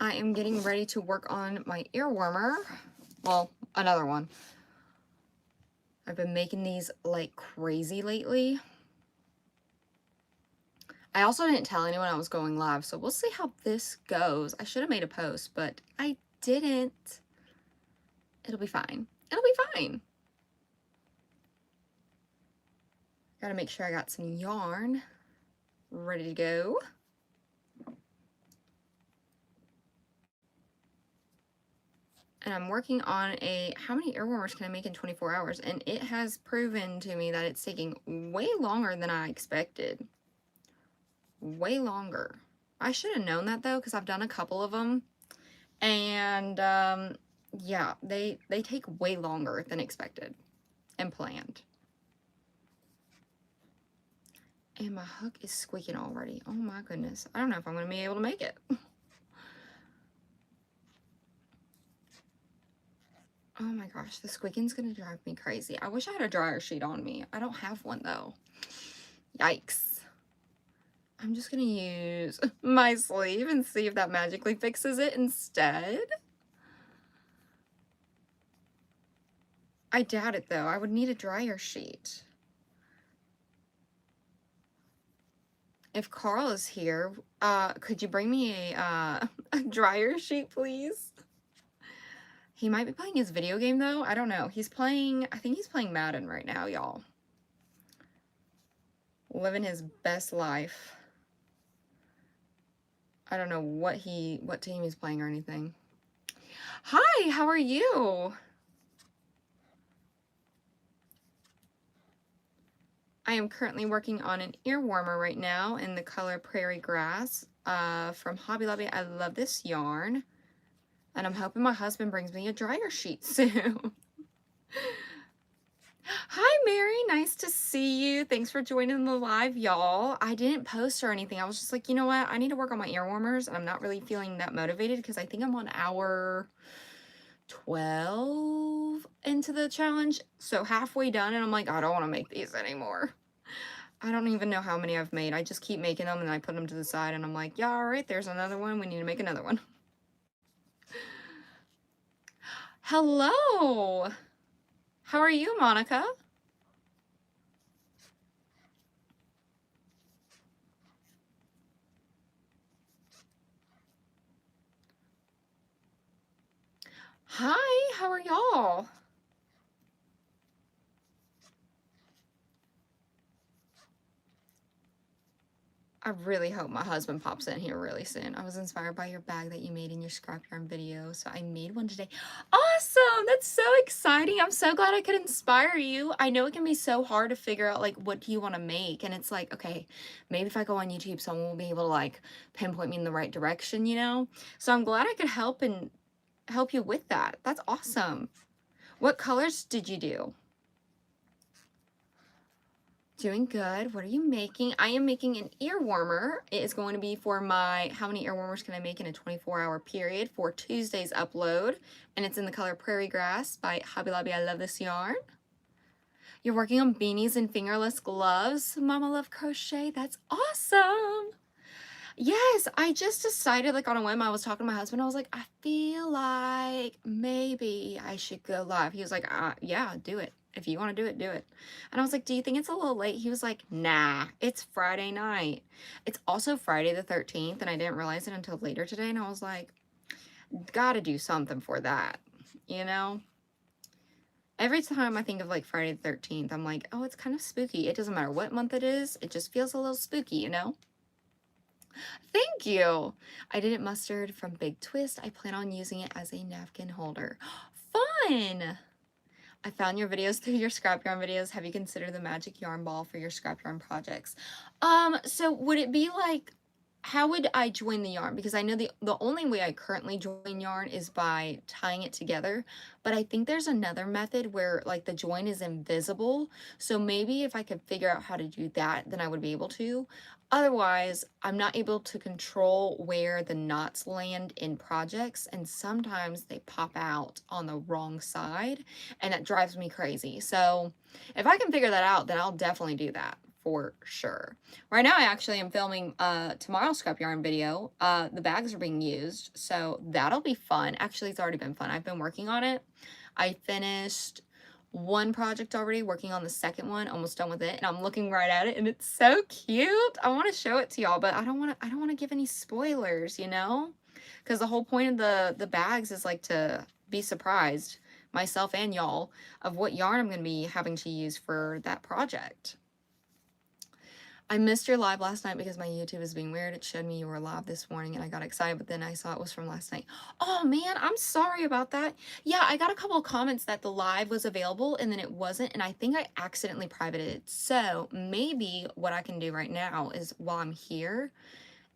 I am getting ready to work on my ear warmer. Well, another one. I've been making these like crazy lately. I also didn't tell anyone I was going live, so we'll see how this goes. I should have made a post, but I didn't. It'll be fine. It'll be fine. Gotta make sure I got some yarn ready to go. And I'm working on how many ear warmers can I make in 24 hours? And it has proven to me that it's taking way longer than I expected. Way longer. I should have known that though, because I've done a couple of them. And yeah, they take way longer than expected and planned. And my hook is squeaking already. Oh my goodness. I don't know if I'm going to be able to make it. Oh my gosh, the squeaking's gonna drive me crazy. I wish I had a dryer sheet on me. I don't have one though. Yikes. I'm just gonna use my sleeve and see if that magically fixes it instead. I doubt it though. I would need a dryer sheet. If Carl is here, could you bring me a dryer sheet, please? He might be playing his video game, though. I don't know. He's playing, I think he's playing Madden right now, y'all. Living his best life. I don't know what team he's playing or anything. Hi, how are you? I am currently working on an ear warmer right now in the color Prairie Grass from Hobby Lobby. I love this yarn. And I'm hoping my husband brings me a dryer sheet soon. Hi, Mary. Nice to see you. Thanks for joining the live, y'all. I didn't post or anything. I was just like, you know what? I need to work on my ear warmers, and I'm not really feeling that motivated because I think I'm on hour 12 into the challenge. So halfway done, and I'm like, I don't want to make these anymore. I don't even know how many I've made. I just keep making them, and I put them to the side, and I'm like, yeah, all right, there's another one. We need to make another one. Hello. How are you, Monica? Hi, how are y'all? I really hope my husband pops in here really soon. I was inspired by your bag that you made in your scrap yarn video, so I made one today. Awesome! That's so exciting. I'm so glad I could inspire you. I know it can be so hard to figure out, like, what do you want to make? And it's like, okay, maybe if I go on YouTube, someone will be able to, like, pinpoint me in the right direction, you know? So I'm glad I could help you with that. That's awesome. What colors did you do? Doing good. What are you making? I am making an ear warmer. It is going to be for my how many ear warmers can I make in a 24-hour period for Tuesday's upload. And it's in the color Prairie Grass by Hobby Lobby. I love this yarn. You're working on beanies and fingerless gloves. Mama Love Crochet. That's awesome. Yes, I just decided, like, on a whim. I was talking to my husband. I was like, I feel like maybe I should go live. He was like, yeah, do it. If you want to do it, do it. And I was like, do you think it's a little late? He was like, nah, it's Friday night. It's also Friday the 13th, and I didn't realize it until later today. And I was like, gotta do something for that, you know? Every time I think of, like, Friday the 13th, I'm like, oh, it's kind of spooky. It doesn't matter what month it is. It just feels a little spooky, you know? Thank you. I did it mustard from Big Twist. I plan on using it as a napkin holder. Fun! I found your videos through your scrap yarn videos. Have you considered the magic yarn ball for your scrap yarn projects? So would it be like, how would I join the yarn? Because I know the only way I currently join yarn is by tying it together, but I think there's another method where like the join is invisible. So maybe if I could figure out how to do that, then I would be able to. Otherwise, I'm not able to control where the knots land in projects, and sometimes they pop out on the wrong side, and that drives me crazy. So if I can figure that out, then I'll definitely do that for sure. Right now I actually am filming tomorrow's scrap yarn video. The bags are being used, so that'll be fun. Actually, it's already been fun. I've been working on it. I finished one project already, working on the second one, almost done with it, and I'm looking right at it, and it's so cute. I want to show it to y'all, but I don't want to give any spoilers, you know, because the whole point of the bags is like to be surprised, myself and y'all, of what yarn I'm going to be having to use for that project. I missed your live last night because my YouTube is being weird. It showed me you were live this morning and I got excited, but then I saw it was from last night. Oh man, I'm sorry about that. Yeah, I got a couple of comments that the live was available and then it wasn't, and I think I accidentally privated it. So maybe what I can do right now is, while I'm here,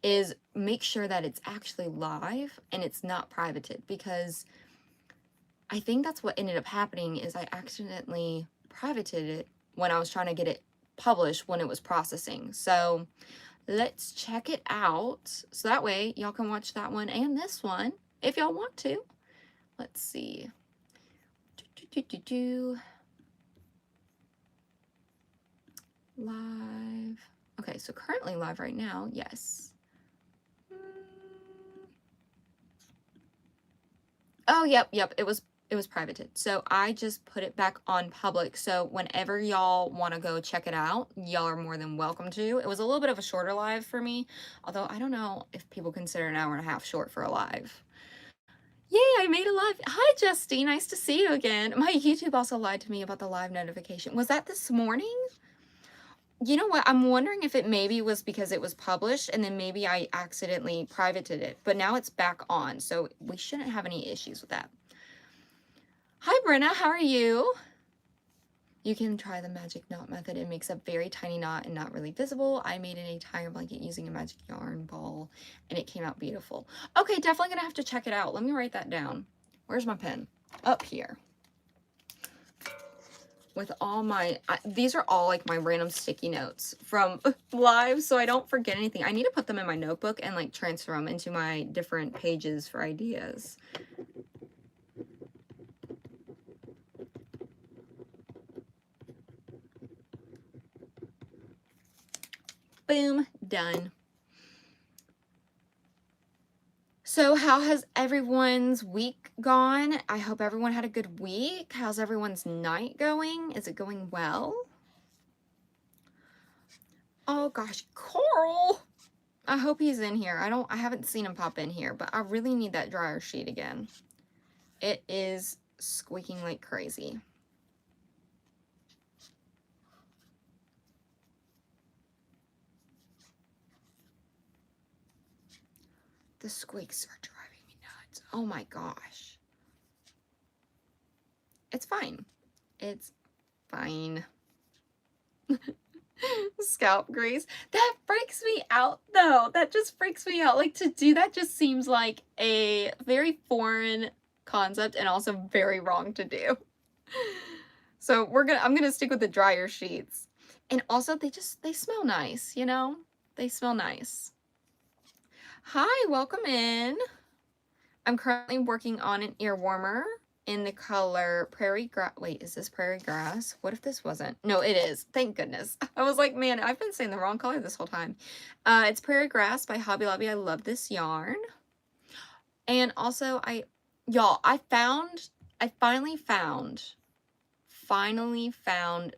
is make sure that it's actually live and it's not privated, because I think that's what ended up happening is I accidentally privated it when I was trying to get it published when it was processing. So let's check it out. So that way y'all can watch that one and this one if y'all want to. Let's see. Live. Okay, so currently live right now, yes. Oh, yep, it was privated. So I just put it back on public. So whenever y'all want to go check it out, y'all are more than welcome to. It was a little bit of a shorter live for me, although I don't know if people consider an hour and a half short for a live. Yay, I made a live. Hi, Justine. Nice to see you again. My YouTube also lied to me about the live notification. Was that this morning? You know what? I'm wondering if it maybe was because it was published and then maybe I accidentally privated it, but now it's back on. So we shouldn't have any issues with that. Hi, Brenna. How are you? You can try the magic knot method. It makes a very tiny knot and not really visible. I made an entire blanket using a magic yarn ball and it came out beautiful. Okay, definitely gonna have to check it out. Let me write that down. Where's my pen? Up here. With all my, these are all like my random sticky notes from live, so I don't forget anything. I need to put them in my notebook and like transfer them into my different pages for ideas. Boom, done. So how has everyone's week gone? I hope everyone had a good week. How's everyone's night going? Is it going well? Oh gosh, Coral. I hope he's in here. I haven't seen him pop in here, but I really need that dryer sheet again. It is squeaking like crazy. The squeaks are driving me nuts. Oh my gosh. It's fine. It's fine. Scalp grease. That freaks me out though. That just freaks me out. Like, to do that just seems like a very foreign concept and also very wrong to do. So I'm gonna stick with the dryer sheets. And also they smell nice, you know? They smell nice. Hi, welcome in. I'm currently working on an ear warmer in the color Prairie Grass. Wait, is this Prairie Grass? What if this wasn't? No, it is. Thank goodness. I was like, man, I've been saying the wrong color this whole time. It's Prairie Grass by Hobby Lobby. I love this yarn. And also, I finally found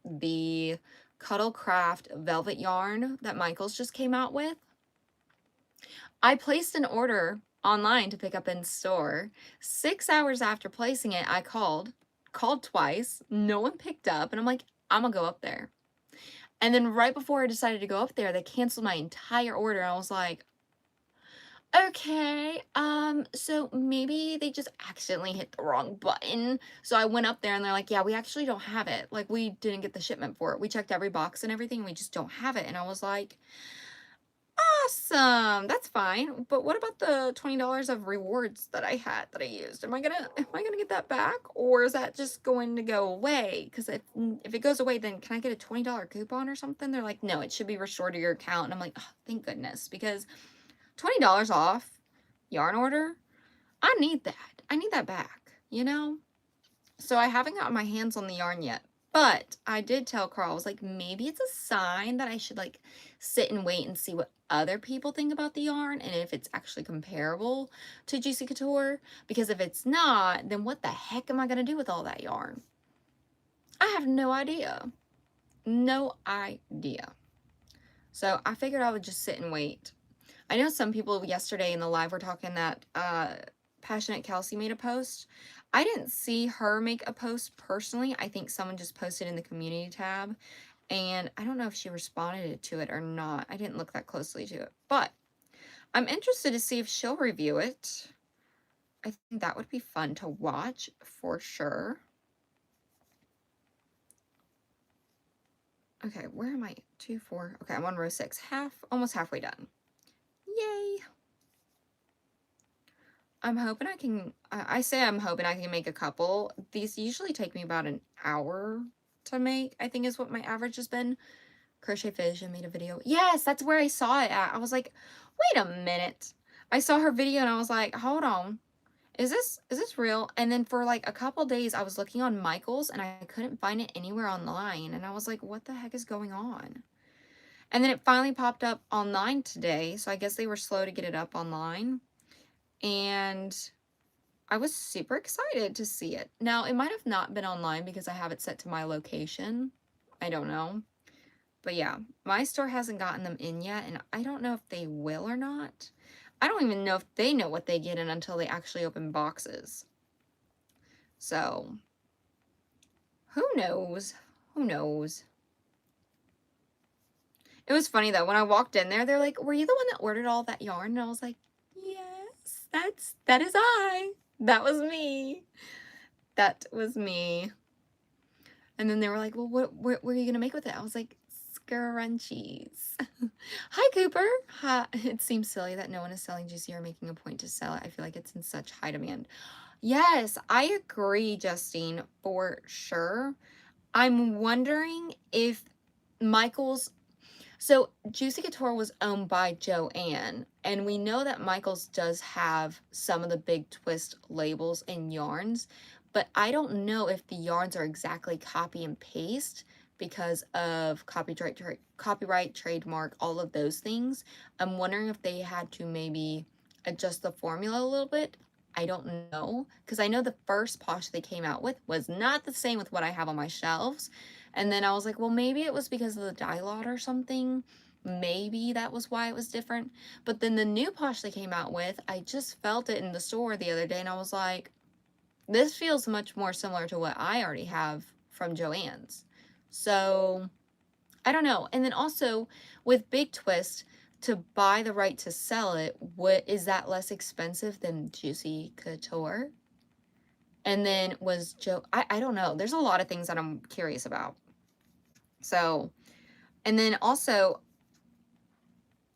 the Cuddlecraft velvet yarn that Michaels just came out with. I placed an order online to pick up in store. 6 hours after placing it, I called twice. No one picked up, and I'm like, I'm gonna go up there. And then right before I decided to go up there, they canceled my entire order. I was like, okay, so maybe they just accidentally hit the wrong button. So I went up there and they're like, yeah, we actually don't have it. Like, we didn't get the shipment for it. We checked every box and everything. We just don't have it. And I was like, awesome, that's fine. But what about the $20 of rewards that I used? Am I gonna get that back, or is that just going to go away? Because if it goes away, then can I get a $20 coupon or something? They're like, no, it should be restored to your account. And I'm like, oh, thank goodness, because $20 off yarn order, I need that. I need that back, you know? So I haven't gotten my hands on the yarn yet, But I did tell Carl, I was like, maybe it's a sign that I should like sit and wait and see what other people think about the yarn and if it's actually comparable to Juicy Couture. Because if it's not, then what the heck am I going to do with all that yarn? I have no idea. No idea. So I figured I would just sit and wait. I know some people yesterday in the live were talking that Passionate Kelsey made a post. I didn't see her make a post personally. I think someone just posted in the community tab. And I don't know if she responded to it or not. I didn't look that closely to it. But I'm interested to see if she'll review it. I think that would be fun to watch for sure. Okay, where am I? 2, 4. Okay, I'm on row 6. Almost halfway done. Yay! I'm hoping I can, I say I'm hoping I can make a couple. These usually take me about an hour to make, I think is what my average has been. Crochet Vision made a video. Yes, that's where I saw it at. I was like, wait a minute. I saw her video and I was like, hold on. Is this real? And then for like a couple days, I was looking on Michael's and I couldn't find it anywhere online. And I was like, what the heck is going on? And then it finally popped up online today. So I guess they were slow to get it up online. And I was super excited to see it. Now, it might have not been online because I have it set to my location. I don't know. But yeah, my store hasn't gotten them in yet, and I don't know if they will or not. I don't even know if they know what they get in until they actually open boxes. So, who knows? Who knows? It was funny though, when I walked in there, they're like, were you the one that ordered all that yarn? And I was like, yes, that is I. That was me. That was me. And then they were like, well, what are you going to make with it? I was like, scrunchies. Hi, Cooper. Hi. It seems silly that no one is selling juicy or making a point to sell it. I feel like it's in such high demand. Yes, I agree, Justine, for sure. I'm wondering if Michael's... So, Juicy Couture was owned by Joanne, and we know that Michael's does have some of the big twist labels and yarns, but I don't know if the yarns are exactly copy and paste because of copyright, trademark, all of those things. I'm wondering if they had to maybe adjust the formula a little bit. I don't know, because I know the first posh they came out with was not the same with what I have on my shelves. And then I was like, well, maybe it was because of the dye lot or something. Maybe that was why it was different. But then the new posh they came out with, I just felt it in the store the other day and I was like, this feels much more similar to what I already have from Joann's. So, I don't know. And then also with Big Twist, to buy the right to sell it, is that less expensive than Juicy Couture? And then was I don't know. There's a lot of things that I'm curious about. So, and then also,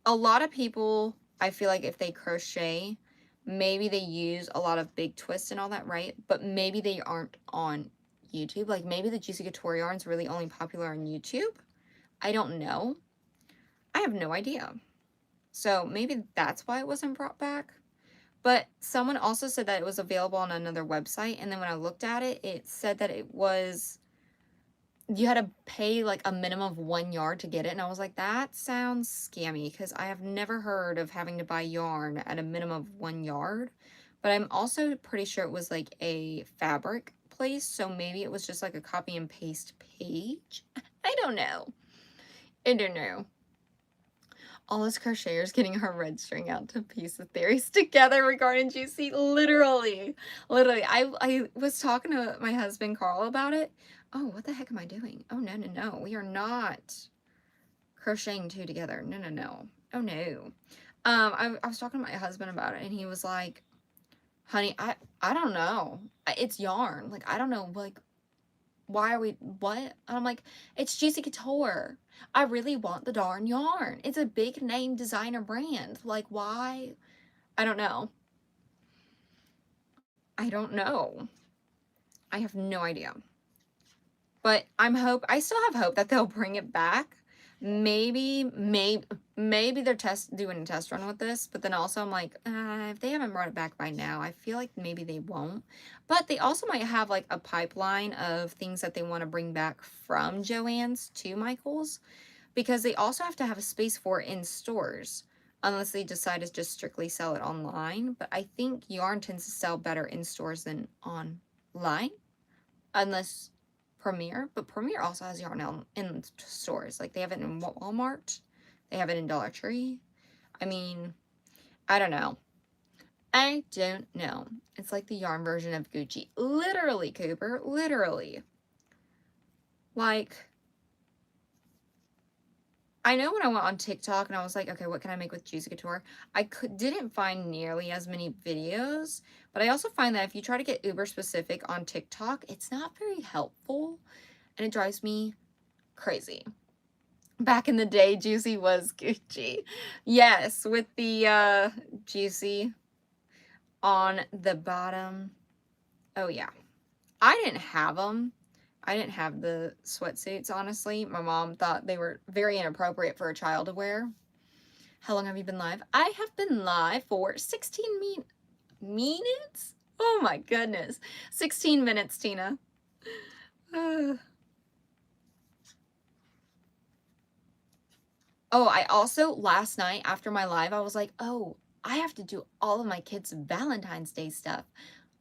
a lot of people, I feel like if they crochet, maybe they use a lot of Big Twists and all that, right? But maybe they aren't on YouTube. Like maybe the Juicy Couture yarn's really only popular on YouTube. I don't know. I have no idea. So maybe that's why it wasn't brought back. But someone also said that it was available on another website. And then when I looked at it, it said that it was... you had to pay like a minimum of 1 yard to get it. And I was like, that sounds scammy because I have never heard of having to buy yarn at a minimum of 1 yard. But I'm also pretty sure it was like a fabric place. So maybe it was just like a copy and paste page. I don't know. I don't know. All us crocheters getting our red string out to piece the theories together regarding Juicy. Literally. Literally. I was talking to my husband, Carl, about it. Oh, what the heck am I doing? Oh, no, no, no. We are not crocheting two together. No, no, no. Oh, no. I was talking to my husband about it, and he was like, honey, I don't know. It's yarn. Like, I don't know, like, why are we, what? And I'm like, it's Juicy Couture. I really want the darn yarn. It's a big name designer brand. Like, why? I don't know. I don't know. I have no idea. But I still have hope that they'll bring it back maybe they're doing a test run with this, but then also I'm like, if they haven't brought it back by now, I feel like maybe they won't. But they also might have like a pipeline of things that they want to bring back from Joann's to Michael's, because they also have to have a space for it in stores, unless they decide to just strictly sell it online. But I think yarn tends to sell better in stores than online, unless Premier. But Premier also has yarn out in stores. Like, they have it in Walmart, they have it in Dollar Tree. I mean, I don't know. I don't know. It's like the yarn version of Gucci. Literally, Cooper. Literally. Like, I know when I went on TikTok and I was like, okay, what can I make with Juicy Couture? I didn't find nearly as many videos, but I also find that if you try to get uber specific on TikTok, it's not very helpful, and it drives me crazy. Back in the day, Juicy was Gucci. Yes, with the Juicy on the bottom. Oh yeah. I didn't have them. I didn't have the sweatsuits, honestly. My mom thought they were very inappropriate for a child to wear. How long have you been live? I have been live for 16 minutes? Oh my goodness. 16 minutes, Tina. Oh, I also, last night after my live, I was like, oh, I have to do all of my kids' Valentine's Day stuff.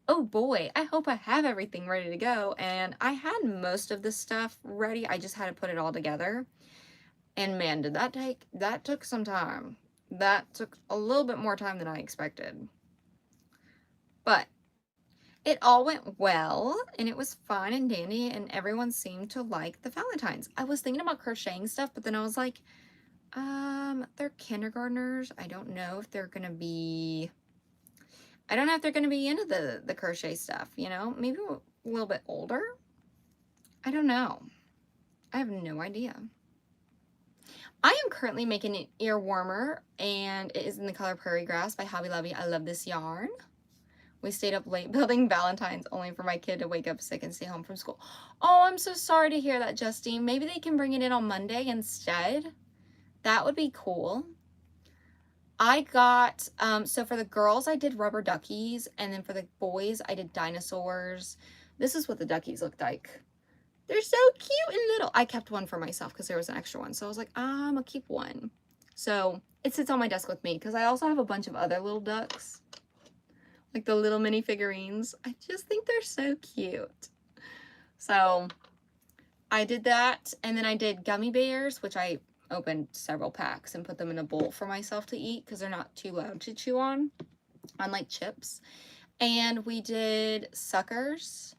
Oh boy, I hope I have everything ready to go. And I had most of the stuff ready. I just had to put it all together. And man, did that took some time. That took a little bit more time than I expected. But it all went well, and it was fun and dandy, and everyone seemed to like the Valentines. I was thinking about crocheting stuff, but then I was like, they're kindergartners. I don't know if they're gonna be into the crochet stuff, you know? Maybe a little bit older? I don't know. I have no idea. I am currently making an ear warmer, and it is in the color Prairie Grass by Hobby Lobby. I love this yarn. We stayed up late building Valentines only for my kid to wake up sick and stay home from school. Oh, I'm so sorry to hear that, Justine. Maybe they can bring it in on Monday instead. That would be cool. I got, so for the girls, I did rubber duckies, and then for the boys, I did dinosaurs. This is what the duckies looked like. They're so cute and little. I kept one for myself because there was an extra one, so I was like, I'm gonna keep one. So it sits on my desk with me because I also have a bunch of other little ducks, like the little mini figurines. I just think they're so cute. So I did that, and then I did gummy bears, which I opened several packs and put them in a bowl for myself to eat because they're not too loud to chew on, unlike chips. And we did suckers,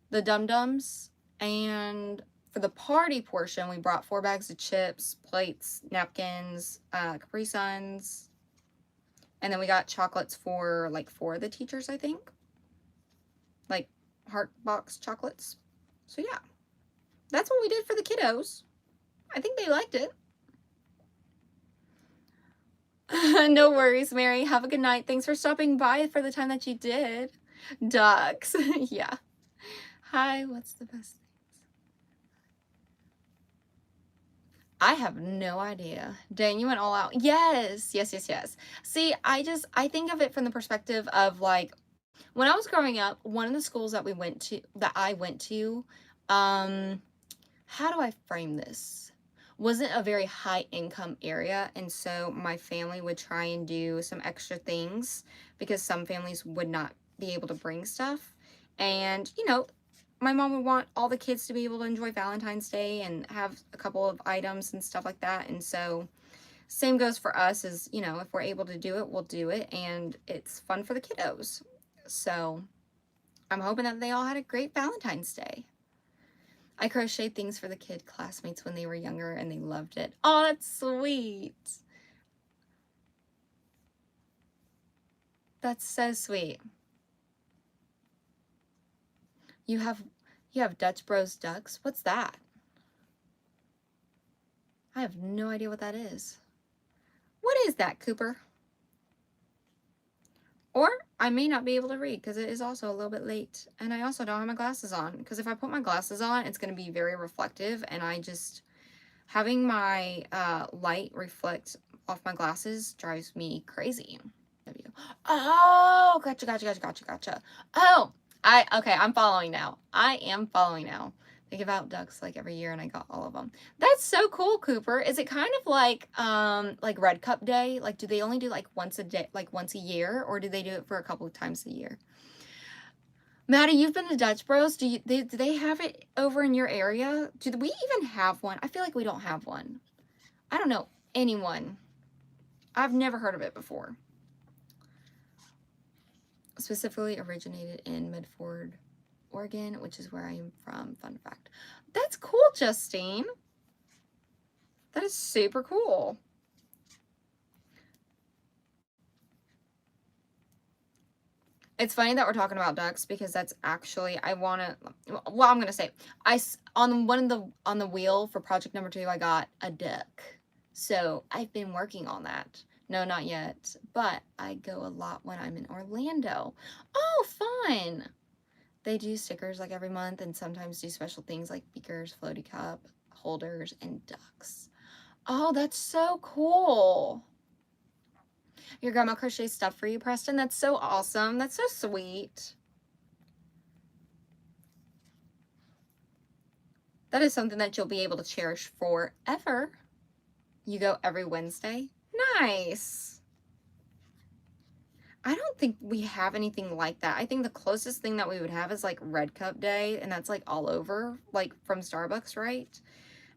the dum-dums, and for the party portion, we brought 4 bags of chips, plates, napkins, Capri Suns, and then we got chocolates for like 4 of the teachers, I think, like heart box chocolates. So yeah, that's what we did for the kiddos. I think they liked it. No worries, Mary. Have a good night. Thanks for stopping by for the time that you did. Ducks. Yeah. Hi, what's the best things? I have no idea. Dang, you went all out. Yes, yes, yes, yes. See, I think of it from the perspective of, like, when I was growing up, one of the schools that I went to, how do I frame this? Wasn't a very high income area, and so my family would try and do some extra things because some families would not be able to bring stuff. And, you know, my mom would want all the kids to be able to enjoy Valentine's Day and have a couple of items and stuff like that. And so same goes for us, as, you know, if we're able to do it, we'll do it, and it's fun for the kiddos. So I'm hoping that they all had a great Valentine's Day. I crocheted things for the kid classmates when they were younger, and they loved it. Oh, that's sweet. That's so sweet. You have Dutch Bros ducks? What's that? I have no idea what that is. What is that, Cooper? Or I may not be able to read because it is also a little bit late. And I also don't have my glasses on, because if I put my glasses on, it's going to be very reflective, and Having my light reflect off my glasses drives me crazy. Oh, gotcha. Oh, okay, I'm following now. I am following now. They give out ducks like every year and I got all of them. That's so cool, Cooper. Is it kind of like Red Cup Day? Like, do they only do like once a day, like once a year, or do they do it for a couple of times a year? Maddie, you've been to Dutch Bros. Do they have it over in your area? Do we even have one? I feel like we don't have one. I don't know anyone. I've never heard of it before. Specifically originated in Medford, Oregon, which is where I am from. Fun fact. That's cool, Justine. That is super cool. It's funny that we're talking about ducks because that's actually, I'm gonna say, on the wheel for project number 2, I got a duck. So I've been working on that. No, not yet, but I go a lot when I'm in Orlando. Oh, fun. They do stickers like every month and sometimes do special things like beakers, floaty cup, holders, and ducks. Oh, that's so cool. Your grandma crochets stuff for you, Preston? That's so awesome. That's so sweet. That is something that you'll be able to cherish forever. You go every Wednesday? Nice. I don't think we have anything like that. I think the closest thing that we would have is like Red Cup Day, and that's like all over, like from Starbucks, right?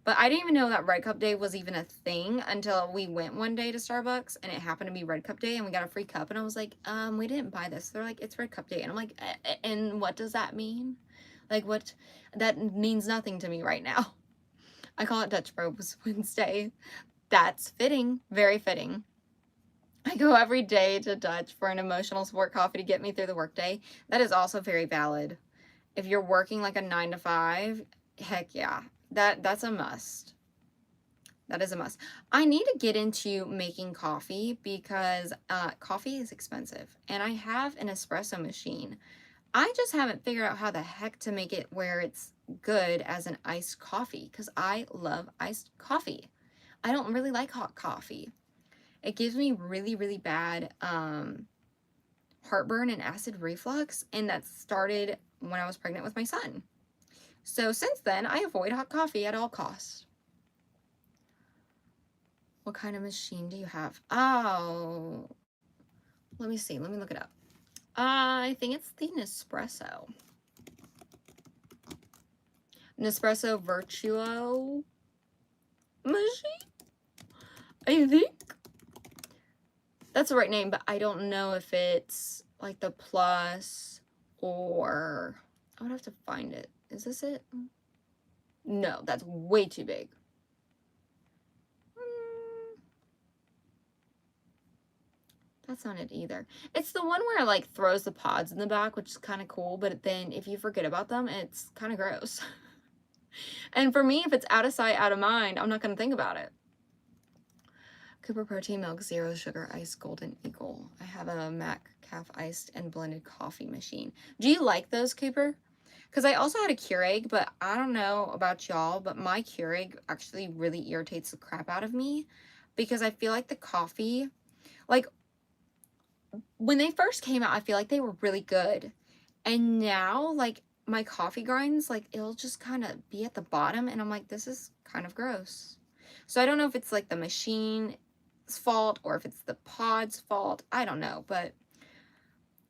But I didn't even know that Red Cup Day was even a thing until we went one day to Starbucks and it happened to be Red Cup Day and we got a free cup and I was like, we didn't buy this. They're like, it's Red Cup Day. And I'm like, and what does that mean? Like, what? That means nothing to me right now. I call it Dutch Bros Wednesday. That's fitting. Very fitting. I go every day to Dutch for an emotional support coffee to get me through the workday. That is also very valid. If you're working like a 9 to 5, heck yeah. That's a must. That is a must. I need to get into making coffee because coffee is expensive and I have an espresso machine. I just haven't figured out how the heck to make it where it's good as an iced coffee because I love iced coffee. I don't really like hot coffee. It gives me really, really bad heartburn and acid reflux, and that started when I was pregnant with my son. So since then, I avoid hot coffee at all costs. What kind of machine do you have? Oh, let me see. Let me look it up. I think it's the Nespresso. Nespresso Virtuo machine? I think. That's the right name, but I don't know if it's like the Plus or... I would have to find it. Is this it? No, that's way too big. That's not it either. It's the one where it like throws the pods in the back, which is kind of cool, but then if you forget about them, it's kind of gross. And for me, if it's out of sight, out of mind, I'm not going to think about it. Cooper Protein Milk, 0 sugar, iced golden eagle. I have a Mac calf iced and blended coffee machine. Do you like those, Cooper? Because I also had a Keurig, but I don't know about y'all, but my Keurig actually really irritates the crap out of me because I feel like the coffee, like when they first came out, I feel like they were really good. And now, like, my coffee grinds, like, it'll just kind of be at the bottom, and I'm like, this is kind of gross. So I don't know if it's, like, the machine's fault or if it's the pod's fault. I don't know, but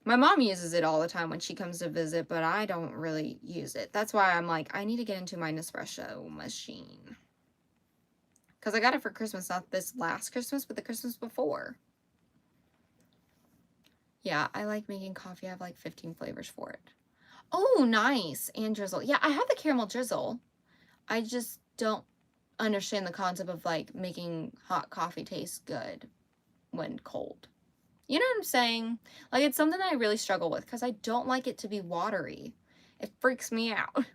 my mom uses it all the time when she comes to visit, but I don't really use it. That's why I'm like, I need to get into my Nespresso machine. Because I got it for Christmas, not this last Christmas, but the Christmas before. Yeah, I like making coffee. I have like 15 flavors for it. Oh, nice. And drizzle. Yeah, I have the caramel drizzle. I just don't understand the concept of like making hot coffee taste good when cold. You know what I'm saying? Like, it's something I really struggle with because I don't like it to be watery. It freaks me out.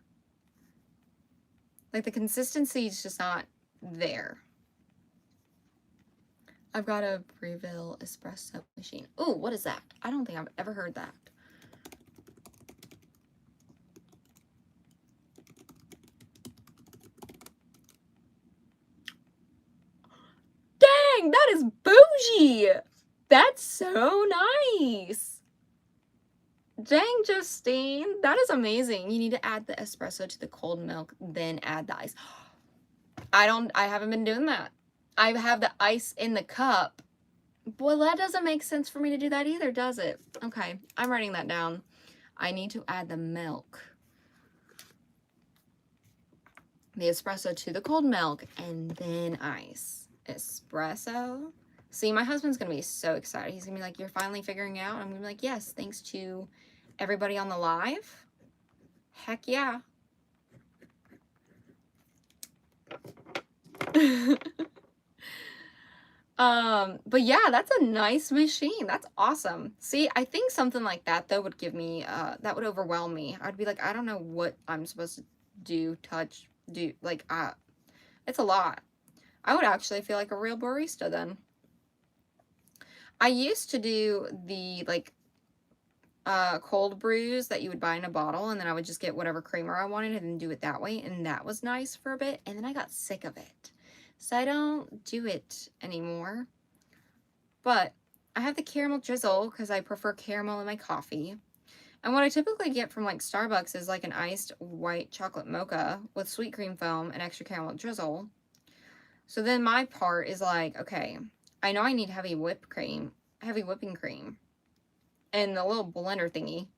Like, the consistency is just not there. I've got a Breville espresso machine. Ooh, what is that? I don't think I've ever heard that. Yay! That's so nice. Dang, Justine, that is amazing. You need to add the espresso to the cold milk, then add the ice. I haven't been doing that. I have the ice in the cup. Well, that doesn't make sense for me to do that either, does it? Okay, I'm writing that down. I need to add the milk, the espresso to the cold milk, and then ice. Espresso. See, my husband's gonna be so excited. He's gonna be like, you're finally figuring out? I'm gonna be like, yes, thanks to everybody on the live. Heck yeah. But yeah, that's a nice machine. That's awesome. See, I think something like that though would give me, that would overwhelm me. I'd be like, I don't know what I'm supposed to do, touch, do, like, it's a lot. I would actually feel like a real barista then. I used to do the, like, cold brews that you would buy in a bottle, and then I would just get whatever creamer I wanted and do it that way, and that was nice for a bit, and then I got sick of it. So I don't do it anymore. But I have the caramel drizzle because I prefer caramel in my coffee. And what I typically get from like Starbucks is like an iced white chocolate mocha with sweet cream foam and extra caramel drizzle. So then my part is like, okay, I know I need heavy whipping cream, and the little blender thingy,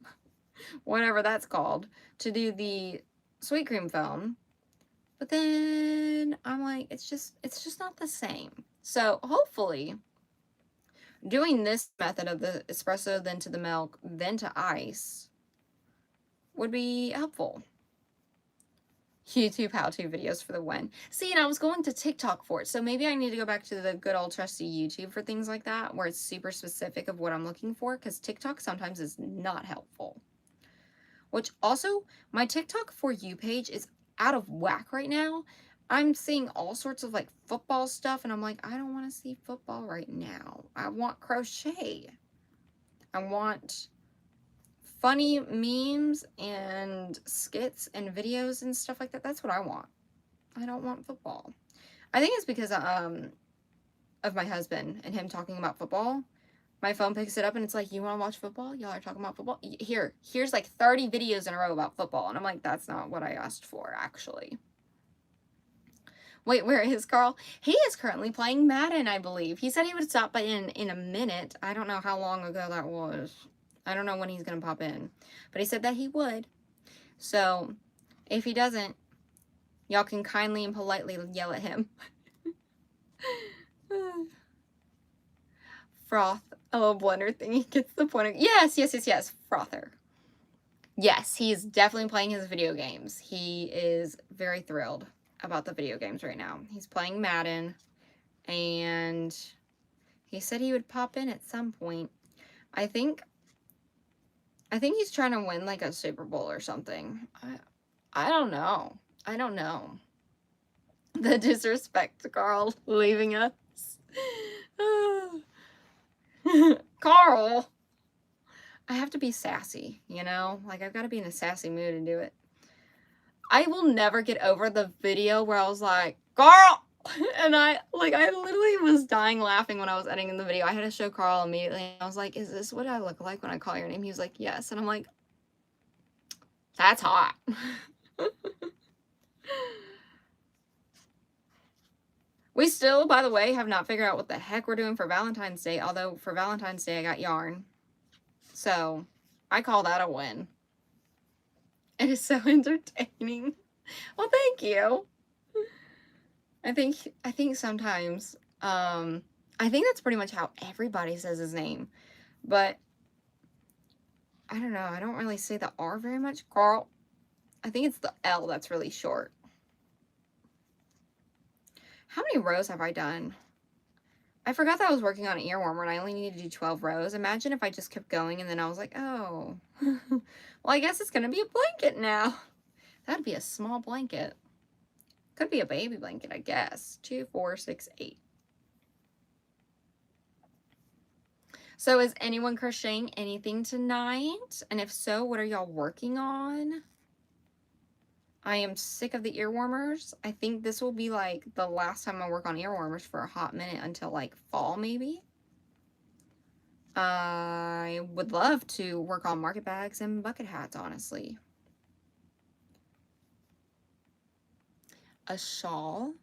whatever that's called, to do the sweet cream foam. But then I'm like, it's just not the same. So hopefully doing this method of the espresso, then to the milk, then to ice would be helpful. YouTube how-to videos for the win. See, and I was going to TikTok for it, so maybe I need to go back to the good old trusty YouTube for things like that, where it's super specific of what I'm looking for, because TikTok sometimes is not helpful. Which also, my TikTok For You page is out of whack right now. I'm seeing all sorts of like football stuff, and I'm like, I don't want to see football right now. I want crochet. I want funny memes and skits and videos and stuff like that. That's what I want. I don't want football. I think it's because of my husband and him talking about football. My phone picks it up and it's like, you want to watch football? Y'all are talking about football? Here's like 30 videos in a row about football. And I'm like, that's not what I asked for, actually. Wait, where is Carl? He is currently playing Madden, I believe. He said he would stop by in a minute. I don't know how long ago that was. I don't know when he's going to pop in. But he said that he would. So, if he doesn't, y'all can kindly and politely yell at him. Froth. A little blender thing. He gets the point. Yes. Frother. Yes, he is definitely playing his video games. He is very thrilled about the video games right now. He's playing Madden, and he said he would pop in at some point. I think he's trying to win like a Super Bowl or something. I don't know. The disrespect to Carl leaving us. Carl! I have to be sassy, you know? Like, I've got to be in a sassy mood to do it. I will never get over the video where I was like, Carl! And I literally was dying laughing when I was editing the video. I had to show Carl immediately. And I was like, is this what I look like when I call your name? He was like, yes. And I'm like, that's hot. We still, by the way, have not figured out what the heck we're doing for Valentine's Day. Although, for Valentine's Day, I got yarn. So, I call that a win. It is so entertaining. Well, thank you. I think sometimes, I think that's pretty much how everybody says his name. But, I don't know. I don't really say the R very much. Carl. I think it's the L that's really short. How many rows have I done? I forgot that I was working on an earwormer and I only needed to do 12 rows. Imagine if I just kept going and then I was like, oh, well, I guess it's going to be a blanket now. That'd be a small blanket. Could be a baby blanket, I guess. 2, 4, 6, 8. So is anyone crocheting anything tonight? And if so, what are y'all working on? I am sick of the earwarmers. I think this will be like the last time I work on earwarmers for a hot minute until like fall maybe. I would love to work on market bags and bucket hats, honestly. A shawl.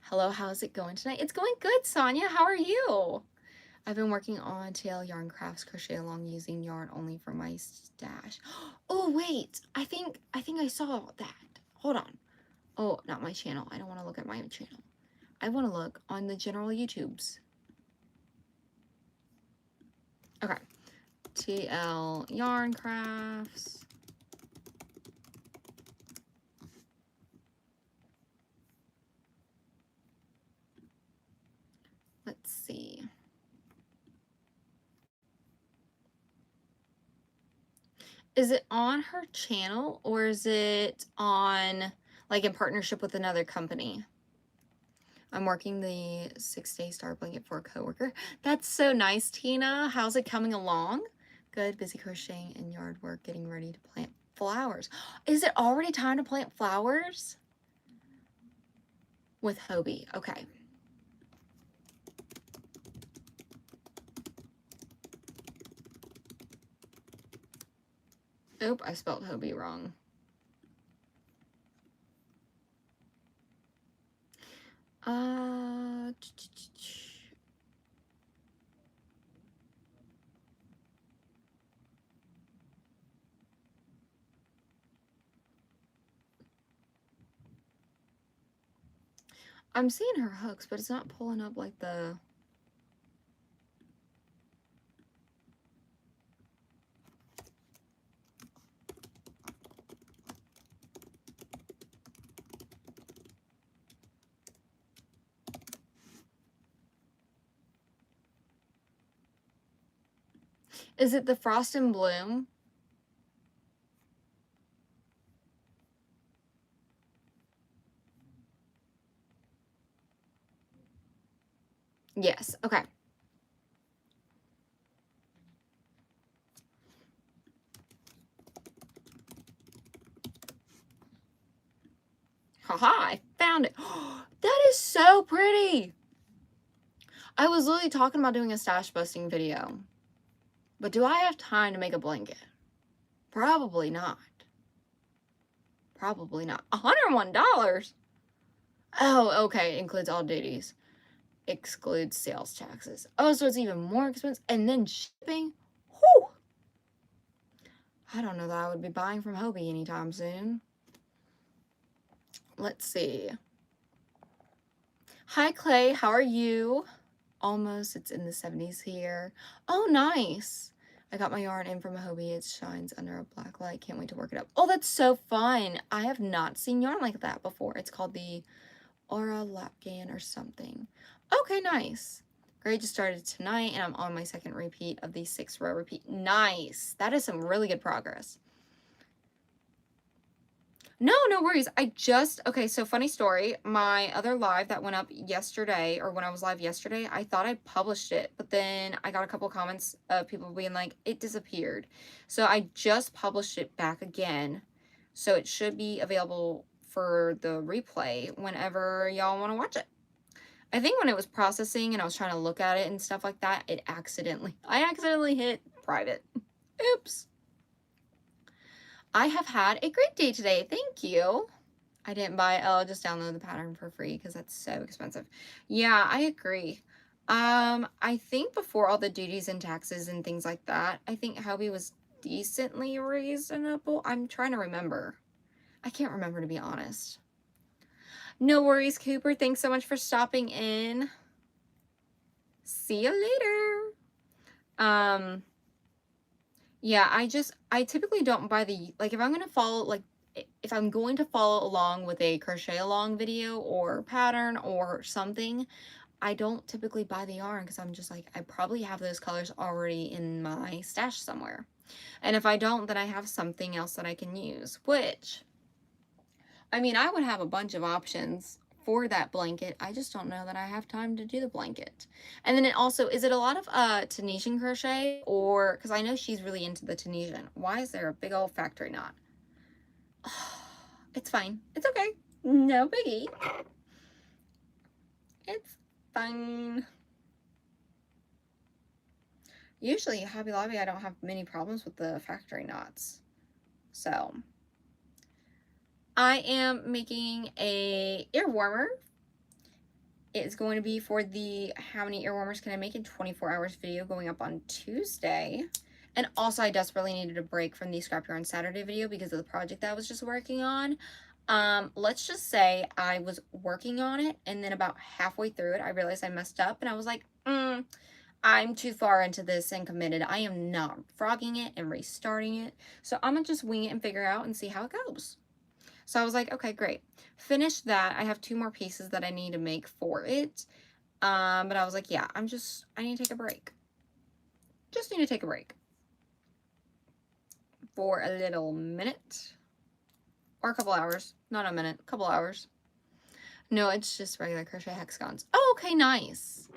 Hello, how's it going tonight? It's going good, Sonia. How are you? I've been working on tail yarn crafts, crochet along using yarn only for my stash. Oh, wait. I think I saw that. Hold on. Oh, not my channel. I don't want to look at my channel. I want to look on the general YouTubes. Okay. TL yarn crafts. Let's see. Is it on her channel or is it on, like, in partnership with another company? I'm working the 6-day star blanket for a coworker. That's so nice, Tina. How's it coming along? Good, busy crocheting and yard work, getting ready to plant flowers. Is it already time to plant flowers? With Hobie, okay. Oop, I spelled Hobie wrong. I'm seeing her hooks, but it's not pulling up like the... Is it the Frost and Bloom? Yes, okay. Haha, I found it. That is so pretty. I was literally talking about doing a stash busting video. But do I have time to make a blanket? Probably not. Probably not. $101? Oh, okay. Includes all duties. Excludes sales taxes. Oh, so it's even more expensive. And then shipping? Whew! I don't know that I would be buying from Hobie anytime soon. Let's see. Hi, Clay. How are you? Almost. It's in the 70s here. Oh, nice. I got my yarn in from Hobie. It shines under a black light. Can't wait to work it up. Oh, that's so fun. I have not seen yarn like that before. It's called the Aura Lapgan or something. Okay, nice. Grade just started tonight, and I'm on my second repeat of the 6-row repeat. Nice. That is some really good progress. No, no worries. Okay, so funny story. My other live that went up yesterday, or when I was live yesterday, I thought I published it, but then I got a couple of comments of people being like, it disappeared. So I just published it back again. So it should be available for the replay whenever y'all want to watch it. I think when it was processing and I was trying to look at it and stuff like that, I accidentally hit private. Oops. I have had a great day today. Thank you. I didn't buy it. I'll just download the pattern for free because that's so expensive. Yeah, I agree. I think before all the duties and taxes and things like that, I think Hobie was decently reasonable. I'm trying to remember. I can't remember, to be honest. No worries, Cooper. Thanks so much for stopping in. See you later. Yeah, I typically don't buy the, like, if I'm going to follow along with a crochet along video or pattern or something, I don't typically buy the yarn because I'm just like, I probably have those colors already in my stash somewhere. And if I don't, then I have something else that I can use, which, I mean, I would have a bunch of options for that blanket. I just don't know that I have time to do the blanket. And then is it a lot of Tunisian crochet, or, because I know she's really into the Tunisian. Why is there a big old factory knot? Oh, it's fine. It's okay. No biggie. It's fine. Usually Hobby Lobby, I don't have many problems with the factory knots. So I am making a ear warmer. It's going to be for the how many ear warmers can I make in 24 hours video going up on Tuesday. And also I desperately needed a break from the Scrap Yarn Saturday video because of the project that I was just working on. Let's just say I was working on it, and then about halfway through it I realized I messed up, and I was like, I'm too far into this and committed. I am not frogging it and restarting it. So I'm gonna just wing it and figure out and see how it goes. So I was like, okay, great. Finished that. I have 2 more pieces that I need to make for it. But I was like, yeah, I need to take a break. Just need to take a break. For a little minute. Or a couple hours. Not a minute, a couple hours. No, it's just regular crochet hexagons. Oh, okay, nice.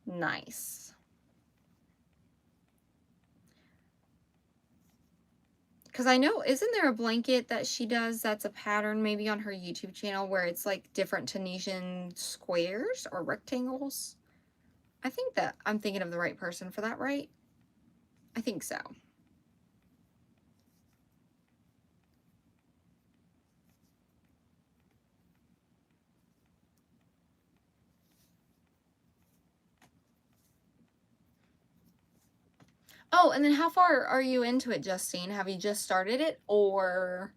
Nice. Because I know, isn't there a blanket that she does that's a pattern maybe on her YouTube channel where it's like different Tunisian squares or rectangles? I think that I'm thinking of the right person for that, right? I think so. Oh, and then how far are you into it, Justine? Have you just started it, or...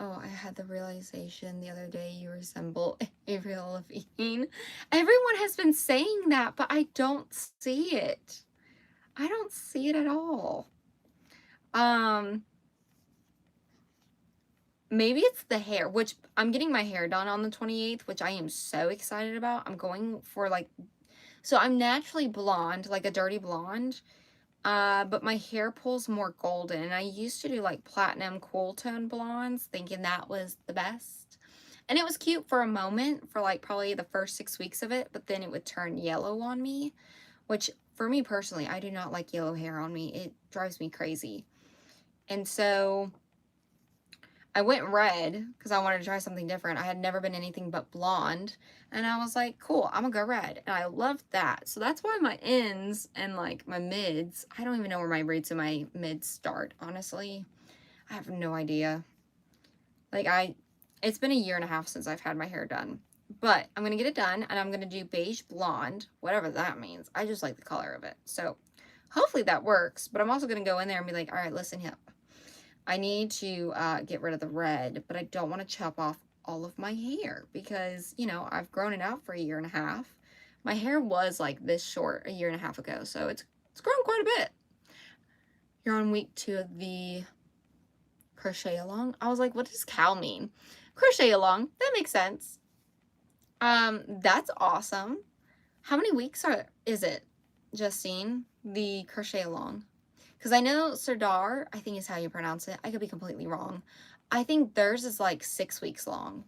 Oh, I had the realization the other day you resemble Avril Lavigne. Everyone has been saying that, but I don't see it. I don't see it at all. Maybe it's the hair, which I'm getting my hair done on the 28th, which I am so excited about. I'm going for like... So I'm naturally blonde, like a dirty blonde. But my hair pulls more golden, and I used to do like platinum cool tone blondes, thinking that was the best. And it was cute for a moment, for like probably the first 6 weeks of it, but then it would turn yellow on me, which for me personally, I do not like yellow hair on me. It drives me crazy. And so I went red because I wanted to try something different. I had never been anything but blonde. And I was like, cool, I'm gonna go red. And I loved that. So that's why my ends and like my mids, I don't even know where my roots and my mids start, honestly. I have no idea. Like it's been a year and a half since I've had my hair done. But I'm gonna get it done, and I'm gonna do beige blonde, whatever that means. I just like the color of it. So hopefully that works. But I'm also gonna go in there and be like, all right, listen here. I need to get rid of the red, but I don't want to chop off all of my hair because, you know, I've grown it out for a year and a half. My hair was like this short a year and a half ago, so it's grown quite a bit. You're on week 2 of the crochet along. I was like, what does cow mean? Crochet along. That makes sense. That's awesome. How many weeks is it, Justine? The crochet along? Because I know Serdar, I think is how you pronounce it. I could be completely wrong. I think theirs is like 6 weeks long.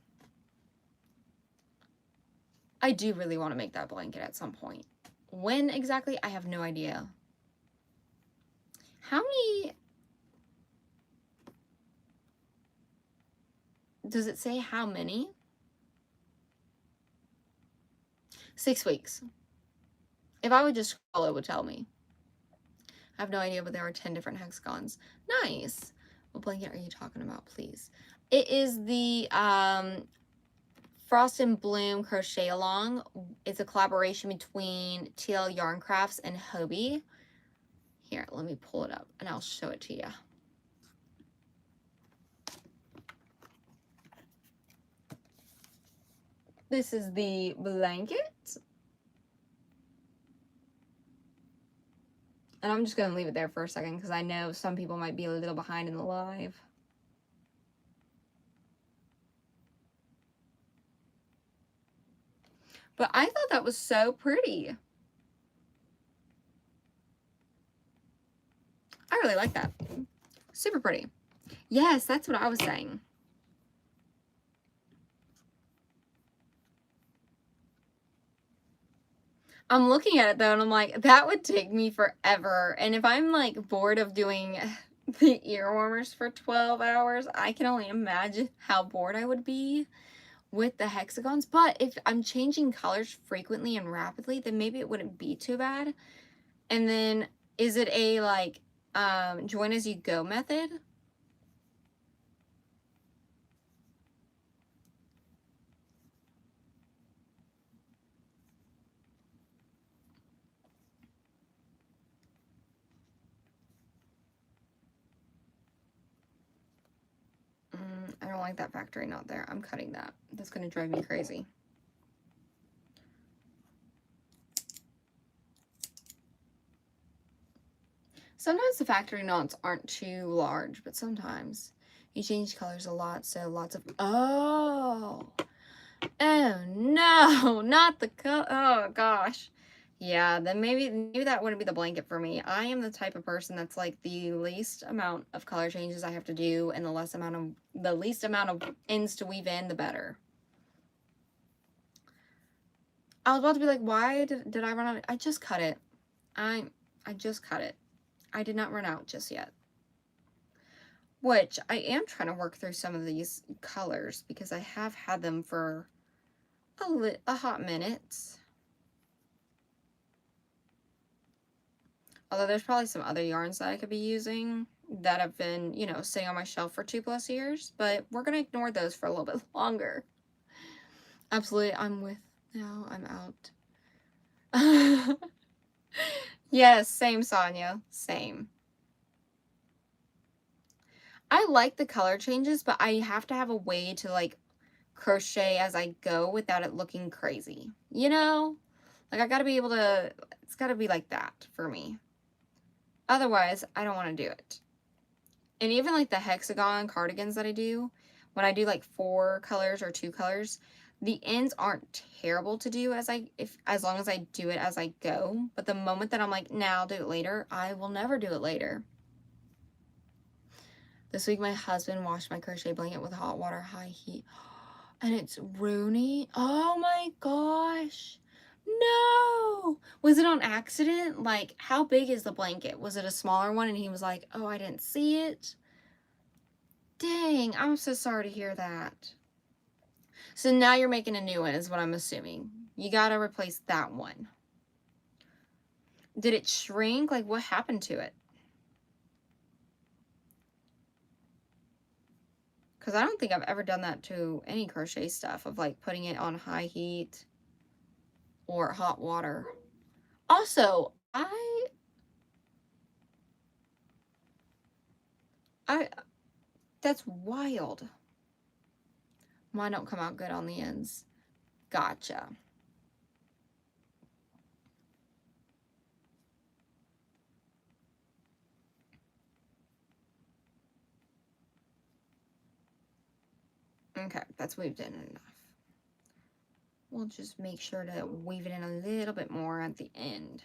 I do really want to make that blanket at some point. When exactly? I have no idea. How many... Does it say how many? 6 weeks. If I would just scroll, it would tell me. I have no idea, but there are 10 different hexagons. Nice. What blanket are you talking about, please? It is the Frost and Bloom Crochet Along. It's a collaboration between TL Yarn Crafts and Hobie. Here, let me pull it up and I'll show it to you. This is the blanket. And I'm just going to leave it there for a second because I know some people might be a little behind in the live. But I thought that was so pretty. I really like that. Super pretty. Yes, that's what I was saying. I'm looking at it though, and I'm like, that would take me forever. And if I'm like bored of doing the ear warmers for 12 hours, I can only imagine how bored I would be with the hexagons, but if I'm changing colors frequently and rapidly, then maybe it wouldn't be too bad. And then is it a like join as you go method? I don't like that factory knot there. I'm cutting that. That's going to drive me crazy. Sometimes the factory knots aren't too large, but sometimes you change colors a lot, so lots of, oh no, not the color, oh gosh. Yeah, then maybe that wouldn't be the blanket for me. I am the type of person that's like the least amount of color changes I have to do and the least amount of ends to weave in, the better. I was about to be like, why did I run out? I just cut it. I just cut it. I did not run out just yet. Which I am trying to work through some of these colors because I have had them for a hot minute. Although there's probably some other yarns that I could be using that have been, you know, sitting on my shelf for 2+ years, but we're going to ignore those for a little bit longer. Absolutely, I'm with now. I'm out. Yes, same, Sonia. Same. I like the color changes, but I have to have a way to like crochet as I go without it looking crazy. You know? Like I gotta be able to, it's gotta be like that for me. Otherwise, I don't want to do it. And even like the hexagon cardigans that I do, when I do like 4 colors or 2 colors, the ends aren't terrible to do as long as I do it as I go. But the moment that I'm like, nah, I'll do it later, I will never do it later. This week, my husband washed my crochet blanket with hot water, high heat, and it's Rooney. Oh my gosh. No. Was it on accident? Like, how big is the blanket? Was it a smaller one? And he was like, oh, I didn't see it. Dang, I'm so sorry to hear that. So now you're making a new one is what I'm assuming. You gotta replace that one. Did it shrink? Like, what happened to it? Because I don't think I've ever done that to any crochet stuff of like putting it on high heat or hot water. Also, that's wild. Mine don't come out good on the ends. Gotcha. Okay, that's weaved in enough. We'll just make sure to weave it in a little bit more at the end.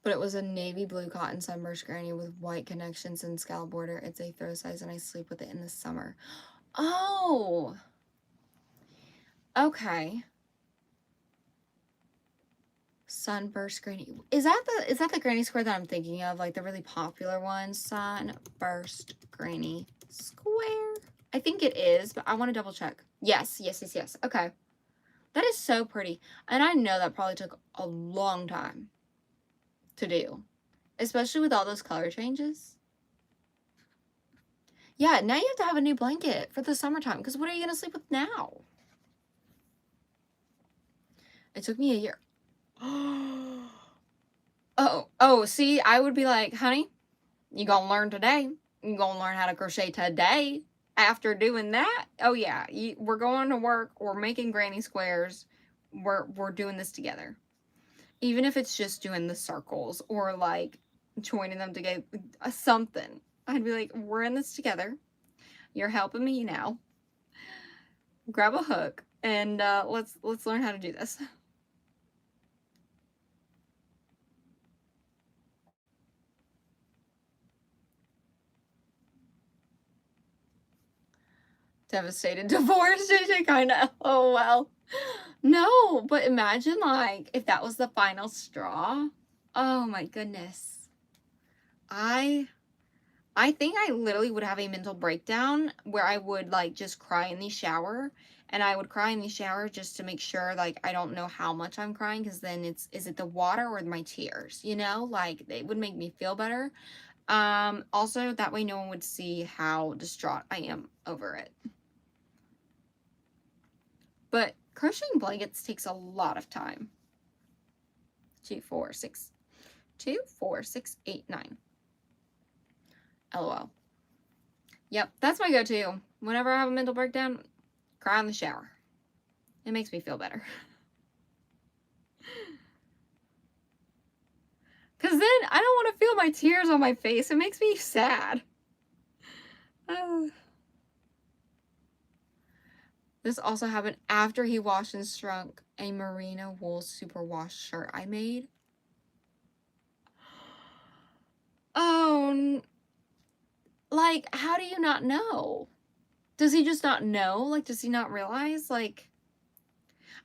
But it was a navy blue cotton sunburst granny with white connections and scallop border. It's a throw size and I sleep with it in the summer. Oh! Okay. Sunburst granny. Is that the granny square that I'm thinking of? Like the really popular one? Sunburst granny square. I think it is, but I want to double check. Yes. Okay. That is so pretty. And I know that probably took a long time to do. Especially with all those color changes. Yeah, now you have to have a new blanket for the summertime. Because what are you going to sleep with now? It took me a year. Oh, see, I would be like, honey, you gonna learn today. You gonna learn how to crochet today. After doing that, oh yeah, we're going to work. We're making granny squares. We're doing this together. Even if it's just doing the circles or like joining them together, something. I'd be like, we're in this together. You're helping me now. Grab a hook and let's learn how to do this. Devastated divorce, JJ, kind of. Oh, well. No, but imagine, like, if that was the final straw. Oh my goodness. I I think I literally would have a mental breakdown where I would, like, just cry in the shower, and I would cry in the shower just to make sure, like, I don't know how much I'm crying, because then is it the water or my tears, you know? Like, it would make me feel better. Also, that way no one would see how distraught I am over it. But crocheting blankets takes a lot of time. 2, 4, 6, 2, 4, 6, 8, 9. LOL. Yep, that's my go-to. Whenever I have a mental breakdown, cry in the shower. It makes me feel better. Because then I don't want to feel my tears on my face. It makes me sad. This also happened after he washed and shrunk a merino wool superwash shirt I made. Oh, like, how do you not know? Does he just not know? Like, does he not realize? Like,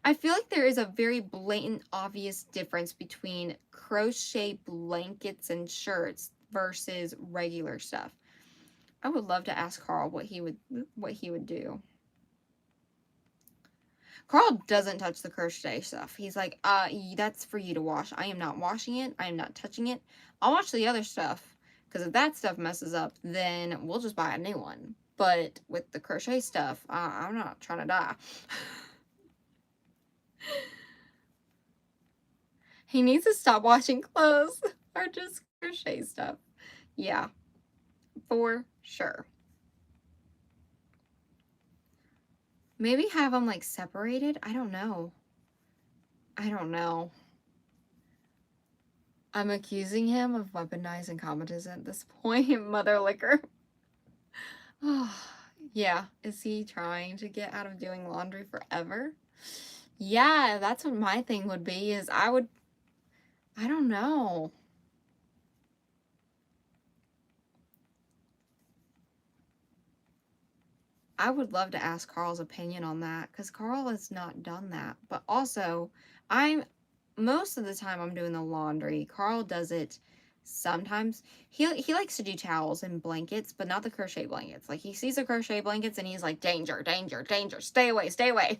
I feel like there is a very blatant, obvious difference between crochet blankets and shirts versus regular stuff. I would love to ask Carl what he would do. Carl doesn't touch the crochet stuff. He's like, that's for you to wash. I am not washing it. I am not touching it. I'll watch the other stuff, because if that stuff messes up, then we'll just buy a new one. But with the crochet stuff, I'm not trying to die. He needs to stop washing clothes or just crochet stuff. Yeah, for sure. Maybe have them, like, separated? I don't know. I don't know. I'm accusing him of weaponized incompetence at this point. Mother liquor. Oh, yeah. Is he trying to get out of doing laundry forever? Yeah, that's what my thing would be, is I don't know. I would love to ask Carl's opinion on that, because Carl has not done that. But also, most of the time I'm doing the laundry. Carl does it sometimes. He likes to do towels and blankets, but not the crochet blankets. Like, he sees the crochet blankets and he's like, danger, danger, danger, stay away, stay away.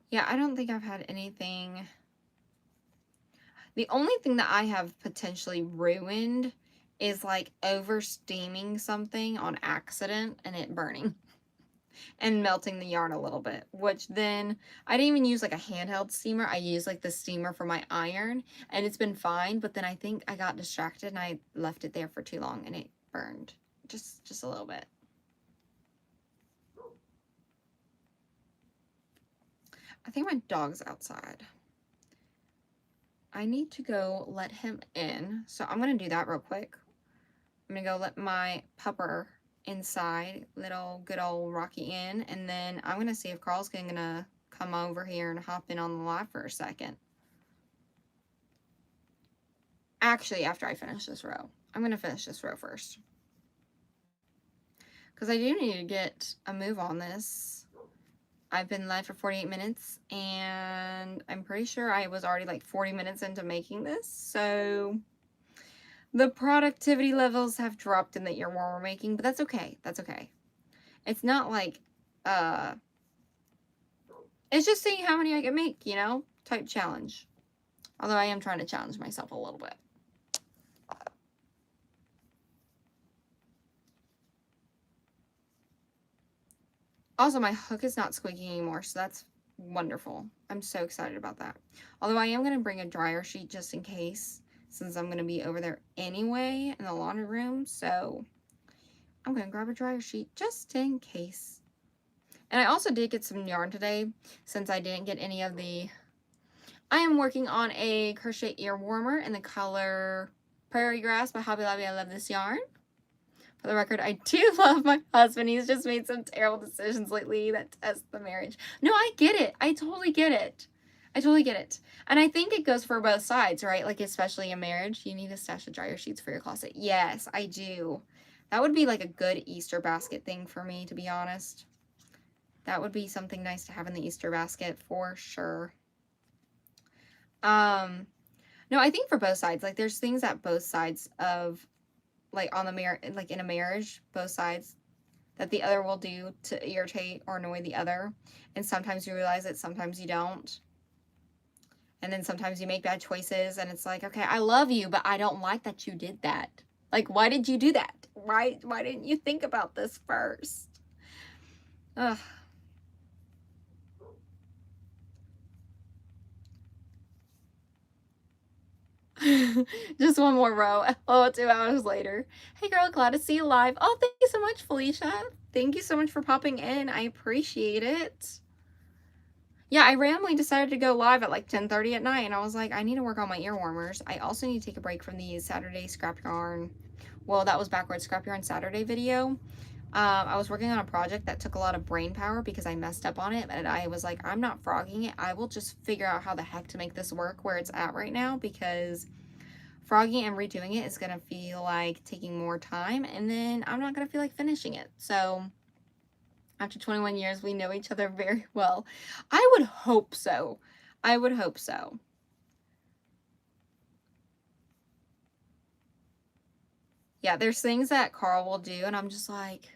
Yeah, I don't think I've had anything. The only thing that I have potentially ruined is, like, over steaming something on accident and it burning and melting the yarn a little bit, which then I didn't even use, like, a handheld steamer. I used, like, the steamer for my iron, and it's been fine, but then I think I got distracted and I left it there for too long and it burned just a little bit. I think my dog's outside. I need to go let him in, so I'm going to do that real quick. I'm going to go let my pupper inside, little good old Rocky in, and then I'm going to see if Carl's going to come over here and hop in on the live for a second. Actually, after I finish this row. I'm going to finish this row first, because I do need to get a move on this. I've been live for 48 minutes, and I'm pretty sure I was already like 40 minutes into making this, so the productivity levels have dropped in the earworm we're making, but that's okay. That's okay. It's not like, it's just seeing how many I can make, you know, type challenge. Although I am trying to challenge myself a little bit. Also, my hook is not squeaking anymore, so that's wonderful. I'm so excited about that. Although I am going to bring a dryer sheet just in case, since I'm going to be over there anyway in the laundry room. So I'm going to grab a dryer sheet just in case. And I also did get some yarn today, since I didn't get any of the... I am working on a crochet ear warmer in the color Prairie Grass by Hobby Lobby. I love this yarn. For the record, I do love my husband. He's just made some terrible decisions lately that test the marriage. No, I get it. I totally get it. I totally get it. And I think it goes for both sides, right? Like, especially in marriage, you need a stash of dryer sheets for your closet. Yes, I do. That would be like a good Easter basket thing for me, to be honest. That would be something nice to have in the Easter basket for sure. No, I think for both sides, like there's things that both sides of, like on the like in a marriage, both sides that the other will do to irritate or annoy the other. And sometimes you realize it, sometimes you don't. And then sometimes you make bad choices and it's like, okay, I love you, but I don't like that you did that. Like, why did you do that? Why didn't you think about this first? Ugh. Just one more row. Oh, 2 hours later. Hey girl, glad to see you live. Oh, thank you so much, Felicia. Thank you so much for popping in. I appreciate it. Yeah, I randomly decided to go live at like 10:30 at night, and I was like, I need to work on my ear warmers. I also need to take a break from the Saturday scrap yarn. Well, that was backwards, scrap yarn Saturday video. I was working on a project that took a lot of brain power because I messed up on it, and I was like, I'm not frogging it. I will just figure out how the heck to make this work where it's at right now, because frogging and redoing it is going to feel like taking more time, and then I'm not going to feel like finishing it. So after 21 years, we know each other very well. I would hope so. I would hope so. Yeah, there's things that Carl will do, and I'm just like,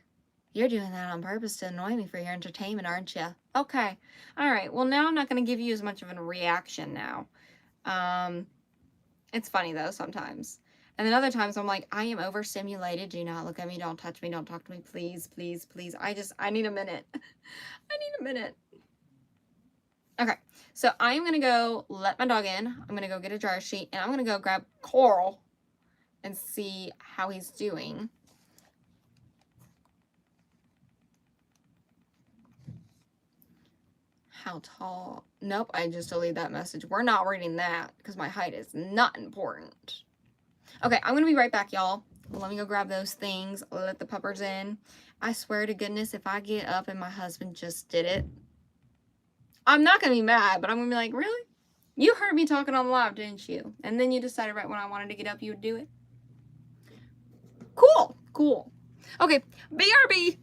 you're doing that on purpose to annoy me for your entertainment, aren't you? Okay. All right. Well, now I'm not going to give you as much of a reaction now. It's funny, though, sometimes. And then other times I'm like, I am overstimulated. Do not look at me. Don't touch me. Don't talk to me. Please, please, please. I need a minute. I need a minute. Okay. So I'm going to go let my dog in. I'm going to go get a dryer sheet, and I'm going to go grab Coral and see how he's doing. How tall? Nope, I just deleted that message. We're not reading that because my height is not important. Okay, I'm going to be right back, y'all. Let me go grab those things. Let the puppers in. I swear to goodness, if I get up and my husband just did it, I'm not going to be mad, but I'm going to be like, really? You heard me talking on live, didn't you? And then you decided right when I wanted to get up, you would do it? Cool, cool. Okay, BRB.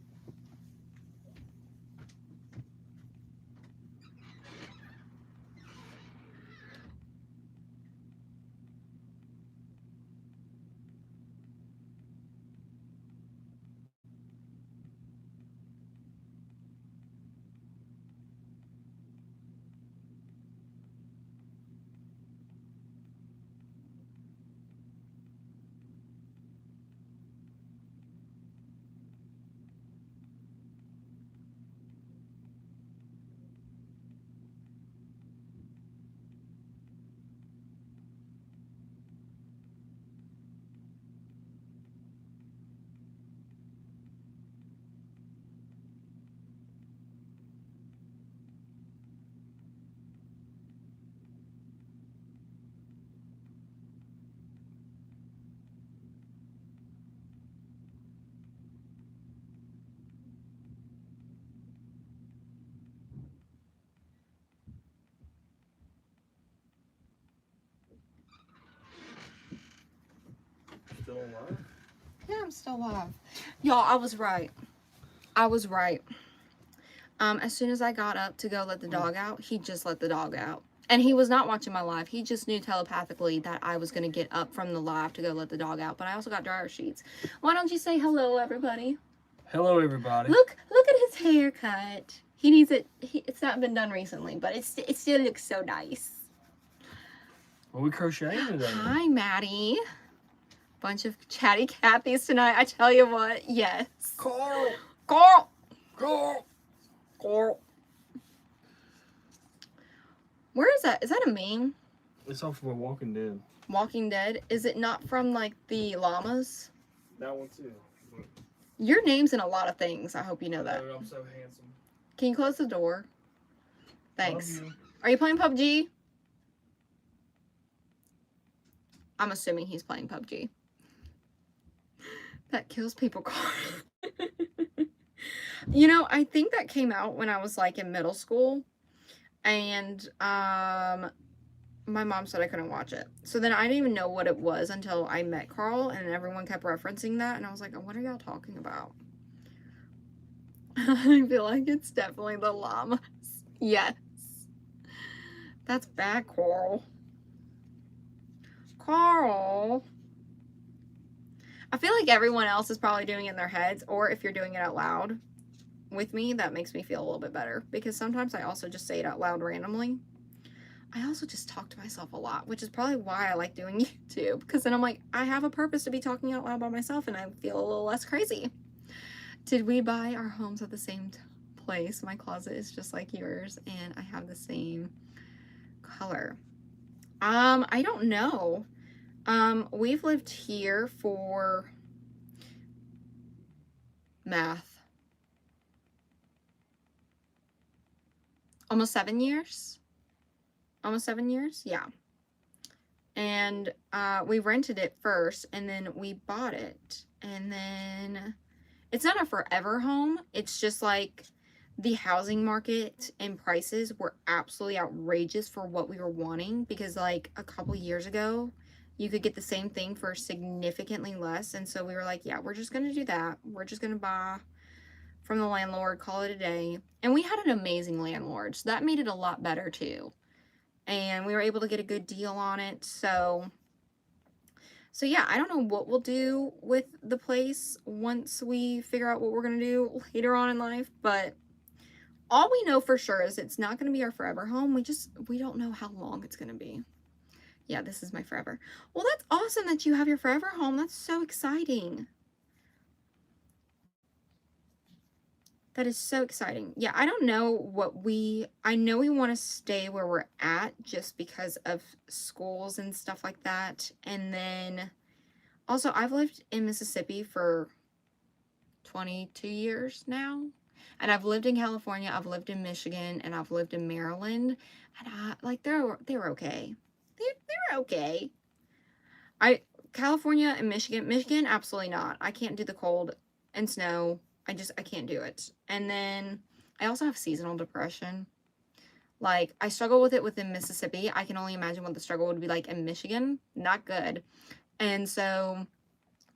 Still alive? Yeah, I'm still alive. Y'all, I was right. I was right. As soon as I got up to go let the dog out, he just let the dog out. And he was not watching my live. He just knew telepathically that I was going to get up from the live to go let the dog out. But I also got dryer sheets. Why don't you say hello, everybody? Hello, everybody. Look at his haircut. He needs it. It's not been done recently, but it still looks so nice. Are we crocheting today? Hi, Maddie. Bunch of chatty Cathys tonight. I tell you what, yes. Carl! Carl! Carl! Carl. Where is that? Is that a meme? It's off of Walking Dead. Walking Dead? Is it not from, like, the llamas? That one, too. Your name's in a lot of things. I hope you know that. I'm so handsome. Can you close the door? Thanks. Love you. Are you playing PUBG? I'm assuming he's playing PUBG. That kills people. You know, I think that came out when I was like in middle school. And my mom said I couldn't watch it. So then I didn't even know what it was until I met Carl, and everyone kept referencing that, and I was like, oh, what are y'all talking about? I feel like it's definitely the llamas. Yes. That's bad, Carl. Carl. I feel like everyone else is probably doing it in their heads, or if you're doing it out loud with me, that makes me feel a little bit better, because sometimes I also just say it out loud randomly. I also just talk to myself a lot, which is probably why I like doing YouTube, because then I'm like, I have a purpose to be talking out loud by myself, and I feel a little less crazy. Did we buy our homes at the same place? My closet is just like yours, and I have the same color. I don't know. We've lived here for math. Almost 7 years. Almost 7 years? Yeah. And we rented it first, and then we bought it. And then it's not a forever home. It's just like the housing market and prices were absolutely outrageous for what we were wanting, because like a couple years ago, you could get the same thing for significantly less. And so we were like, yeah, we're just going to do that. We're just going to buy from the landlord, call it a day. And we had an amazing landlord, so that made it a lot better too. And we were able to get a good deal on it. So yeah, I don't know what we'll do with the place once we figure out what we're going to do later on in life, but all we know for sure is it's not going to be our forever home. We don't know how long it's going to be. Yeah, this is my forever. Well, that's awesome that you have your forever home. That's so exciting. That is so exciting. Yeah, I don't know I know we want to stay where we're at just because of schools and stuff like that. And then also, I've lived in Mississippi for 22 years now. And I've lived in California, I've lived in Michigan, and I've lived in Maryland. And they're okay. They're okay. California and Michigan, absolutely not. I can't do the cold and snow. I can't do it. And then I also have seasonal depression. Like, I struggle with it within Mississippi. I can only imagine what the struggle would be like in Michigan. Not good. And so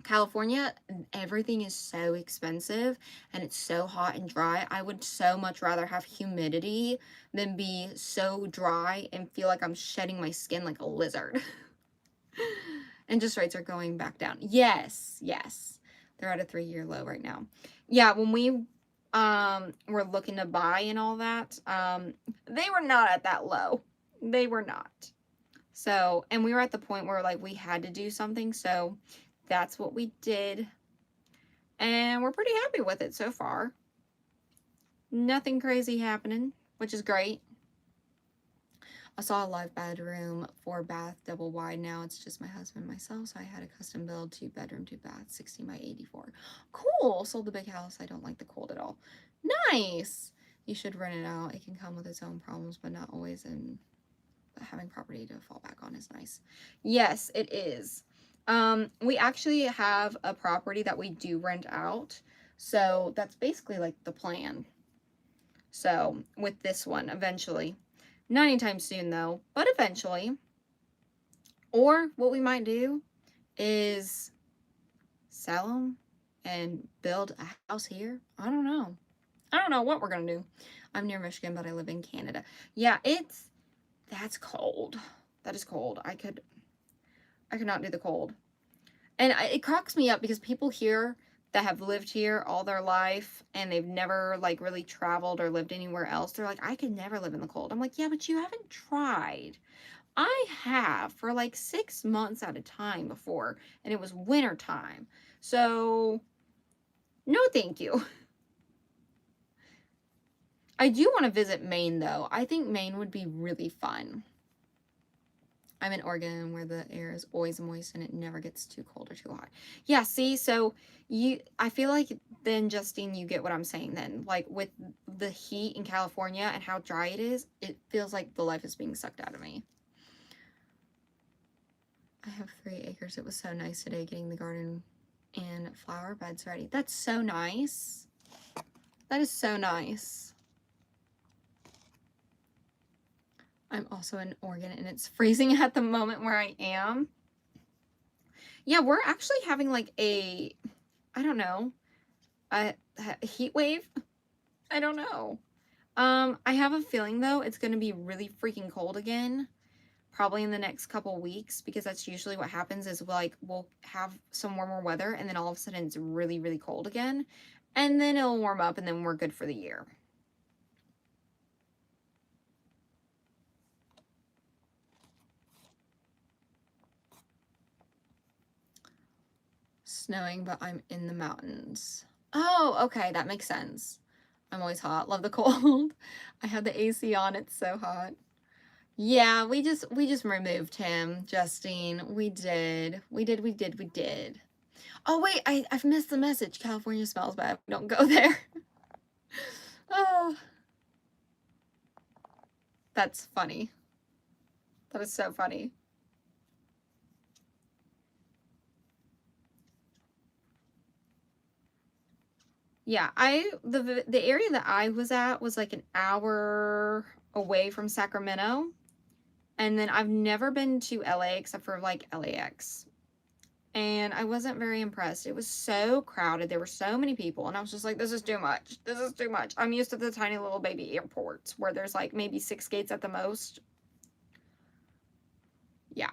California, everything is so expensive and it's so hot and dry. I would so much rather have humidity than be so dry and feel like I'm shedding my skin like a lizard. Interest rates are going back down. Yes, yes. They're at a 3-year low right now. Yeah, when we were looking to buy and all that, they were not at that low. They were not. So, and we were at the point where like we had to do something, so that's what we did. And we're pretty happy with it so far. Nothing crazy happening, which is great. I saw a live bedroom, 4-bath, double wide. Now it's just my husband and myself, so I had a custom build, 2-bedroom, 2-bath, 60 by 84. Cool. Sold the big house. I don't like the cold at all. Nice. You should rent it out. It can come with its own problems, but not always. And having property to fall back on is nice. Yes, it is. We actually have a property that we do rent out, so that's basically like the plan. So with this one, eventually, not anytime soon though, but eventually. Or what we might do is sell them and build a house here. I don't know. I don't know what we're gonna do. I'm near Michigan, but I live in Canada. Yeah, that's cold. That is cold. I could not do the cold. And it cracks me up because people here that have lived here all their life and they've never like really traveled or lived anywhere else, they're like, I could never live in the cold. I'm like, yeah, but you haven't tried. I have for like 6 months at a time before, and it was winter time. So no, thank you. I do want to visit Maine though. I think Maine would be really fun. I'm in Oregon where the air is always moist and it never gets too cold or too hot. Yeah, see, so I feel like then, Justine, you get what I'm saying then. Like with the heat in California and how dry it is, it feels like the life is being sucked out of me. I have 3 acres. It was so nice today getting the garden and flower beds ready. That's so nice. That is so nice. I'm also in Oregon and it's freezing at the moment where I am. Yeah, we're actually having like a, I don't know, a heat wave. I don't know. I have a feeling though it's going to be really freaking cold again, probably in the next couple weeks, because that's usually what happens is like we'll have some warmer weather and then all of a sudden it's really, really cold again. And then it'll warm up and then we're good for the year. Snowing, but I'm in the mountains. Oh, okay, that makes sense. I'm always hot. Love the cold. I have the AC on. It's so hot. Yeah, we just removed him, Justine. We did. We did. Oh wait, I've missed the message. California smells bad. Don't go there. Oh, that's funny. That is so funny. Yeah, the area that I was at was like an hour away from Sacramento. And then I've never been to LA except for like LAX. And I wasn't very impressed. It was so crowded. There were so many people. And I was just like, this is too much. This is too much. I'm used to the tiny little baby airports where there's like maybe 6 gates at the most. Yeah.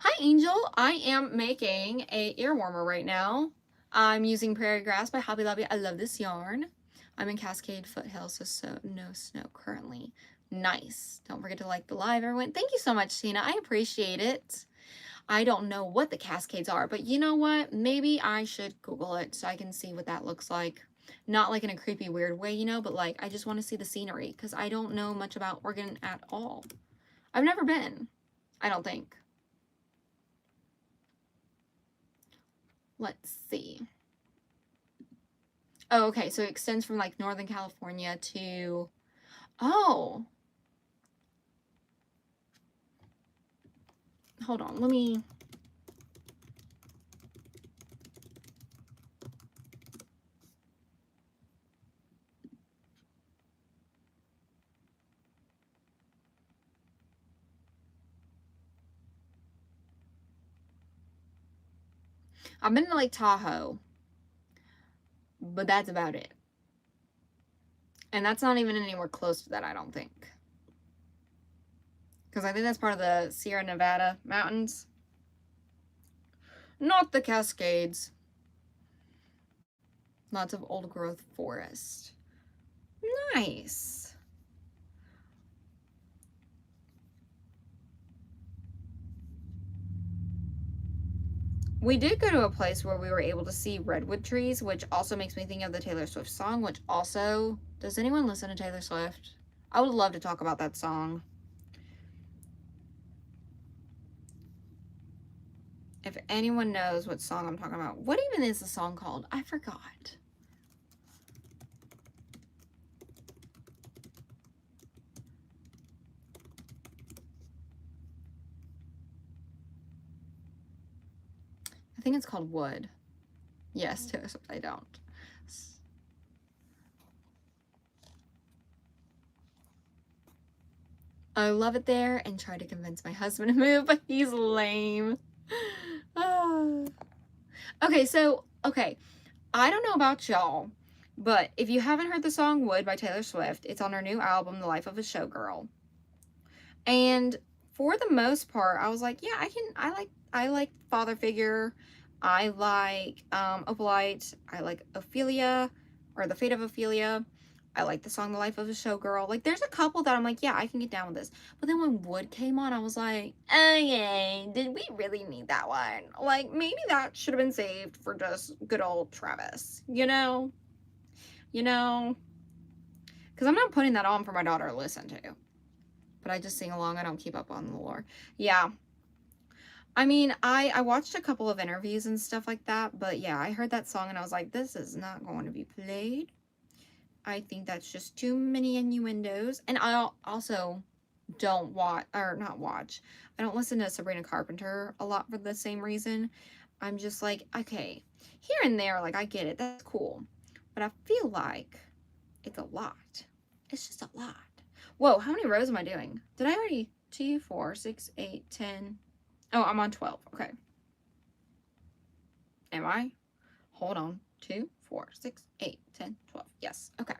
Hi, Angel. I am making a ear warmer right now. I'm using Prairie Grass by Hobby Lobby. I love this yarn. I'm in Cascade Foothills, so no snow currently. Nice. Don't forget to like the live, everyone. Thank you so much, Tina. I appreciate it. I don't know what the Cascades are, but you know what? Maybe I should Google it so I can see what that looks like. Not like in a creepy, weird way, you know, but like I just want to see the scenery because I don't know much about Oregon at all. I've never been, I don't think. Let's see. Oh, okay, so it extends from like Northern California to, oh. Hold on, let me, I've been to Lake Tahoe, but that's about it. And that's not even anywhere close to that, I don't think. Because I think that's part of the Sierra Nevada mountains. Not the Cascades. Lots of old growth forest. Nice. We did go to a place where we were able to see redwood trees, which also makes me think of the Taylor Swift song, which also, does anyone listen to Taylor Swift? I would love to talk about that song. If anyone knows what song I'm talking about. What even is the song called? I forgot. I think it's called Wood. Yes, Taylor Swift, I don't. I love it there and try to convince my husband to move, but he's lame. Okay, so, I don't know about y'all, but if you haven't heard the song Wood by Taylor Swift, it's on her new album, The Life of a Showgirl. And for the most part, I was like, yeah, I like Father Figure. I like Opalite. I like Ophelia, or The Fate of Ophelia. I like the song The Life of a Showgirl. Like, there's a couple that I'm like, yeah, I can get down with this. But then when Wood came on, I was like, okay, did we really need that one? Like, maybe that should have been saved for just good old Travis, you know? You know? Because I'm not putting that on for my daughter to listen to. But I just sing along. I don't keep up on the lore. Yeah. I mean, I watched a couple of interviews and stuff like that, but yeah, I heard that song and I was like, this is not going to be played. I think that's just too many innuendos. And I also don't watch, or not watch, I don't listen to Sabrina Carpenter a lot for the same reason. I'm just like, okay, here and there, like, I get it, that's cool. But I feel like it's a lot. It's just a lot. Whoa, how many rows am I doing? Did I already? 2, 4, 6, 8, 10. Oh, I'm on 12. Okay. Am I? Hold on. 2, 4, 6, 8, 10, 12. Yes. Okay.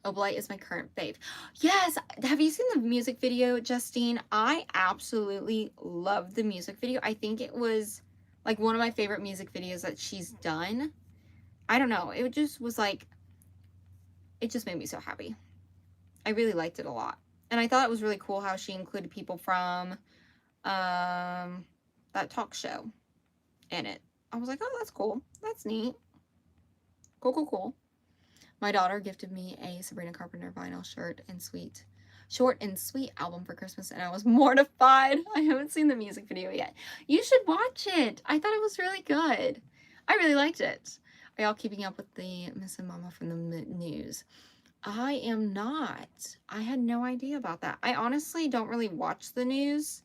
Oblite is my current fave. Yes. Have you seen the music video, Justine? I absolutely love the music video. I think it was like one of my favorite music videos that she's done. I don't know. It just was like, it just made me so happy. I really liked it a lot. And I thought it was really cool how she included people from that talk show in it. I was like, oh, that's cool. That's neat. Cool, cool, cool. My daughter gifted me a Sabrina Carpenter vinyl short and sweet album for Christmas, and I was mortified. I haven't seen the music video yet. You should watch it. I thought it was really good. I really liked it. Are y'all keeping up with the Missing Mama from the news? I am not. I had no idea about that. I honestly don't really watch the news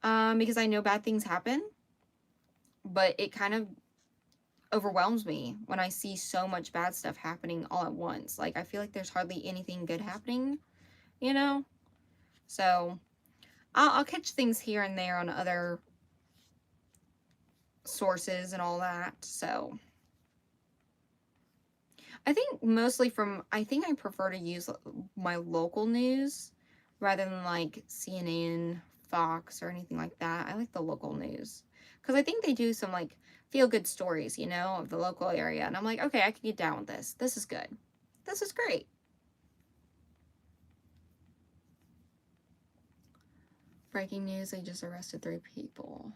because I know bad things happen, but it kind of overwhelms me when I see so much bad stuff happening all at once. Like, I feel like there's hardly anything good happening, you know? So, I'll catch things here and there on other sources and all that. So, I think mostly I think I prefer to use my local news rather than like CNN, Fox, or anything like that. I like the local news because I think they do some like feel-good stories, you know, of the local area. And I'm like, okay, I can get down with this. This is good. This is great. Breaking news, they just arrested 3 people.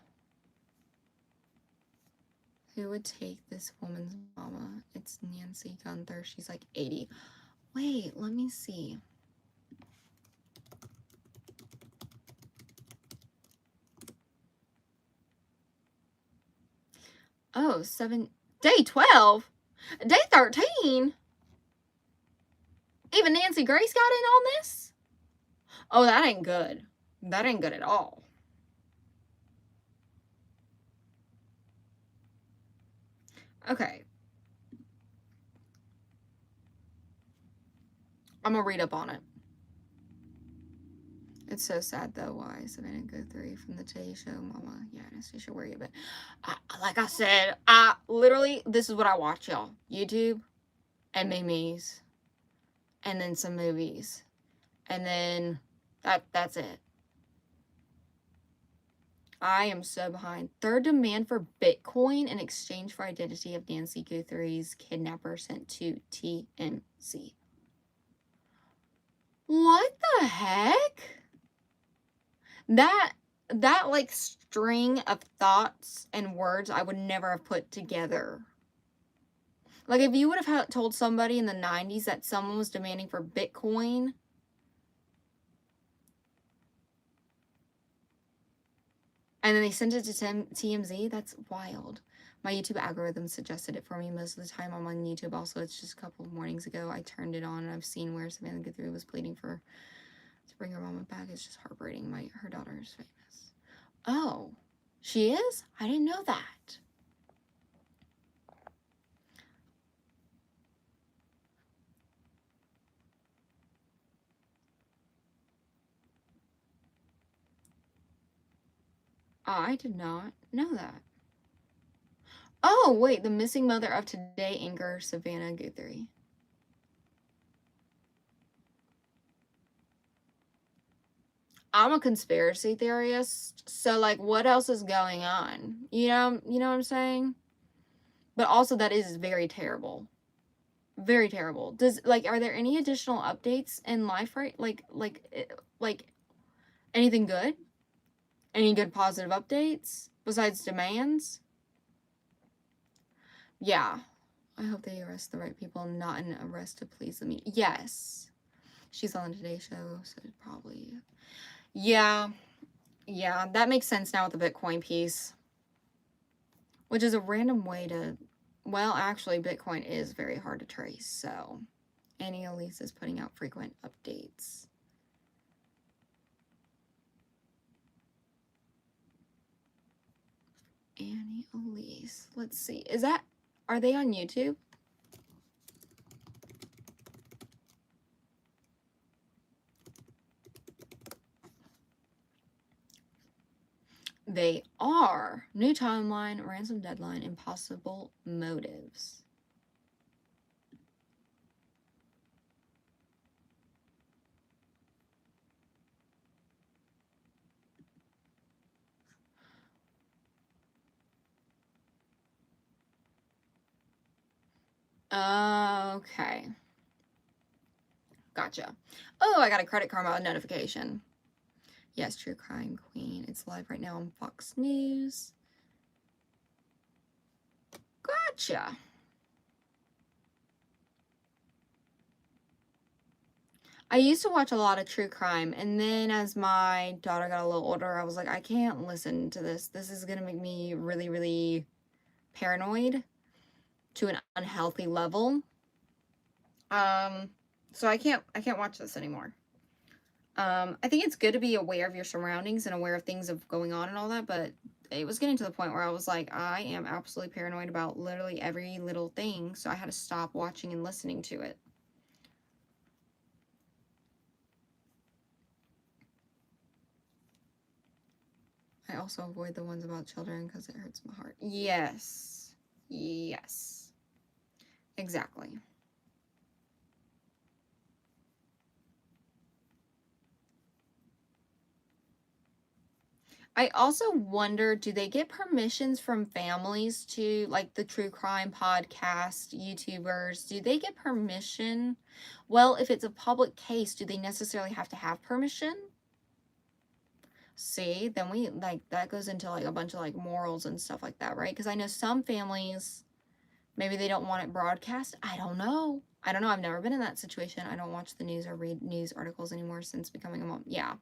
Who would take this woman's mama? It's Nancy Gunther. She's like 80. Wait, let me see. Oh, day 12? Day 13? Even Nancy Grace got in on this? Oh, that ain't good. That ain't good at all. Okay. I'm gonna read up on it. It's so sad though. Why Savannah Guthrie from the Today Show, Mama? Yeah, Anastasia, where you been? Like I said, literally this is what I watch, y'all. YouTube and memes, and then some movies, and then that's it. I am so behind. Third demand for Bitcoin in exchange for identity of Nancy Guthrie's kidnapper sent to TMZ. What the heck? That like string of thoughts and words I would never have put together. Like if you would have told somebody in the 90s that someone was demanding for Bitcoin, and then they sent it to TMZ, that's wild. My YouTube algorithm suggested it for me most of the time. I'm on YouTube. Also, it's just a couple of mornings ago I turned it on and I've seen where Savannah Guthrie was pleading to bring her mama back. It's just heartbreaking. Her daughter is famous. Oh, she is? I didn't know that. I did not know that. Oh, wait, the missing mother of Today anchor Savannah Guthrie. I'm a conspiracy theorist, so like what else is going on? You know what I'm saying? But also that is very terrible. Very terrible. Are there any additional updates in life, right? Like anything good? Any good positive updates besides demands? Yeah. I hope they arrest the right people, not an arrest to please the media. Yes. She's on the Today Show, so probably. Yeah. Yeah, that makes sense now with the Bitcoin piece. Which is a random way to... Well, actually, Bitcoin is very hard to trace, so... Annie Elise is putting out frequent updates. Annie Elise. Let's see. Are they on YouTube? They are. New timeline, ransom deadline, impossible motives. Okay. Gotcha. Oh, I got a Credit Karma notification. Yes, True Crime Queen. It's live right now on Fox News. Gotcha. I used to watch a lot of true crime, and then as my daughter got a little older, I was like, I can't listen to this. This is gonna make me really, really paranoid to an unhealthy level. So I can't watch this anymore. I think it's good to be aware of your surroundings and aware of things of going on and all that, but it was getting to the point where I was like, I am absolutely paranoid about literally every little thing, so I had to stop watching and listening to it. I also avoid the ones about children because it hurts my heart. Yes. Yes. Exactly. I also wonder, do they get permissions from families to, like, the true crime podcast YouTubers? Do they get permission? Well, if it's a public case, do they necessarily have to have permission? See, then we, like, that goes into, like, a bunch of, like, morals and stuff like that, right? Because I know some families, maybe they don't want it broadcast. I don't know. I've never been in that situation. I don't watch the news or read news articles anymore since becoming a mom. Yeah.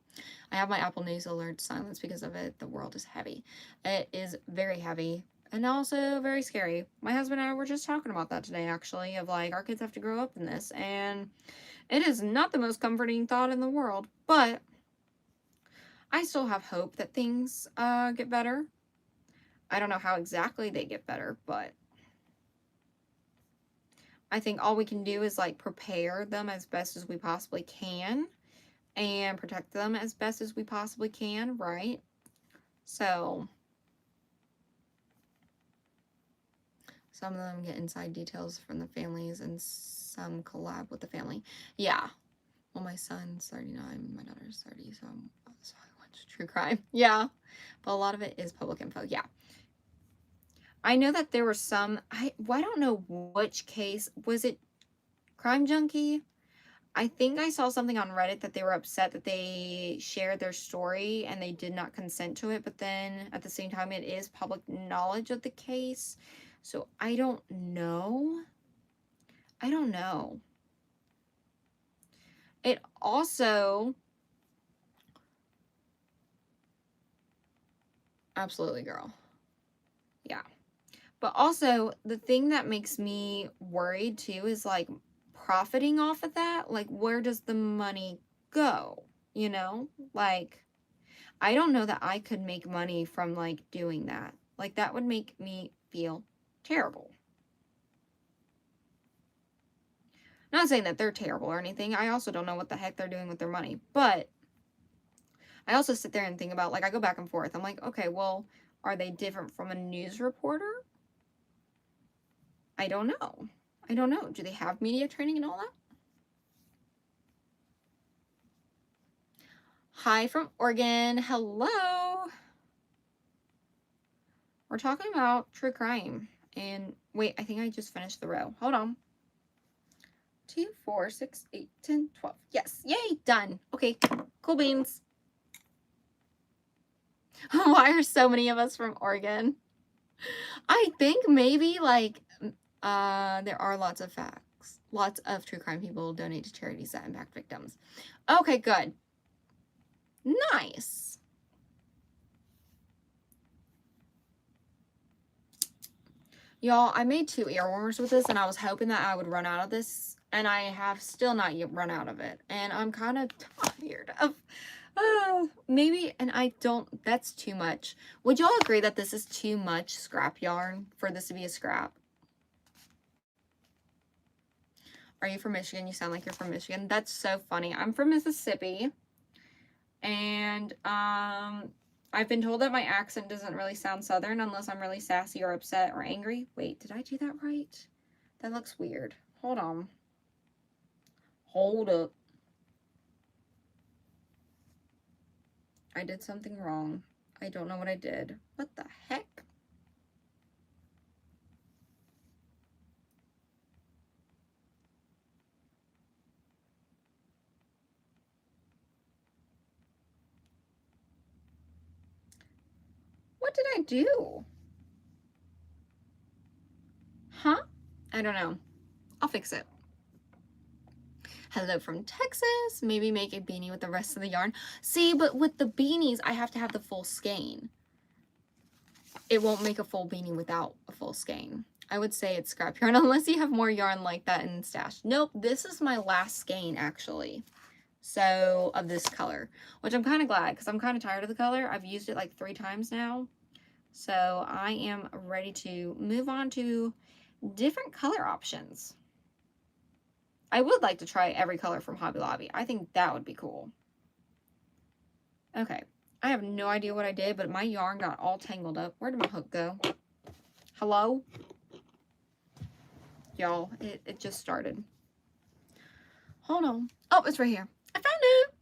I have my Apple News alert silenced because of it. The world is heavy. It is very heavy and also very scary. My husband and I were just talking about that today, actually, of like, our kids have to grow up in this, and it is not the most comforting thought in the world, but I still have hope that things get better. I don't know how exactly they get better, but I think all we can do is like prepare them as best as we possibly can and protect them as best as we possibly can, right? So some of them get inside details from the families and some collab with the family. Yeah. Well, my son's 39, my daughter's 30, so I watch true crime. Yeah. But a lot of it is public info. Yeah. I know that there were some, I don't know which case. Was it Crime Junkie? I think I saw something on Reddit that they were upset that they shared their story and they did not consent to it, but then at the same time, it is public knowledge of the case. So I don't know. I don't know. It also, absolutely, girl. Yeah. But also, the thing that makes me worried too is like profiting off of that. Like, where does the money go? You know? Like, I don't know that I could make money from like doing that. Like, that would make me feel terrible. Not saying that they're terrible or anything. I also don't know what the heck they're doing with their money. But I also sit there and think about, like, I go back and forth. I'm like, okay, well, are they different from a news reporter? I don't know. I don't know. Do they have media training and all that? Hi from Oregon. Hello. We're talking about true crime. And wait, I think I just finished the row. Hold on. 2, 4, 6, 8, 10, 12. Yes. Yay. Done. Okay. Cool beans. Why are so many of us from Oregon? I think maybe like there are lots of facts. Lots of true crime people donate to charities that impact victims. Okay, good. Nice. Y'all, I made 2 ear warmers with this, and I was hoping that I would run out of this, and I have still not yet run out of it. And I'm kind of tired of, maybe, and I don't, that's too much. Would y'all agree that this is too much scrap yarn for this to be a scrap? Are you from Michigan? You sound like you're from Michigan. That's so funny. I'm from Mississippi. And I I've been told that my accent doesn't really sound Southern unless I'm really sassy or upset or angry. Wait, did I do that right? That looks weird. Hold on. Hold up. I did something wrong. I don't know what I did. What the heck? What did I do? Huh? I don't know. I'll fix it. Hello from Texas. Maybe make a beanie with the rest of the yarn. See, but with the beanies, I have to have the full skein. It won't make a full beanie without a full skein. I would say it's scrap yarn unless you have more yarn like that in stash. Nope, this is my last skein actually. So, of this color, which I'm kind of glad because I'm kind of tired of the color. I've used it like 3 times now. So, I am ready to move on to different color options. I would like to try every color from Hobby Lobby. I think that would be cool. Okay, I have no idea what I did, but my yarn got all tangled up. Where did my hook go? Hello? Y'all, it just started. Hold on. Oh, it's right here. I found it.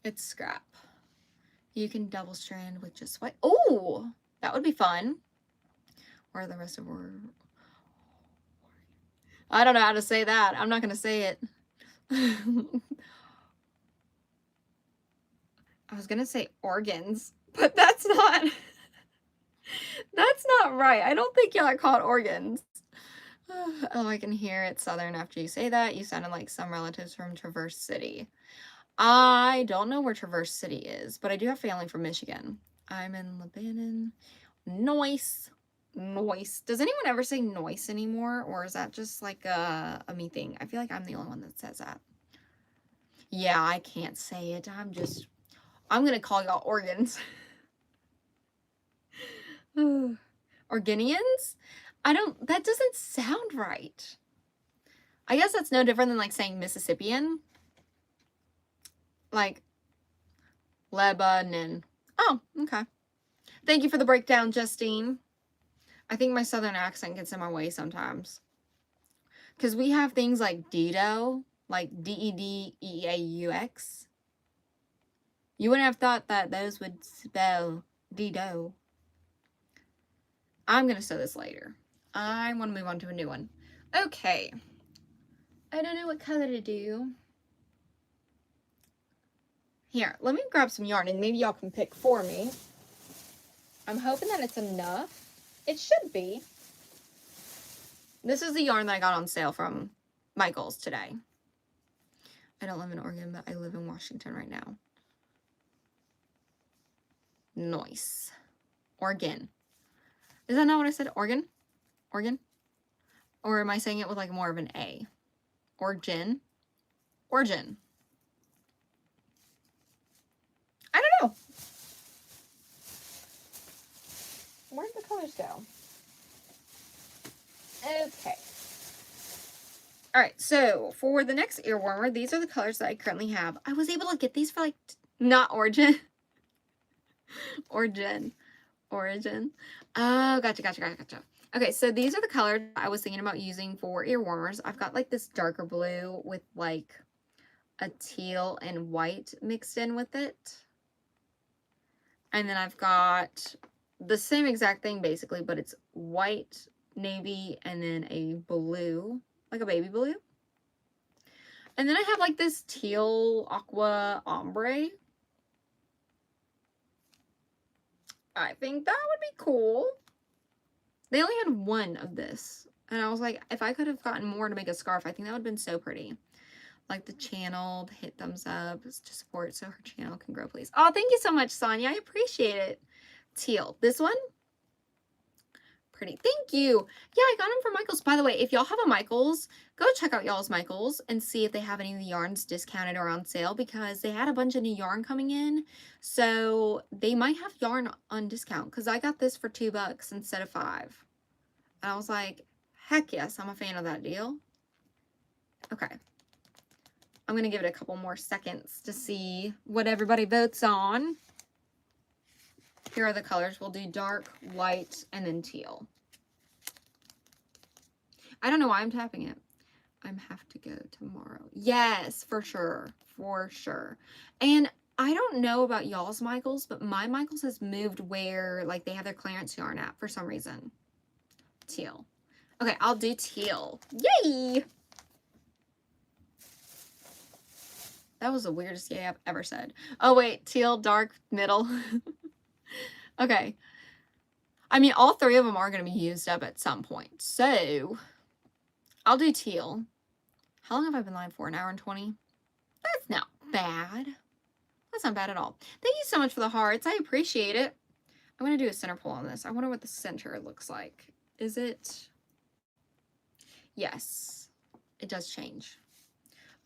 It's scrap. You can double strand with just white. Oh, that would be fun. Where are the rest of our... I don't know how to say that. I'm not going to say it. I was going to say organs, but that's not... That's not right. I don't think y'all call it organs. Oh, I can hear it Southern after you say that. You sounded like some relatives from Traverse City. I don't know where Traverse City is, but I do have family from Michigan. I'm in Lebanon. Noise. Noise. Does anyone ever say noise anymore? Or is that just like a me thing? I feel like I'm the only one that says that. Yeah, I can't say it. I'm going to call y'all organs. Organians? That doesn't sound right. I guess that's no different than like saying Mississippian. Like Lebanon. Oh, okay. Thank you for the breakdown, Justine. I think my Southern accent gets in my way sometimes. Because we have things like Dido, like Dedeaux. You wouldn't have thought that those would spell Dido. I'm going to sew this later. I want to move on to a new one. Okay. I don't know what color to do. Here, let me grab some yarn and maybe y'all can pick for me. I'm hoping that it's enough. It should be. This is the yarn that I got on sale from Michael's today. I don't live in Oregon, but I live in Washington right now. Nice. Oregon. Is that not what I said? Oregon? Oregon? Or am I saying it with like more of an A? Origin? Origin. I don't know. Where'd the colors go? Okay. Alright, so for the next ear warmer, these are the colors that I currently have. I was able to get these for like, not Origin. Origin. Oh, gotcha. Okay, so these are the colors I was thinking about using for ear warmers. I've got like this darker blue with like a teal and white mixed in with it. And then I've got the same exact thing basically, but it's white, navy, and then a blue, like a baby blue. And then I have like this teal aqua ombre. I think that would be cool. They only had one of this. And I was like, if I could have gotten more to make a scarf, I think that would have been so pretty. Like the channel, hit thumbs up to support so her channel can grow, please. Oh, thank you so much, Sonia. I appreciate it. Teal. This one? Pretty. Thank you. Yeah, I got them from Michael's. By the way, if y'all have a Michael's, go check out y'all's Michael's and see if they have any of the yarns discounted or on sale because they had a bunch of new yarn coming in. So they might have yarn on discount because I got this for $2 instead of $5. And I was like, heck yes, I'm a fan of that deal. Okay. I'm going to give it a couple more seconds to see what everybody votes on. Here are the colors. We'll do dark, light, and then teal. I don't know why I'm tapping it. I have to go tomorrow. Yes, for sure. For sure. And I don't know about y'all's Michaels, but my Michaels has moved where like they have their clearance yarn at for some reason. Teal. Okay, I'll do teal. Yay! That was the weirdest yay I've ever said. Oh wait, teal, dark, middle. Okay. I mean, all three of them are going to be used up at some point. So, I'll do teal. How long have I been live for? An hour and 20? That's not bad. That's not bad at all. Thank you so much for the hearts. I appreciate it. I'm going to do a center pull on this. I wonder what the center looks like. Is it? Yes. It does change.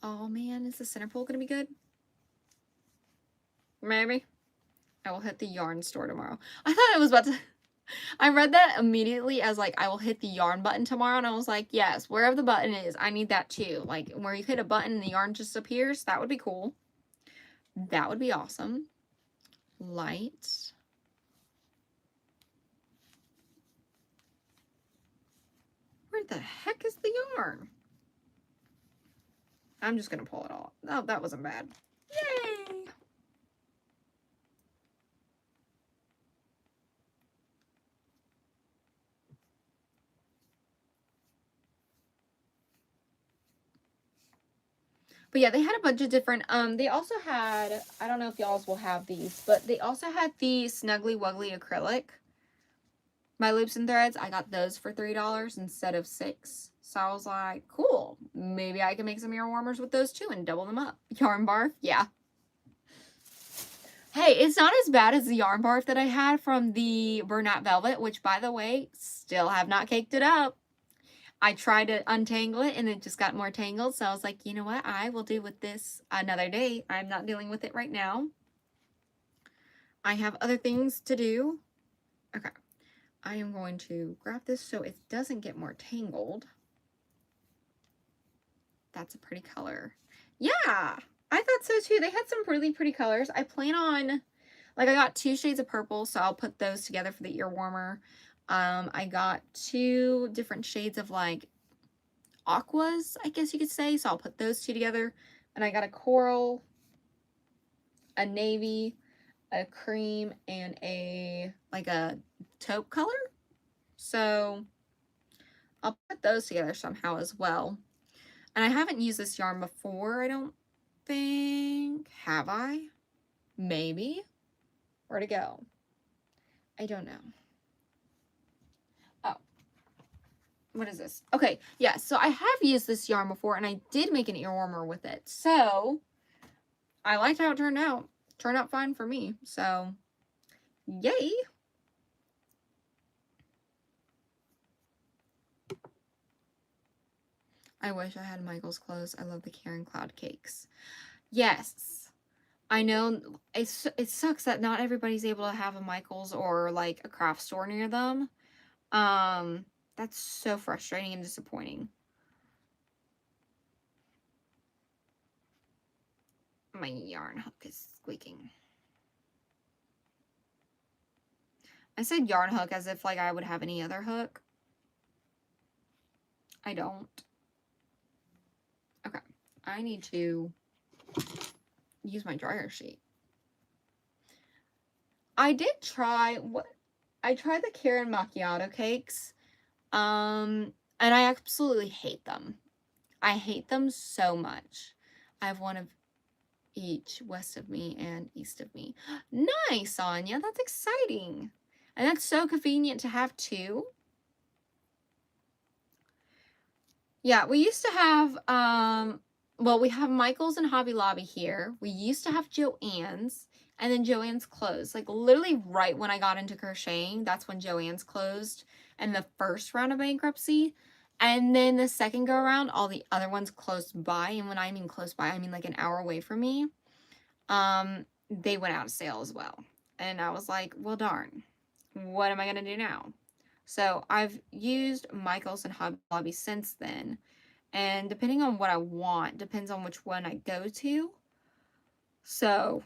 Oh man, is the center pull going to be good? Maybe. I will hit the yarn store tomorrow. I thought I was about to... I read that immediately as like, I will hit the yarn button tomorrow. And I was like, yes, wherever the button is, I need that too. Like where you hit a button and the yarn just appears. That would be cool. That would be awesome. Light. Where the heck is the yarn? I'm just going to pull it all. Oh, that wasn't bad. Yay! But yeah, they had a bunch of different, they also had, I don't know if y'all's will have these, but they also had the Snuggly Wuggly acrylic. My loops and threads, I got those for $3 instead of $6. So I was like, cool, maybe I can make some yarn warmers with those too and double them up. Yarn barf, yeah. Hey, it's not as bad as the yarn barf that I had from the Bernat Velvet, which by the way, still have not caked it up. I tried to untangle it and it just got more tangled. So I was like, you know what? I will deal with this another day. I'm not dealing with it right now. I have other things to do. Okay. I am going to grab this so it doesn't get more tangled. That's a pretty color. Yeah, I thought so too. They had some really pretty colors. I plan on, like I got 2 shades of purple, so I'll put those together for the ear warmer. I got 2 different shades of like aquas, I guess you could say. So I'll put those 2 together. And I got a coral, a navy, a cream, and a like a taupe color. So I'll put those together somehow as well. And I haven't used this yarn before, I don't think. Have I? Maybe. Where'd it go? I don't know. What is this? Okay, yeah, so I have used this yarn before, and I did make an ear warmer with it. So, I liked how it turned out. Turned out fine for me. So, yay! I wish I had Michael's clothes. I love the Karen Cloud cakes. Yes. I know it sucks that not everybody's able to have a Michael's or, like, a craft store near them. That's so frustrating and disappointing. My yarn hook is squeaking. I said yarn hook as if like I would have any other hook. I don't. Okay. I need to use my dryer sheet. I did try I tried the Karen macchiato cakes. And I absolutely hate them. I hate them so much. I have one of each, west of me and east of me. Nice, Anya. That's exciting. And that's so convenient to have 2. Yeah, we used to have, well, we have Michael's and Hobby Lobby here. We used to have Joann's, and then Joann's closed. Like, literally right when I got into crocheting, that's when Joann's closed, and the first round of bankruptcy. And then the second go around, all the other ones closed by, and when I mean close by, I mean like an hour away from me. They went out of sale as well. And I was like, well, darn, what am I going to do now? So I've used Michael's and Hobby Lobby since then. And depending on what I want, depends on which one I go to. So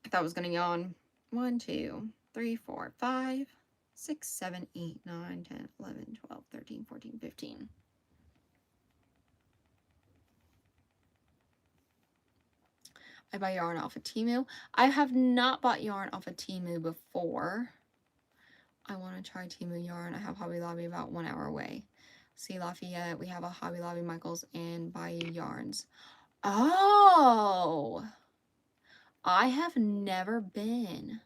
I thought I was going to yawn 1, 2, 3, 4, 5, 6, 7, 8, 9, 10, 11, 12, 13, 14, 15. I buy yarn off of Temu. I have not bought yarn off of Temu before. I want to try Temu yarn. I have Hobby Lobby about 1 hour away. See Lafayette, we have a Hobby Lobby, Michaels, and Bayou Yarns. Oh! I have never been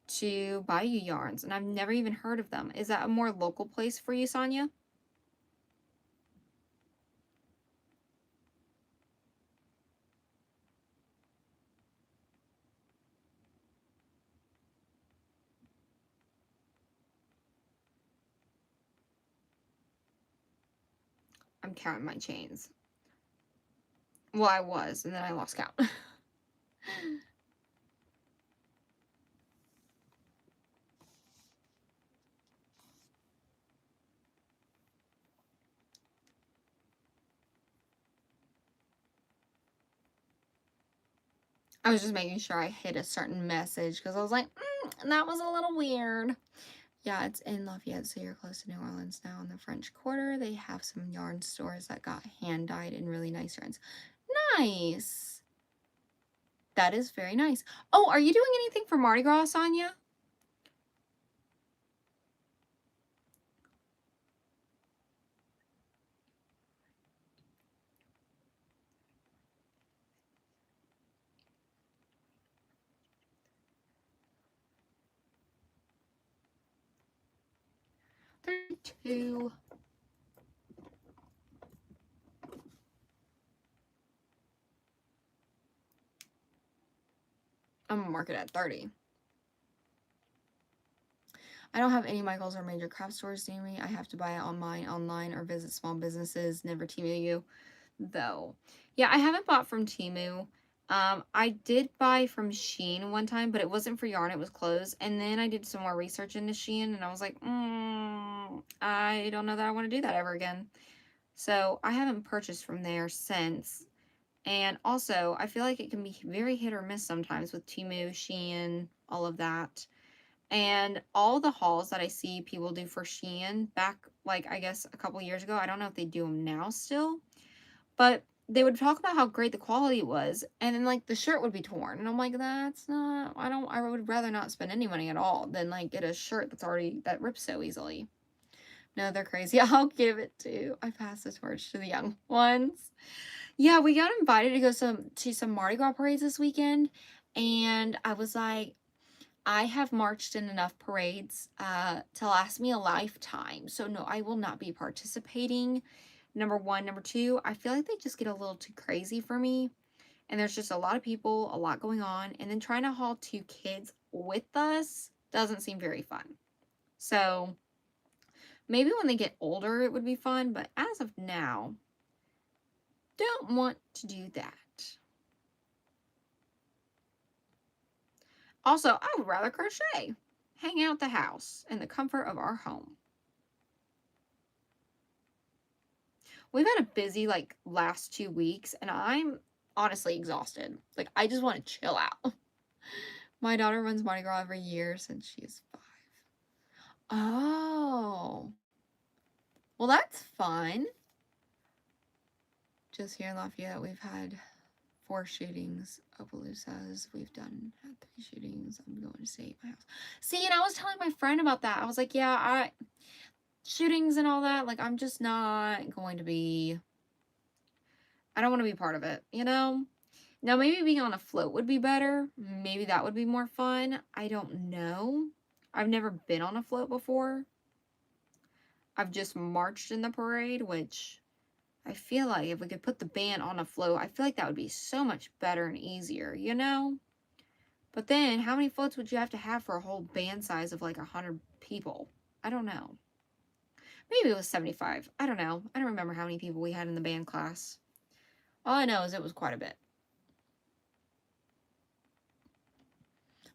to Bayou Yarns, and I've never even heard of them. Is that a more local place for you, Sonia? I'm counting my chains. Well, I was, and then I lost count. I was just making sure I hit a certain message because I was like, that was a little weird. Yeah, it's in Lafayette, so you're close to New Orleans now in the French Quarter. They have some yarn stores that got hand-dyed in really nice yarns. Nice. That is very nice. Oh, are you doing anything for Mardi Gras, Sonia? Two. I'm gonna mark it at 30. I don't have any Michaels or major craft stores near me. I have to buy it online, or visit small businesses. Never Temu you, though. Yeah, I haven't bought from Temu. I did buy from Shein one time, but it wasn't for yarn. It was clothes. And then I did some more research into Shein, and I was like, I don't know that I want to do that ever again. So I haven't purchased from there since. And also, I feel like it can be very hit or miss sometimes with Temu, Shein, all of that. And all the hauls that I see people do for Shein back, like, I guess a couple years ago, I don't know if they do them now still, but they would talk about how great the quality was, and then, like, the shirt would be torn. And I'm like, that's not, I would rather not spend any money at all than, like, get a shirt that rips so easily. No, they're crazy. I'll give it I pass the torch to the young ones. Yeah, we got invited to go to some Mardi Gras parades this weekend, and I was like, I have marched in enough parades to last me a lifetime. So no, I will not be participating. Number one. Number two, I feel like they just get a little too crazy for me. And there's just a lot of people, a lot going on. And then trying to haul 2 kids with us doesn't seem very fun. So maybe when they get older, it would be fun. But as of now, don't want to do that. Also, I would rather crochet. Hang out the house in the comfort of our home. We've had a busy, like, last 2 weeks, and I'm honestly exhausted. Like, I just want to chill out. My daughter runs Mardi Gras every year since she is 5. Oh. Well, that's fun. Just here in Lafayette, we've had 4 shootings. Opelousas. We've had 3 shootings. I'm going to stay at my house. See, and I was telling my friend about that. I was like, yeah, shootings and all that, like, I'm just not going to be, I don't want to be part of it, you know? Now, maybe being on a float would be better. Maybe that would be more fun. I don't know. I've never been on a float before. I've just marched in the parade, which I feel like if we could put the band on a float, I feel like that would be so much better and easier, you know? But then, how many floats would you have to have for a whole band size of like 100 people? I don't know. Maybe it was 75. I don't know. I don't remember how many people we had in the band class. All I know is it was quite a bit.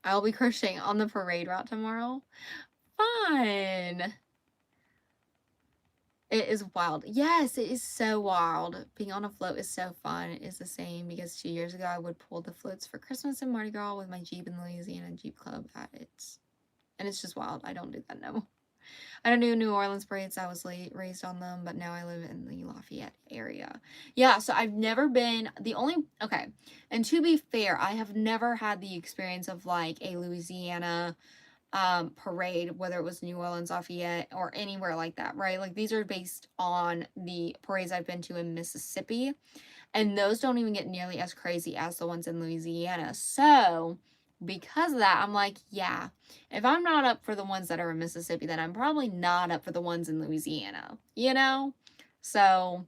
I'll be crocheting on the parade route tomorrow. Fun! It is wild. Yes, it is so wild. Being on a float is so fun. It is the same because 2 years ago I would pull the floats for Christmas and Mardi Gras with my Jeep in the Louisiana Jeep Club at it. And it's just wild. I don't do that no more. I don't do New Orleans parades. I was raised on them, but now I live in the Lafayette area. Yeah, so I've never been okay. And to be fair, I have never had the experience of like a Louisiana parade, whether it was New Orleans, Lafayette, or anywhere like that, right? Like these are based on the parades I've been to in Mississippi, and those don't even get nearly as crazy as the ones in Louisiana. So because of that, I'm like, yeah, if I'm not up for the ones that are in Mississippi, then I'm probably not up for the ones in Louisiana, you know? So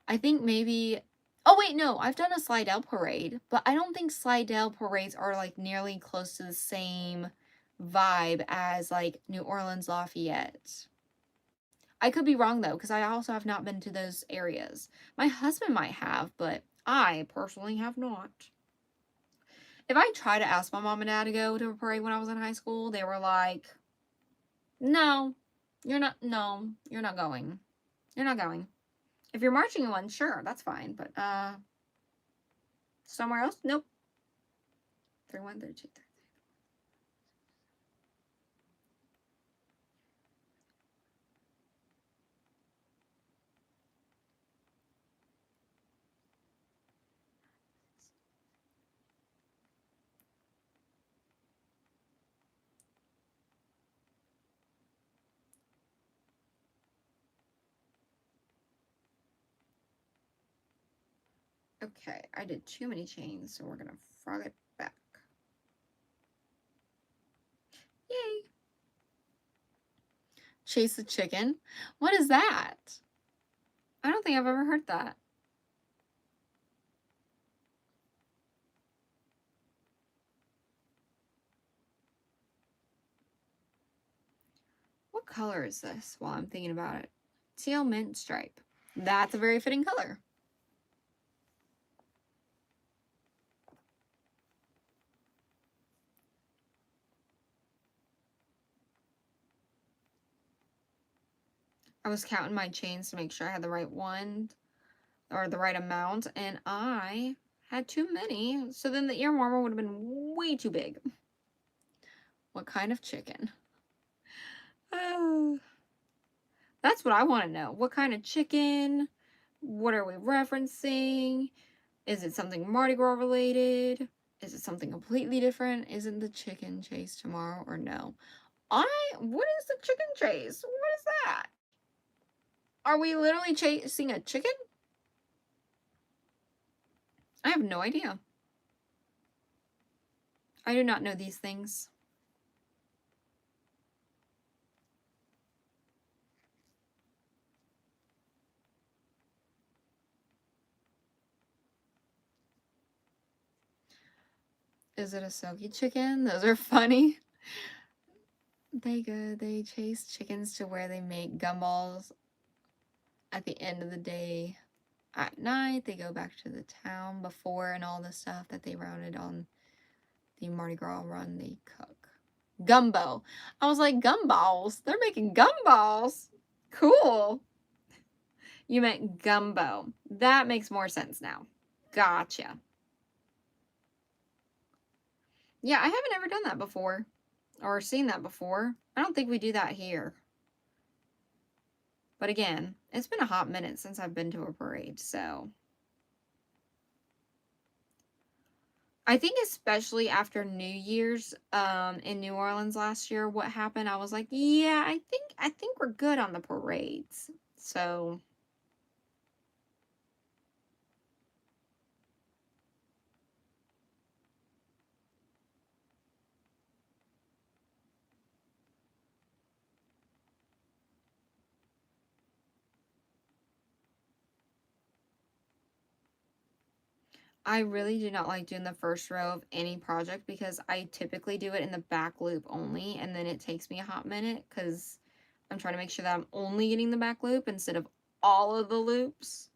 I think maybe, oh wait, no, I've done a Slidell parade, but I don't think Slidell parades are like nearly close to the same vibe as like New Orleans, Lafayette. I could be wrong though, because I also have not been to those areas. My husband might have, but I personally have not. If I try to ask my mom and dad to go to a parade when I was in high school, they were like, no, you're not, no, you're not going. You're not going. If you're marching in one, sure, that's fine, but, somewhere else? Nope. 31, 32, 33. Okay, I did too many chains, so we're gonna frog it back. Yay! Chase the chicken? What is that? I don't think I've ever heard that. What color is this while I'm thinking about it? Teal mint stripe. That's a very fitting color. I was counting my chains to make sure I had the right one or the right amount, and I had too many. So then the ear warmer would have been way too big. What kind of chicken? That's what I want to know. What kind of chicken? What are we referencing? Is it something Mardi Gras related? Is it something completely different? Isn't the chicken chase tomorrow or no? What is the chicken chase? What is that? Are we literally chasing a chicken? I have no idea. I do not know these things. Is it a soaky chicken? Those are funny. They chase chickens to where they make gumballs at the end of the day. At night, they go back to the town before, and all the stuff that they rounded on the Mardi Gras run, they cook. Gumbo. I was like, gumballs? They're making gumballs. Cool. You meant gumbo. That makes more sense now. Gotcha. Yeah, I haven't ever done that before. Or seen that before. I don't think we do that here. But again, it's been a hot minute since I've been to a parade, so. I think especially after New Year's in New Orleans last year, what happened, I was like, yeah, I think we're good on the parades. So I really do not like doing the first row of any project because I typically do it in the back loop only, and then it takes me a hot minute because I'm trying to make sure that I'm only getting the back loop instead of all of the loops.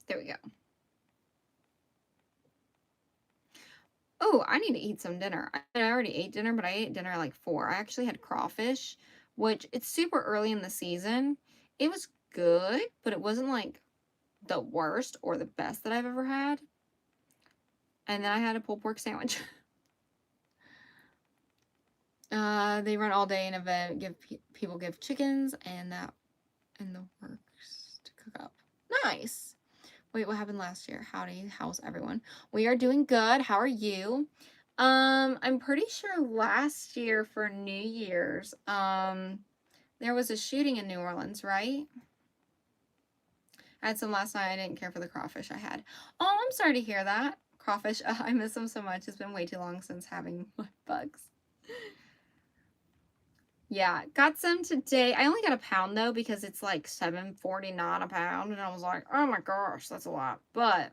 There we go. Oh, I need to eat some dinner. I already ate dinner, but I ate dinner at like 4. I actually had crawfish, which it's super early in the season. It was good, but it wasn't like the worst or the best that I've ever had. And then I had a pulled pork sandwich. They run all day in event, people give chickens and that in the works to cook up. Nice. Wait, what happened last year? Howdy, how's everyone? We are doing good. How are you? I'm pretty sure last year for New Year's, there was a shooting in New Orleans, right? I had some last night. I didn't care for the crawfish I had. Oh, I'm sorry to hear that. Crawfish, I miss them so much. It's been way too long since having my bugs. Yeah, got some today. I only got a pound though because it's like $7.49 a pound, and I was like, oh my gosh, that's a lot. But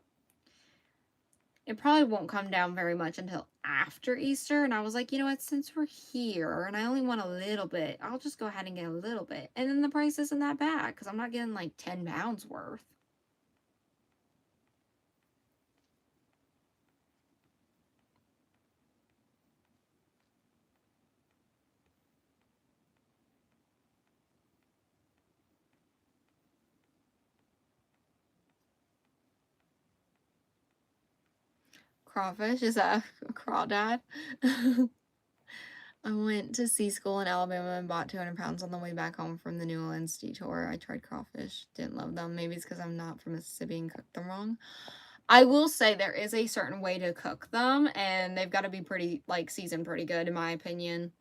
it probably won't come down very much until after Easter. And I was like, you know what? Since we're here and I only want a little bit, I'll just go ahead and get a little bit. And then the price isn't that bad because I'm not getting like 10 pounds worth. Crawfish is a crawdad. I went to sea school in Alabama and bought 200 pounds on the way back home from the New Orleans detour. I tried crawfish, didn't love them. Maybe it's because I'm not from Mississippi and cooked them wrong. I will say there is a certain way to cook them, and they've got to be pretty, like, seasoned pretty good, in my opinion.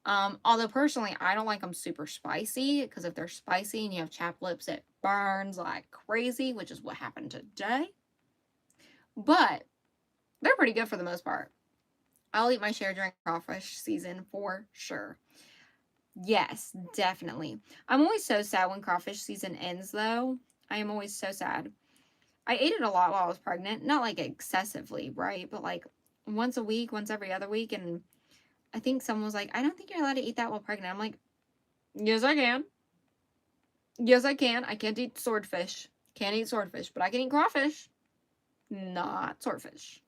Although, personally, I don't like them super spicy, because if they're spicy and you have chapped lips, it burns like crazy, which is what happened today. But they're pretty good for the most part. I'll eat my share during crawfish season for sure. Yes, definitely. I'm always so sad when crawfish season ends, though. I am always so sad. I ate it a lot while I was pregnant. Not like excessively, right? But like once a week, once every other week. And I think someone was like, I don't think you're allowed to eat that while pregnant. I'm like, yes, I can. Yes, I can. I can't eat swordfish. Can't eat swordfish, but I can eat crawfish. Not swordfish.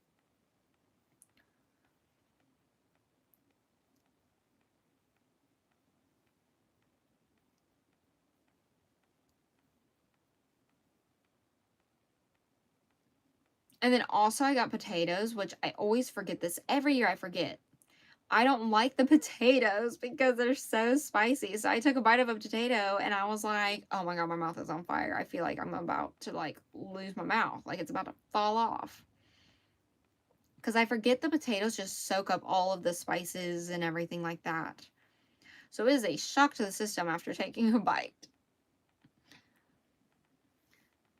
And then also I got potatoes, which I always forget this. Every year I forget. I don't like the potatoes because they're so spicy. So I took a bite of a potato and I was like, oh my God, my mouth is on fire. I feel like I'm about to like lose my mouth. Like it's about to fall off. Because I forget the potatoes just soak up all of the spices and everything like that. So it is a shock to the system after taking a bite.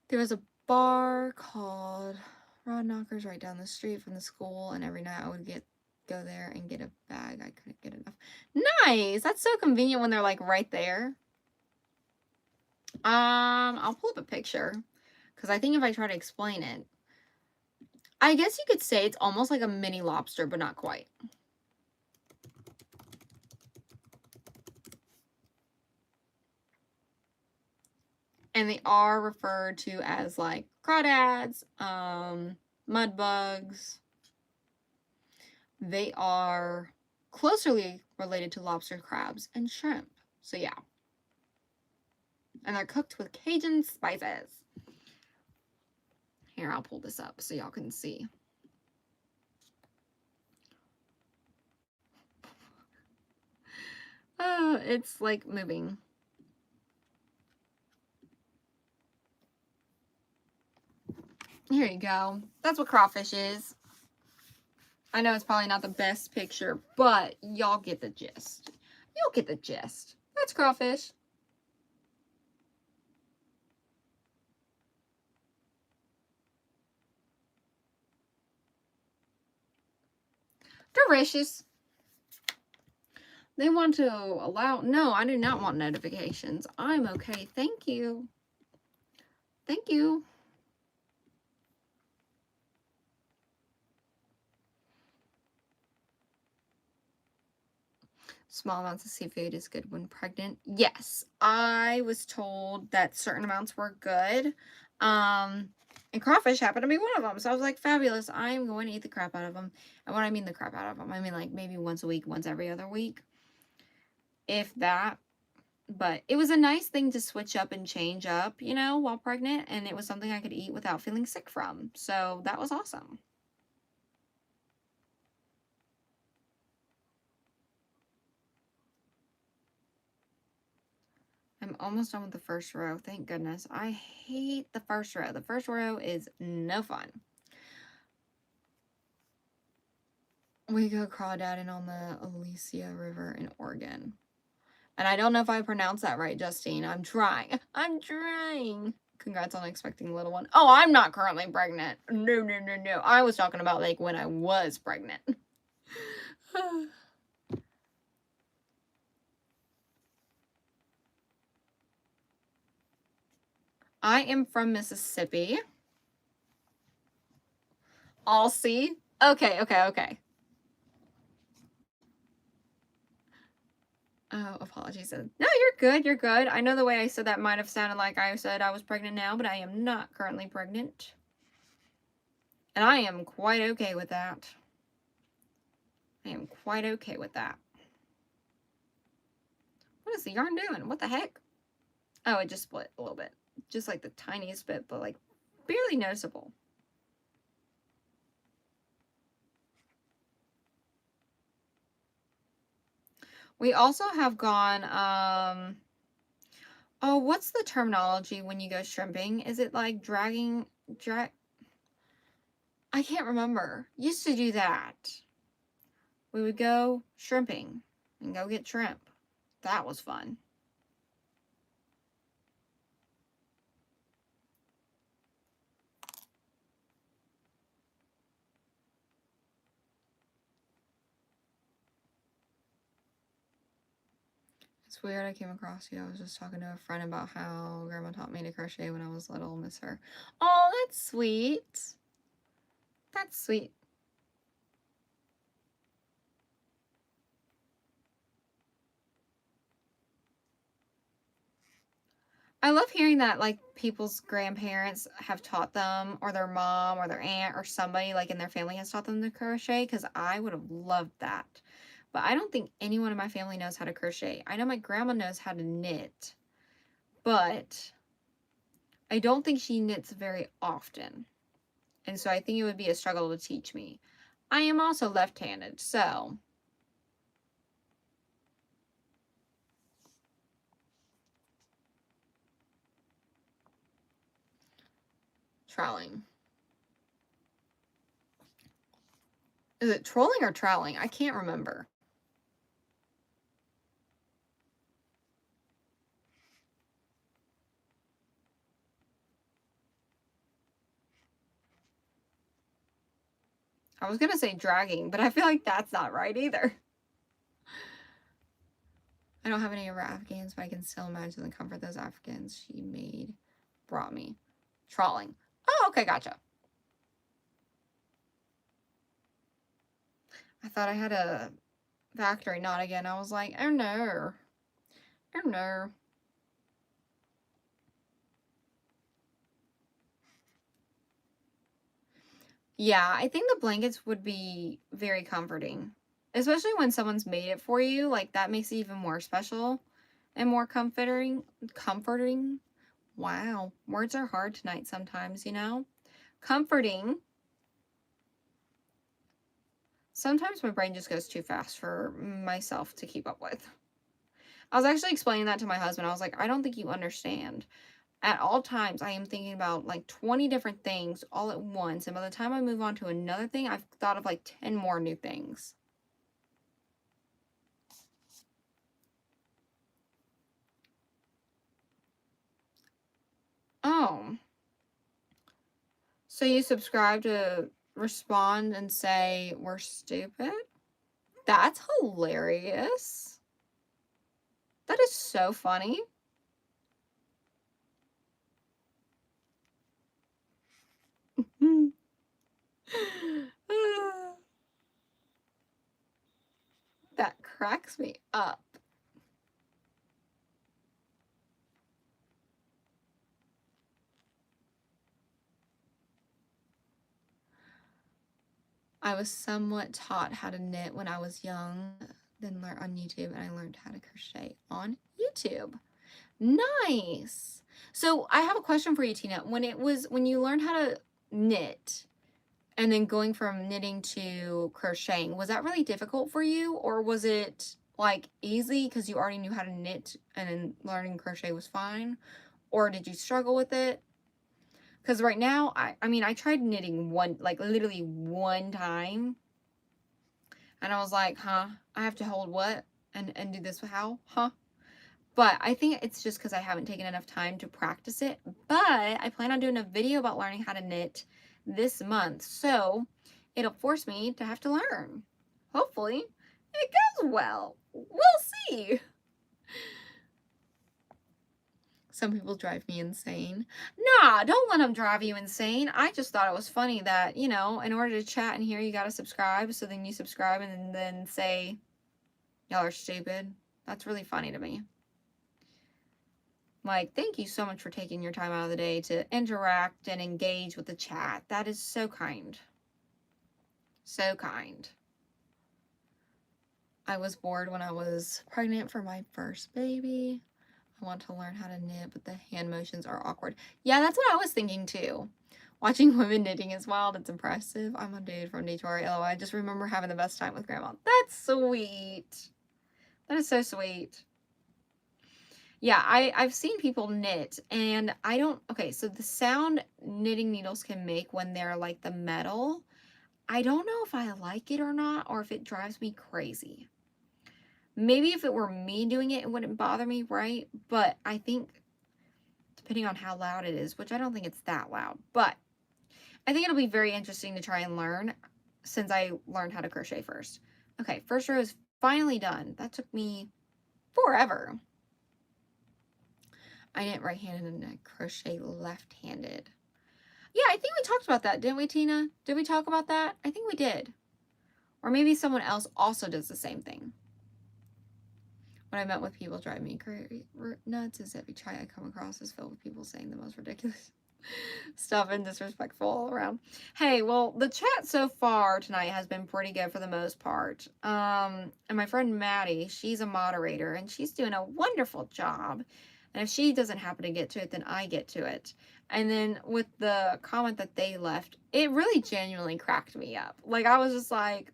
There was a bar called Rod Knockers right down the street from the school, and every night I would go there and get a bag. I couldn't get enough. Nice! That's so convenient when they're like right there. I'll pull up a picture because I think if I try to explain it, I guess you could say it's almost like a mini lobster, but not quite. And they are referred to as like crawdads, mud bugs. They are closely related to lobster, crabs, and shrimp. So yeah. And they're cooked with Cajun spices. Here, I'll pull this up so y'all can see. Oh, it's like moving. Here you go. That's what crawfish is. I know it's probably not the best picture, but y'all get the gist. You'll get the gist. That's crawfish. Delicious. They want to allow... No, I do not want notifications. I'm okay. Thank you. Thank you. Small amounts of seafood is good when pregnant. Yes, I was told that certain amounts were good. And crawfish happened to be one of them. So I was like, fabulous. I'm going to eat the crap out of them. And when I mean the crap out of them, I mean like maybe once a week, once every other week. If that. But it was a nice thing to switch up and change up, you know, while pregnant. And it was something I could eat without feeling sick from. So that was awesome. I'm almost done with the first row. Thank goodness. I hate the first row. The first row is no fun. We go crawdadding on the Anastasia River in Oregon. And I don't know if I pronounced that right, Justine. I'm trying. I'm trying. Congrats on expecting a little one. Oh, I'm not currently pregnant. No, no, no, no. I was talking about like when I was pregnant. I am from Mississippi. Aussie. Okay, okay, okay. Oh, apologies. No, you're good. You're good. I know the way I said that might have sounded like I said I was pregnant now, but I am not currently pregnant. And I am quite okay with that. I am quite okay with that. What is the yarn doing? What the heck? Oh, it just split a little bit. Just like the tiniest bit, but like barely noticeable. We also have gone, oh, what's the terminology when you go shrimping? Is it like drag? I can't remember. Used to do that. We would go shrimping and go get shrimp. That was fun. It's weird I came across you. I was just talking to a friend about how grandma taught me to crochet when I was little. Miss her. Oh, that's sweet. That's sweet. I love hearing that, like, people's grandparents have taught them, or their mom, or their aunt, or somebody, like, in their family has taught them to crochet, because I would have loved that. But I don't think anyone in my family knows how to crochet. I know my grandma knows how to knit, but I don't think she knits very often. And so I think it would be a struggle to teach me. I am also left-handed, so... Troweling. Is it trolling or troweling? I can't remember. I was going to say dragging, but I feel like that's not right either. I don't have any of her Afghans, but I can still imagine the comfort those Afghans she made brought me. Trawling. Oh, okay, gotcha. I thought I had a factory knot again. I was like, oh no. Oh no. Yeah, I think the blankets would be very comforting. Especially when someone's made it for you. Like, that makes it even more special and more comforting. Comforting? Wow. Words are hard tonight sometimes, you know? Comforting. Sometimes my brain just goes too fast for myself to keep up with. I was actually explaining that to my husband. I was like, I don't think you understand. At all times, I am thinking about like 20 different things all at once. And by the time I move on to another thing, I've thought of like 10 more new things. Oh. So you subscribe to respond and say, we're stupid? That's hilarious. That is so funny. That cracks me up. I was somewhat taught how to knit when I was young, then learned on YouTube, and I learned how to crochet on YouTube. Nice. So I have a question for you, Tina. When you learned how to knit and then going from knitting to crocheting, was that really difficult for you, or was it like easy because you already knew how to knit and then learning crochet was fine? Or did you struggle with it? Because right now, I mean, I tried knitting literally one time. And I was like, huh? I have to hold what? And do this how? Huh? But I think it's just because I haven't taken enough time to practice it. But I plan on doing a video about learning how to knit this month. So it'll force me to have to learn. Hopefully it goes well. We'll see. Some people drive me insane. Nah, don't let them drive you insane. I just thought it was funny that, in order to chat in here, you got to subscribe. So then you subscribe and then say, y'all are stupid. That's really funny to me. Like, thank you so much for taking your time out of the day to interact and engage with the chat. That is so kind. So kind. I was bored when I was pregnant for my first baby. I want to learn how to knit, but the hand motions are awkward. Yeah, that's what I was thinking too. Watching women knitting is wild. It's impressive. I'm a dude from Detroit. Oh, I just remember having the best time with Grandma. That's sweet. That is so sweet. Yeah, I've seen people knit, and I don't, okay, so the sound knitting needles can make when they're like the metal, I don't know if I like it or not, or if it drives me crazy. Maybe if it were me doing it, it wouldn't bother me, right? But I think depending on how loud it is, which I don't think it's that loud, but I think it'll be very interesting to try and learn since I learned how to crochet first. Okay, first row is finally done. That took me forever. I knit right-handed and I crochet left-handed. Yeah, I think we talked about that, didn't we, Tina? Did we talk about that? I think we did. Or maybe someone else also does the same thing. What I meant with people drive me crazy nuts is every chat I come across is filled with people saying the most ridiculous stuff and disrespectful all around. Hey, well, the chat so far tonight has been pretty good for the most part. And my friend Maddie, she's a moderator and she's doing a wonderful job. And if she doesn't happen to get to it, then I get to it. And then with the comment that they left, it really genuinely cracked me up. Like, I was just like,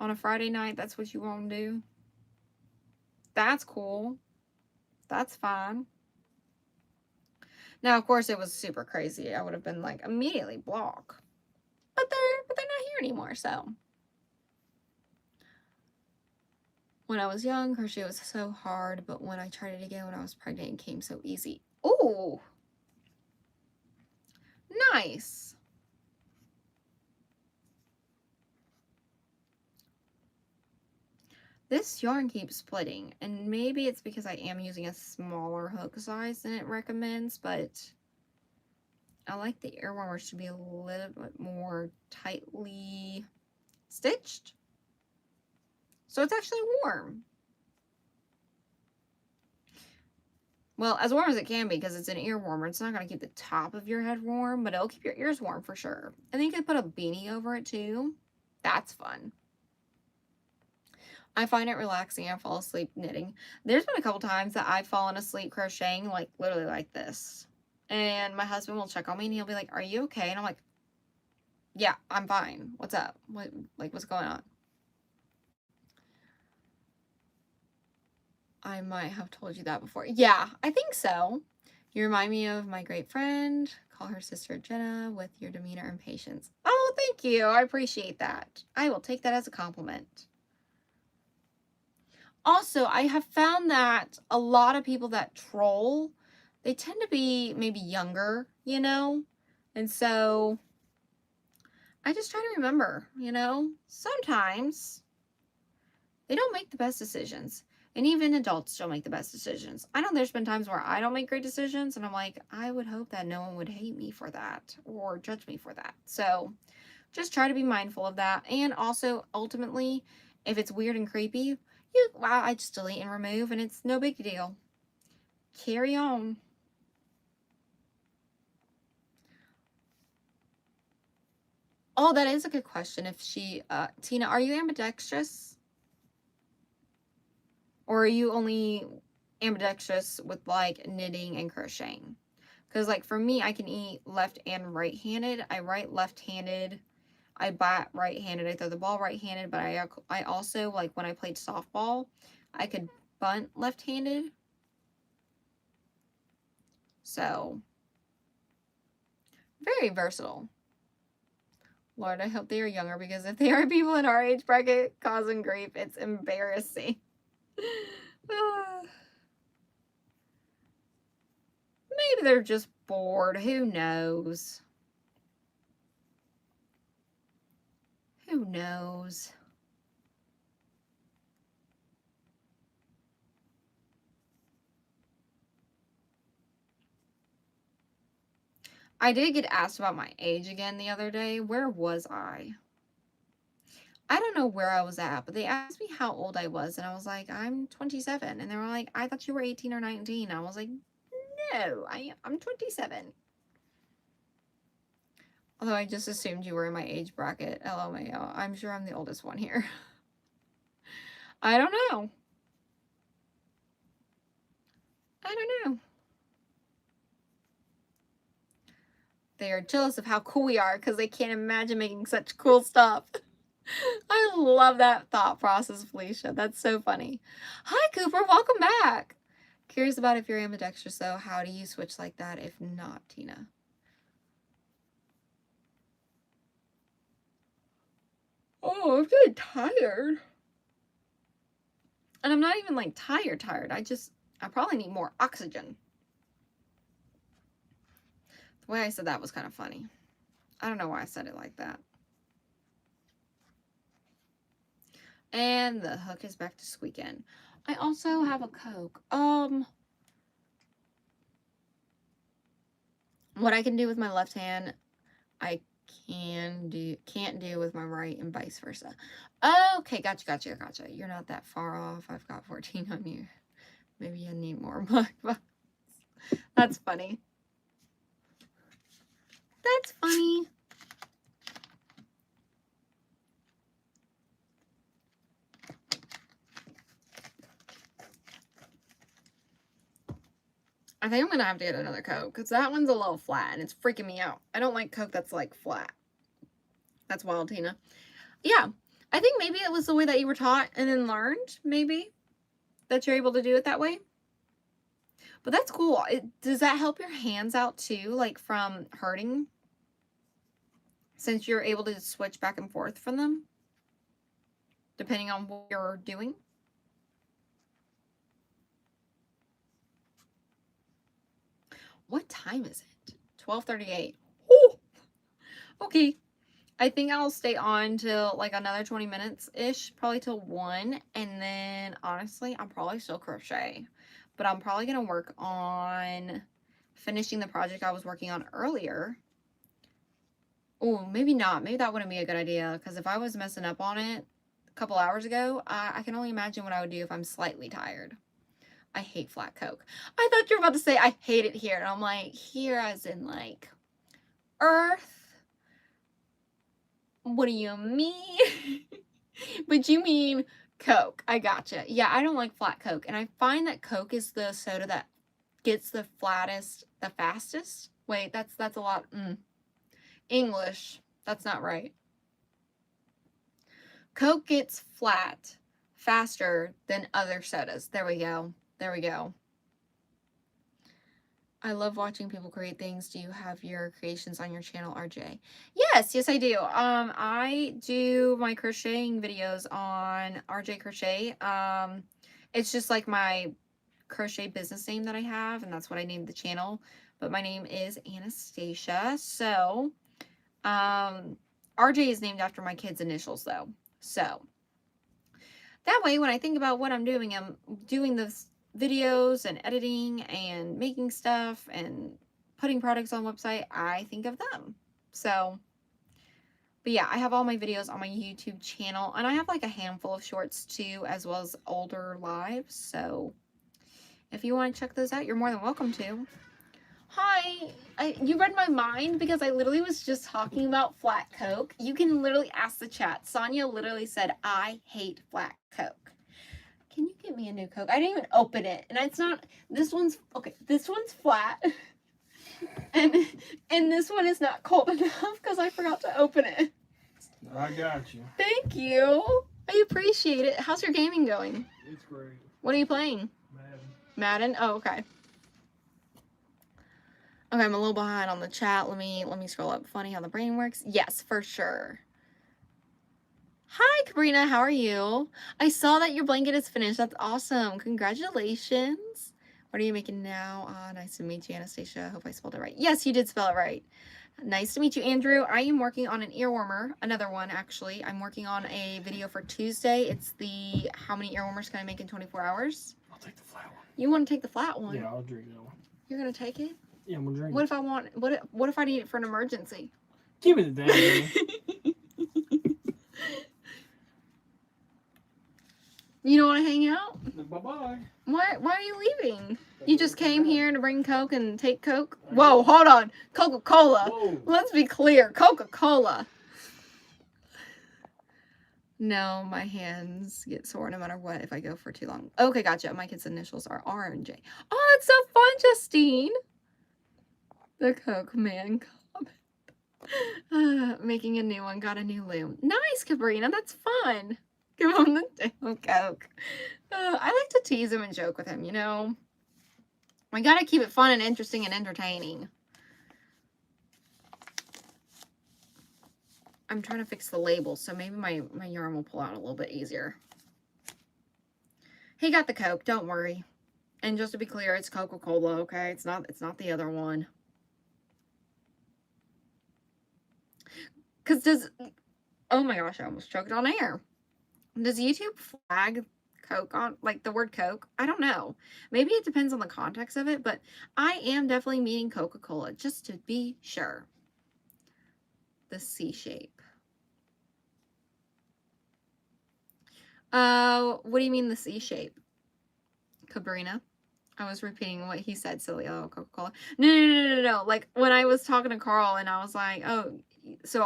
on a Friday night, that's what you want to do? That's cool. That's fine. Now, of course, it was super crazy. I would have been like, immediately block. But they're not here anymore, so. When I was young, crochet was so hard, but when I tried it again when I was pregnant, it came so easy. Ooh. Nice. This yarn keeps splitting, and maybe it's because I am using a smaller hook size than it recommends, but I like the earwarmers to be a little bit more tightly stitched. So it's actually warm. Well, as warm as it can be because it's an ear warmer. It's not going to keep the top of your head warm, but it'll keep your ears warm for sure. And then you could put a beanie over it too. That's fun. I find it relaxing. I fall asleep knitting. There's been a couple times that I've fallen asleep crocheting, like literally like this. And my husband will check on me and he'll be like, "Are you okay?" And I'm like, "Yeah, I'm fine. What's up? What's going on?" I might have told you that before. Yeah, I think so. You remind me of my great friend. Call her Sister Jenna with your demeanor and patience. Oh, thank you. I appreciate that. I will take that as a compliment. Also, I have found that a lot of people that troll, they tend to be maybe younger, And so I just try to remember, sometimes they don't make the best decisions. And even adults don't make the best decisions. I know there's been times where I don't make great decisions, and I'm like, I would hope that no one would hate me for that or judge me for that. So just try to be mindful of that. And also, ultimately, if it's weird and creepy, I just delete and remove, and it's no big deal. Carry on. Oh, that is a good question. If she, Tina, are you ambidextrous? Or are you only ambidextrous with like knitting and crocheting? Because like for me, I can eat left and right-handed. I write left-handed. I bat right-handed. I throw the ball right-handed. But I also, like when I played softball, I could bunt left-handed. So, very versatile. Lord, I hope they are younger, because if they are people in our age bracket causing grief, it's embarrassing. Maybe they're just bored. Who knows? Who knows? I did get asked about my age again the other day. Where was I? I don't know where I was at, but they asked me how old I was, and I was like, I'm 27. And they were like, I thought you were 18 or 19. I was like, no, I'm 27. Although I just assumed you were in my age bracket. LMAO. I'm sure I'm the oldest one here. I don't know. I don't know. They are jealous of how cool we are because they can't imagine making such cool stuff. I love that thought process, Felicia. That's so funny. Hi, Cooper. Welcome back. Curious about if you're ambidextrous, though. How do you switch like that if not, Tina? Oh, I'm getting tired. And I'm not even like tired. I probably need more oxygen. The way I said that was kind of funny. I don't know why I said it like that. And the hook is back to squeaking. I also have a Coke. What I can do with my left hand, I can't do with my right, and vice versa. Okay, gotcha. You're not that far off. I've got 14 on you. Maybe you need more black box. That's funny. That's funny. I think I'm gonna have to get another Coke because that one's a little flat and it's freaking me out. I don't like Coke that's like flat. That's wild, Tina. Yeah, I think maybe it was the way that you were taught and then learned, maybe, that you're able to do it that way. But that's cool. Does that help your hands out too, like from hurting? Since you're able to switch back and forth from them, depending on what you're doing? What time is it? 12:38. Ooh. Okay. I think I'll stay on till like another 20 minutes-ish, probably till 1. And then, honestly, I'll probably still crochet. But I'm probably going to work on finishing the project I was working on earlier. Oh, maybe not. Maybe that wouldn't be a good idea. Because if I was messing up on it a couple hours ago, I can only imagine what I would do if I'm slightly tired. I hate flat Coke. I thought you were about to say I hate it here. And I'm like, here as in like Earth. What do you mean? But you mean Coke. I gotcha. Yeah, I don't like flat Coke. And I find that Coke is the soda that gets the flattest, the fastest. Wait, that's a lot. English. That's not right. Coke gets flat faster than other sodas. There we go. There we go. I love watching people create things. Do you have your creations on your channel, RJ? Yes, I do. I do my crocheting videos on RJ Crochet. It's just like my crochet business name that I have, and that's what I named the channel. But my name is Anastasia. So, RJ is named after my kids' initials, though. So, that way, when I think about what I'm doing this videos and editing and making stuff and putting products on website, I think of them. So, but yeah, I have all my videos on my YouTube channel, and I have like a handful of shorts too, as well as older lives. So if you want to check those out, you're more than welcome to. Hi. You read my mind because I literally was just talking about flat Coke. You can literally ask the chat. Sonia literally said, I hate flat Coke. Can you get me a new Coke? I didn't even open it. And it's not, this one's, okay, this one's flat. and this one is not cold enough because I forgot to open it. I got you. Thank you. I appreciate it. How's your gaming going? It's great. What are you playing? Madden? Oh, okay. Okay, I'm a little behind on the chat. Let me scroll up. Funny how the brain works. Yes, for sure. Hi, Kabrina. How are you? I saw that your blanket is finished. That's awesome. Congratulations. What are you making now? Nice to meet you, Anastasia. I hope I spelled it right. Yes, you did spell it right. Nice to meet you, Andrew. I am working on an ear warmer. Another one, actually. I'm working on a video for Tuesday. It's the how many ear warmers can I make in 24 hours? I'll take the flat one. You want to take the flat one? Yeah, I'll drink that one. You're going to take it? Yeah, I'm gonna drink What it. if I want, what if I need it for an emergency? Give me the damn thing. You don't want to hang out? Bye-bye. Why are you leaving? You just came here to bring Coke and take Coke? Whoa, hold on. Coca-Cola. Whoa. Let's be clear. Coca-Cola. No, my hands get sore no matter what if I go for too long. Okay, gotcha. My kids' initials are R and J. Oh, it's so fun, Justine. The Coke man comment. Making a new one. Got a new loom. Nice, Kabrina. That's fun. Give him the damn Coke. I like to tease him and joke with him, you know. We gotta keep it fun and interesting and entertaining. I'm trying to fix the label, so maybe my yarn will pull out a little bit easier. He got the Coke, don't worry. And just to be clear, it's Coca-Cola, okay? It's not the other one. Oh my gosh, I almost choked on air. Does YouTube flag Coke on, like the word Coke? I don't know. Maybe it depends on the context of it, but I am definitely meaning Coca-Cola, just to be sure. The C shape. What do you mean the C shape? Cabrina? I was repeating what he said, silly. Oh, Coca-Cola. No. Like, when I was talking to Carl and I was like, oh, so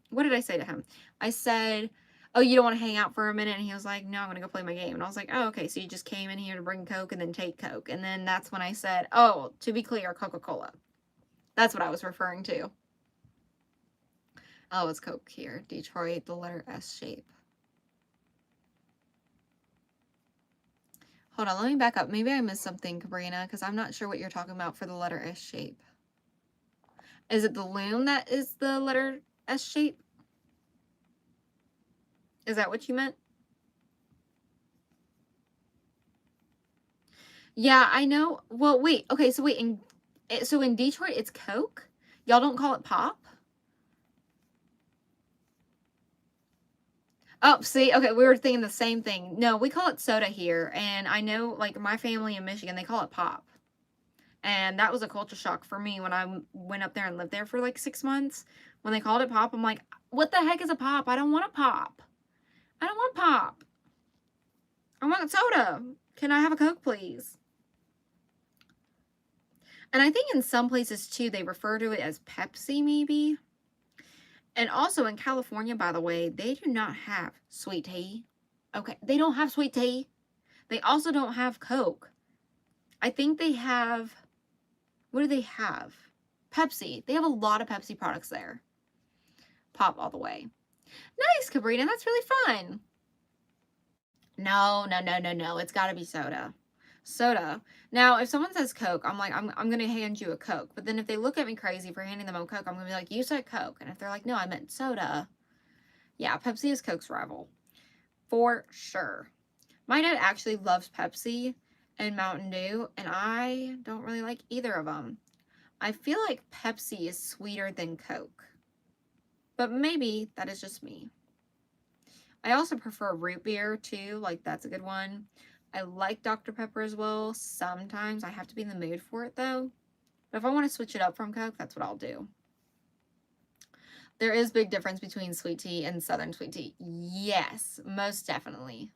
what did I say to him? I said, oh, you don't want to hang out for a minute? And he was like, no, I'm going to go play my game. And I was like, oh, okay, so you just came in here to bring Coke and then take Coke. And then that's when I said, oh, to be clear, Coca-Cola. That's what I was referring to. Oh, it's Coke here. Detroit, the letter S shape. Hold on, let me back up. Maybe I missed something, Cabrina, because I'm not sure what you're talking about for the letter S shape. Is it the loom that is the letter S shape? Is that what you meant? Yeah, I know. Well, wait. Okay, so wait. So in Detroit, it's Coke? Y'all don't call it pop? Oh, see? Okay, we were thinking the same thing. No, we call it soda here. And I know, like, my family in Michigan, they call it pop. And that was a culture shock for me when I went up there and lived there for, like, 6 months. When they called it pop, I'm like, what the heck is a pop? I don't want a pop. I don't want pop. I want soda. Can I have a Coke, please? And I think in some places, too, they refer to it as Pepsi, maybe. And also in California, by the way, they do not have sweet tea. Okay, they don't have sweet tea. They also don't have Coke. I think they have, what do they have? Pepsi. They have a lot of Pepsi products there. Pop all the way. Nice, Cabrina. That's really fun. No. It's got to be soda. Soda. Now, if someone says Coke, I'm like, I'm going to hand you a Coke. But then if they look at me crazy for handing them a Coke, I'm going to be like, you said Coke. And if they're like, no, I meant soda. Yeah, Pepsi is Coke's rival. For sure. My dad actually loves Pepsi and Mountain Dew, and I don't really like either of them. I feel like Pepsi is sweeter than Coke. But maybe that is just me. I also prefer root beer, too. Like, that's a good one. I like Dr. Pepper as well. Sometimes I have to be in the mood for it, though. But if I want to switch it up from Coke, that's what I'll do. There is a big difference between sweet tea and Southern sweet tea. Yes, most definitely.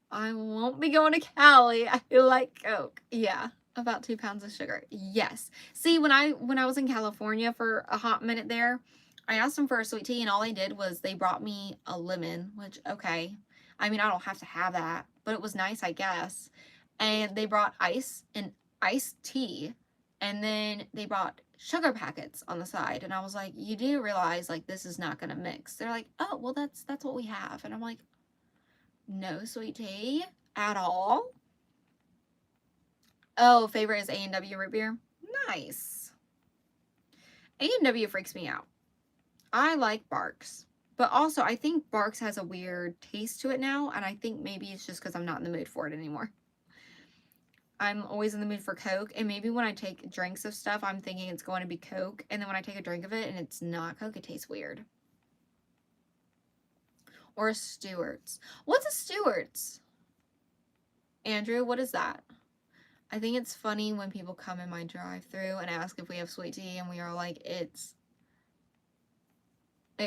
I won't be going to Cali. I like Coke. Yeah. About 2 pounds of sugar. Yes. See, when I was in California for a hot minute there, I asked them for a sweet tea and all they did was they brought me a lemon, which, okay. I mean, I don't have to have that, but it was nice, I guess. And they brought ice and iced tea, and then they brought sugar packets on the side. And I was like, you do realize, like, this is not going to mix. They're like, oh, well, that's what we have. And I'm like, no sweet tea at all? Oh, favorite is A&W root beer. Nice. A&W freaks me out. I like Barks, but also I think Barks has a weird taste to it now, and I think maybe it's just because I'm not in the mood for it anymore. I'm always in the mood for Coke, and maybe when I take drinks of stuff, I'm thinking it's going to be Coke, and then when I take a drink of it and it's not Coke, it tastes weird. Or a Stewart's. What's a Stewart's? Andrew, what is that? I think it's funny when people come in my drive-thru and ask if we have sweet tea, and we are like, it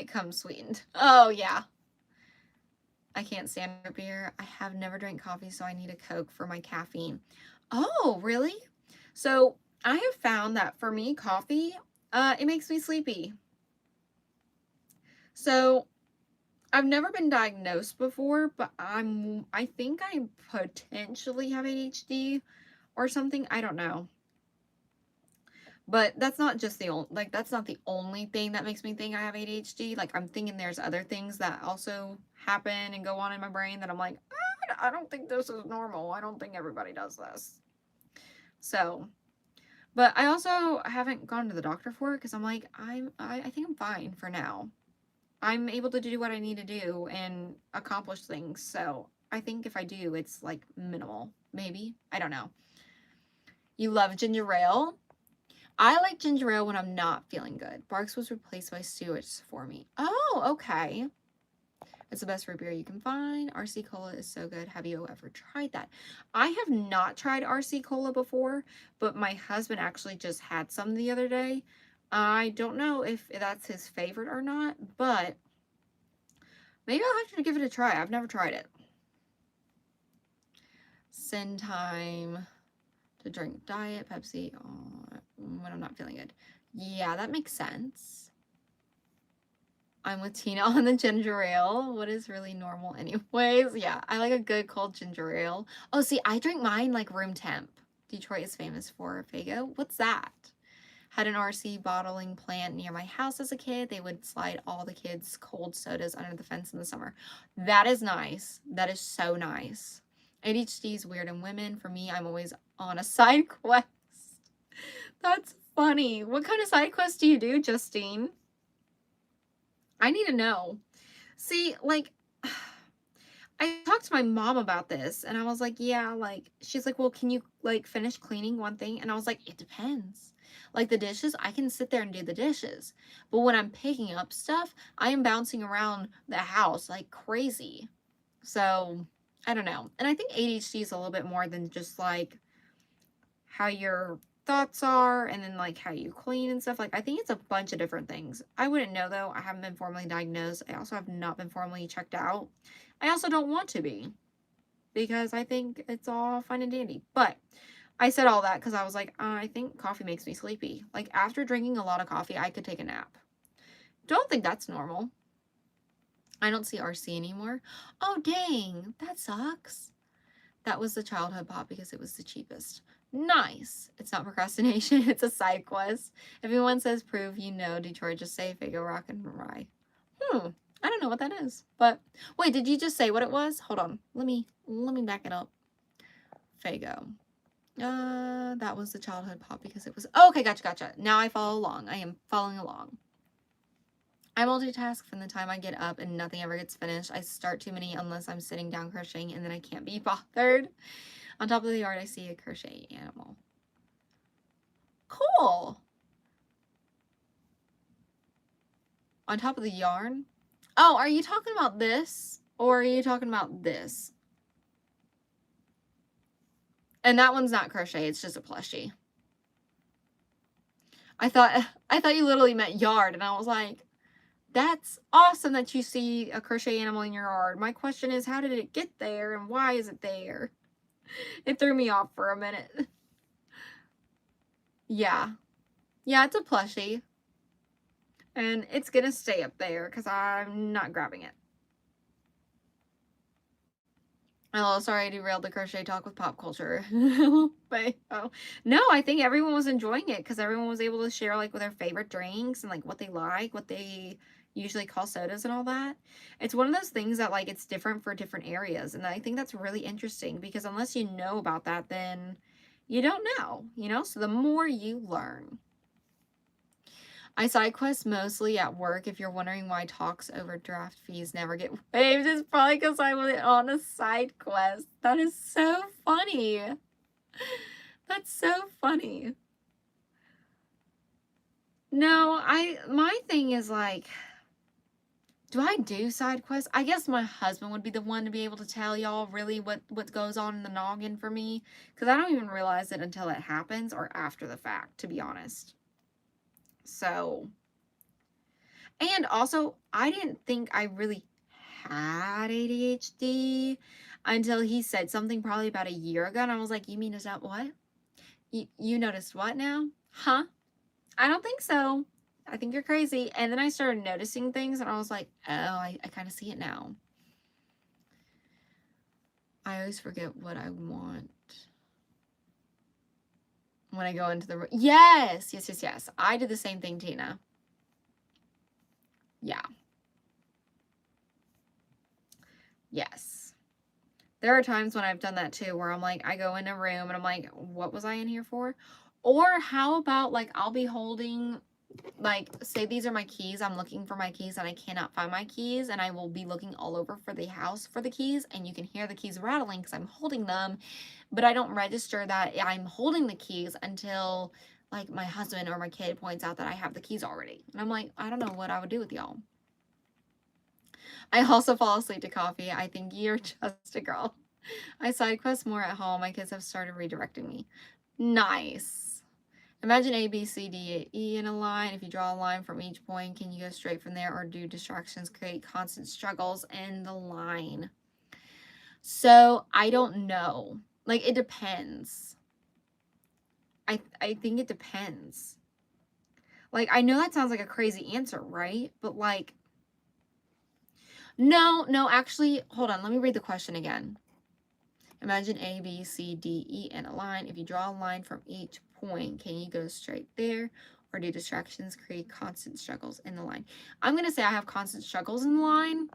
comes sweetened. Oh, yeah. I can't stand root beer. I have never drank coffee, so I need a Coke for my caffeine. Oh, really? So I have found that for me, coffee, it makes me sleepy. So I've never been diagnosed before, but I think I potentially have ADHD or something. I don't know. But that's not just the only, like, that's not the only thing that makes me think I have ADHD. Like, I'm thinking there's other things that also happen and go on in my brain that I'm like, I don't think this is normal. I don't think everybody does this. So, but I also haven't gone to the doctor for it because I'm like, I think I'm fine for now. I'm able to do what I need to do and accomplish things. So I think if I do, it's like minimal, maybe. I don't know. You love ginger ale? I like ginger ale when I'm not feeling good. Barks was replaced by Stewart's for me. Oh, okay. It's the best root beer you can find. RC Cola is so good. Have you ever tried that? I have not tried RC Cola before, but my husband actually just had some the other day. I don't know if that's his favorite or not, but maybe I'll have to give it a try. I've never tried it. Send time to drink diet Pepsi when I'm not feeling good. Yeah, that makes sense. I'm with Tina on the ginger ale. What is really normal anyways? Yeah, I like a good cold ginger ale. Oh, see, I drink mine like room temp. Detroit is famous for Fago. What's that? Had an RC bottling plant near my house as a kid. They would slide all the kids' cold sodas under the fence in the summer. That is nice. That is so nice. ADHD is weird in women. For me, I'm always on a side quest. That's funny. What kind of side quest do you do, Justine? I need to know. See, like, I talked to my mom about this, and I was like, yeah, like, she's like, well, can you, like, finish cleaning one thing? And I was like, it depends. Like, the dishes, I can sit there and do the dishes. But when I'm picking up stuff, I am bouncing around the house like crazy. So, I don't know. And I think ADHD is a little bit more than just, like, how your thoughts are and then, like, how you clean and stuff. Like, I think it's a bunch of different things. I wouldn't know, though. I haven't been formally diagnosed. I also have not been formally checked out. I also don't want to be because I think it's all fine and dandy. But I said all that because I was like, I think coffee makes me sleepy. Like, after drinking a lot of coffee, I could take a nap. Don't think that's normal. I don't see RC anymore. Oh, dang. That sucks. That was the childhood pop because it was the cheapest. Nice. It's not procrastination. It's a side quest. If anyone says prove you know Detroit, just say Fago Rock and Rye. I don't know what that is. But wait, did you just say what it was? Hold on. Let me back it up. Fago. That was the childhood pop because it was... Oh, okay, gotcha. Now I follow along. I am following along. I multitask from the time I get up and nothing ever gets finished. I start too many unless I'm sitting down crocheting and then I can't be bothered. On top of the yard, I see a crochet animal. Cool. On top of the yarn? Oh, are you talking about this? Or are you talking about this? And that one's not crochet, it's just a plushie. I thought you literally meant yard, and I was like, that's awesome that you see a crochet animal in your yard. My question is, how did it get there and why is it there? It threw me off for a minute. Yeah. Yeah, it's a plushie. And it's gonna stay up there because I'm not grabbing it. Oh, sorry I derailed the crochet talk with pop culture. But oh no, I think everyone was enjoying it because everyone was able to share like with their favorite drinks and like what they like, what they usually call sodas and all that. It's one of those things that like it's different for different areas, and I think that's really interesting because unless you know about that, then you don't know, you know? So the more you learn. I side quest mostly at work. If you're wondering why talks overdraft fees never get waived, it's probably because I was on a side quest. That is so funny. That's so funny. No, my thing is like, do I do side quests? I guess my husband would be the one to be able to tell y'all really what goes on in the noggin for me, because I don't even realize it until it happens or after the fact, to be honest. So, and also, I didn't think I really had ADHD until he said something probably about a year ago. And I was like, you mean is that what? You noticed what now? Huh? I don't think so. I think you're crazy. And then I started noticing things and I was like, oh, I kind of see it now. I always forget what I want when I go into the room. Yes. I did the same thing, Tina. Yeah. Yes. There are times when I've done that too, where I'm like, I go in a room and I'm like, what was I in here for? Or how about like, I'll be holding, like, say these are my keys. I'm looking for my keys and I cannot find my keys. And I will be looking all over for the house for the keys. And you can hear the keys rattling because I'm holding them. But I don't register that I'm holding the keys until like my husband or my kid points out that I have the keys already. And I'm like, I don't know what I would do with y'all. I also fall asleep to coffee. I think you're just a girl. I side quest more at home. My kids have started redirecting me. Nice. Imagine A, B, C, D, E in a line. If you draw a line from each point, can you go straight from there, or do distractions create constant struggles in the line? So I don't know. Like, it depends. I think it depends. Like, I know that sounds like a crazy answer, right? But like, no, actually, hold on. Let me read the question again. Imagine A, B, C, D, E in a line. If you draw a line from each point, can you go straight there, or do distractions create constant struggles in the line? I'm going to say I have constant struggles in the line,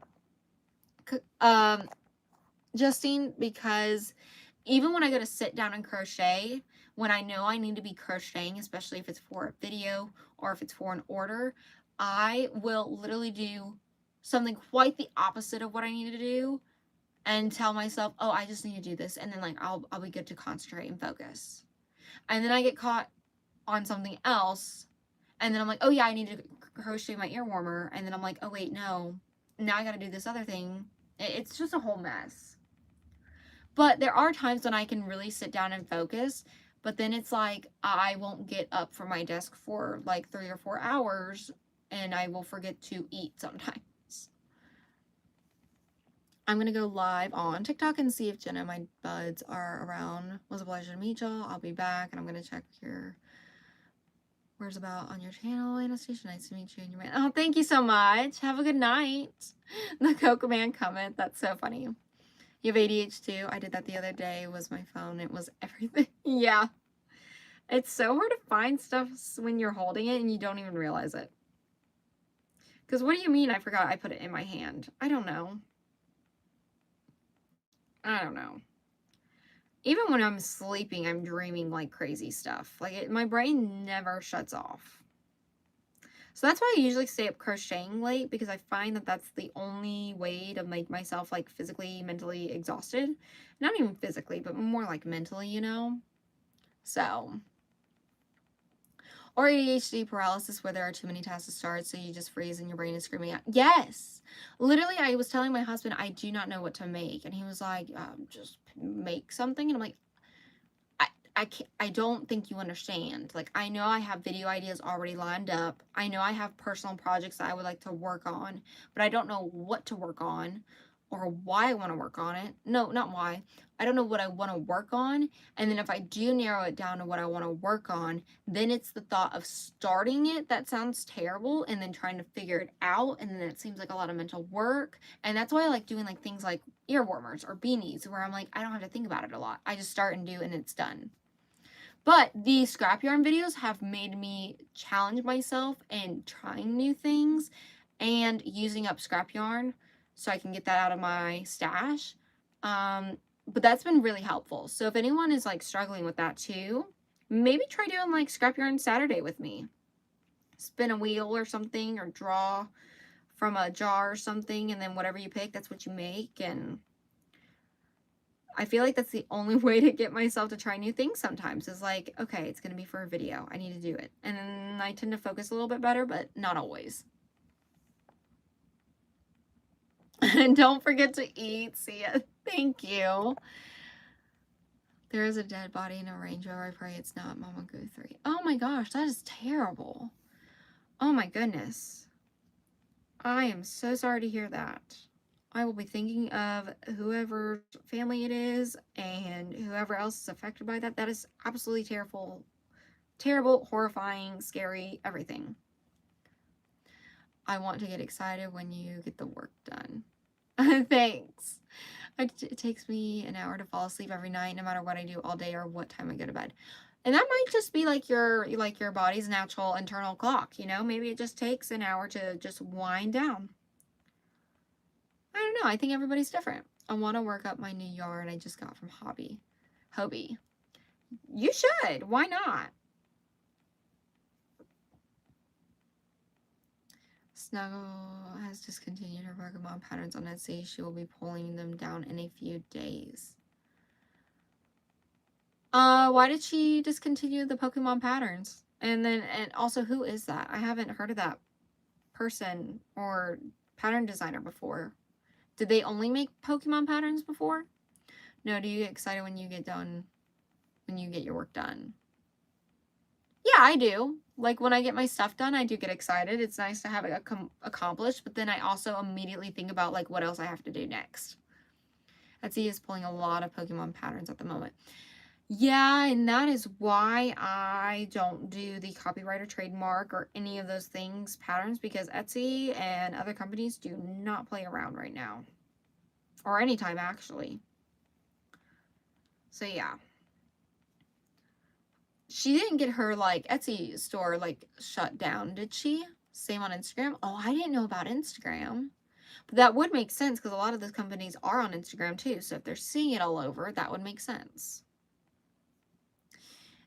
Justine, because even when I go to sit down and crochet, when I know I need to be crocheting, especially if it's for a video or if it's for an order, I will literally do something quite the opposite of what I need to do and tell myself, oh, I just need to do this. And then like, I'll be good to concentrate and focus. And then I get caught on something else. And then I'm like, oh yeah, I need to crochet my ear warmer. And then I'm like, oh wait, no, now I got to do this other thing. It's just a whole mess. But there are times when I can really sit down and focus. But then it's like, I won't get up from my desk for like 3 or 4 hours. And I will forget to eat sometimes. I'm going to go live on TikTok and see if Jenna and my buds are around. Was a pleasure to meet y'all. I'll be back and I'm going to check your words about on your channel. Anastasia, nice to meet you and your man. Oh, thank you so much. Have a good night. The Coco Man comment. That's so funny. You have ADHD too? I did that the other day. It was my phone. It was everything. Yeah. It's so hard to find stuff when you're holding it and you don't even realize it. Because what do you mean I forgot I put it in my hand? I don't know. Even when I'm sleeping, I'm dreaming like crazy stuff. Like my brain never shuts off. So that's why I usually stay up crocheting late, because I find that that's the only way to make myself like physically, mentally exhausted. Not even physically, but more like mentally, you know? So. Or ADHD paralysis, where there are too many tasks to start, so you just freeze and your brain is screaming out. Yes! Literally, I was telling my husband I do not know what to make. And he was like, just make something. And I'm like, I don't think you understand. Like, I know I have video ideas already lined up. I know I have personal projects that I would like to work on, but I don't know what to work on. or why I want to work on it. No, not why. I don't know what I want to work on. And then if I do narrow it down to what I want to work on, then it's the thought of starting it that sounds terrible and then trying to figure it out. And then it seems like a lot of mental work. And that's why I like doing like things like ear warmers or beanies, where I'm like, I don't have to think about it a lot. I just start and do and it's done. But the scrap yarn videos have made me challenge myself and trying new things and using up scrap yarn so I can get that out of my stash. But that's been really helpful. So if anyone is like struggling with that too, maybe try doing like scrap yarn Saturday with me. Spin a wheel or something, or draw from a jar or something, and then whatever you pick, that's what you make. And I feel like that's the only way to get myself to try new things sometimes, is like, okay, it's going to be for a video. I need to do it. And then I tend to focus a little bit better, but not always. And don't forget to eat. See ya. Thank you. There is a dead body in a Range Rover. I pray it's not Mama Goo 3. Oh my gosh, that is terrible. Oh my goodness. I am so sorry to hear that. I will be thinking of whoever family it is and whoever else is affected by that. That is absolutely terrible. Terrible, horrifying, scary, everything. I want to get excited when you get the work done. Thanks. It takes me an hour to fall asleep every night, no matter what I do all day or what time I go to bed. And that might just be like your body's natural internal clock, you know? Maybe it just takes an hour to just wind down. I don't know. I think everybody's different. I want to work up my new yarn I just got from Hobby. You should. Why not? Snuggle has discontinued her Pokemon patterns on Etsy. She will be pulling them down in a few days. Why did she discontinue the Pokemon patterns? And also, who is that? I haven't heard of that person or pattern designer before. Did they only make Pokemon patterns before? No, do you get excited when you get your work done? Yeah, I do. Like, when I get my stuff done, I do get excited. It's nice to have it accomplished, but then I also immediately think about, like, what else I have to do next. Etsy is pulling a lot of Pokemon patterns at the moment. Yeah, and that is why I don't do the copyright or trademark or any of those things, patterns, because Etsy and other companies do not play around right now. Or anytime, actually. So, yeah. She didn't get her, like, Etsy store, like, shut down, did she? Same on Instagram? Oh, I didn't know about Instagram. But that would make sense, because a lot of those companies are on Instagram, too. So if they're seeing it all over, that would make sense.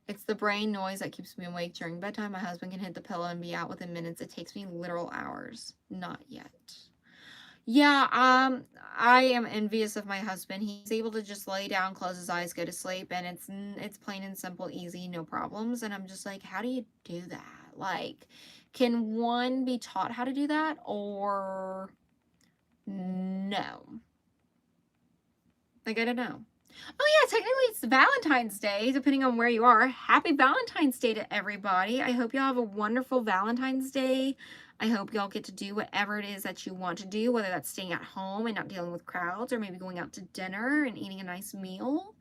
It's the brain noise that keeps me awake during bedtime. My husband can hit the pillow and be out within minutes. It takes me literal hours. Not yet. Yeah, I am envious of my husband. He's able to just lay down, close his eyes, go to sleep, and it's plain and simple, easy, no problems. And I'm just like, how do you do that? Like, can one be taught how to do that, or no? Like, I don't know. Oh yeah, technically it's Valentine's Day, depending on where you are. Happy Valentine's Day to everybody. I hope y'all have a wonderful Valentine's Day. I hope y'all get to do whatever it is that you want to do, whether that's staying at home and not dealing with crowds, or maybe going out to dinner and eating a nice meal.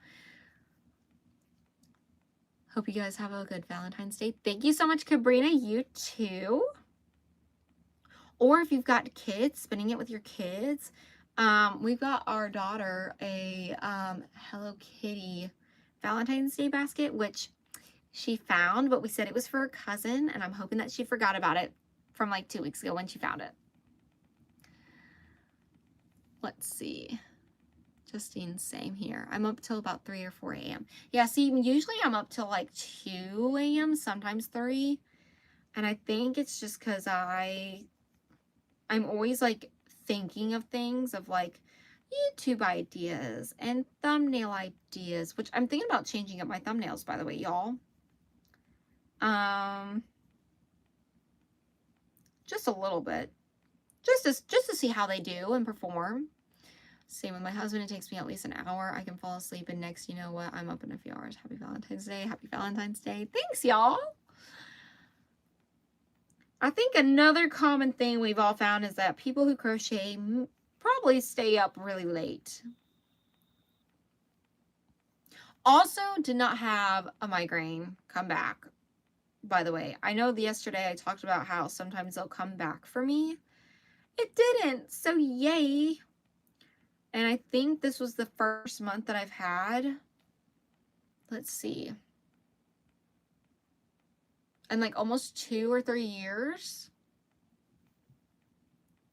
Hope you guys have a good Valentine's Day. Thank you so much, Cabrina. You too. Or if you've got kids, spending it with your kids. We've got our daughter a Hello Kitty Valentine's Day basket, which she found, but we said it was for her cousin, and I'm hoping that she forgot about it from like 2 weeks ago when she found it. Let's see. Justine, same here. I'm up till about 3 or 4 a.m. Yeah, see, usually I'm up till like 2 a.m., sometimes 3. And I think it's just because I'm always like thinking of things, of like YouTube ideas and thumbnail ideas, which I'm thinking about changing up my thumbnails, by the way, y'all. Just a little bit, just to see how they do and perform. Same with my husband. It takes me at least an hour. I can fall asleep, and next, you know what, I'm up in a few hours. Happy Valentine's Day. Happy Valentine's Day. Thanks, y'all. I think another common thing we've all found is that people who crochet probably stay up really late. Also, did not have a migraine come back, by the way. I know yesterday I talked about how sometimes they'll come back for me. It didn't, so yay. And I think this was the first month that I've had, let's see, in like almost 2 or 3 years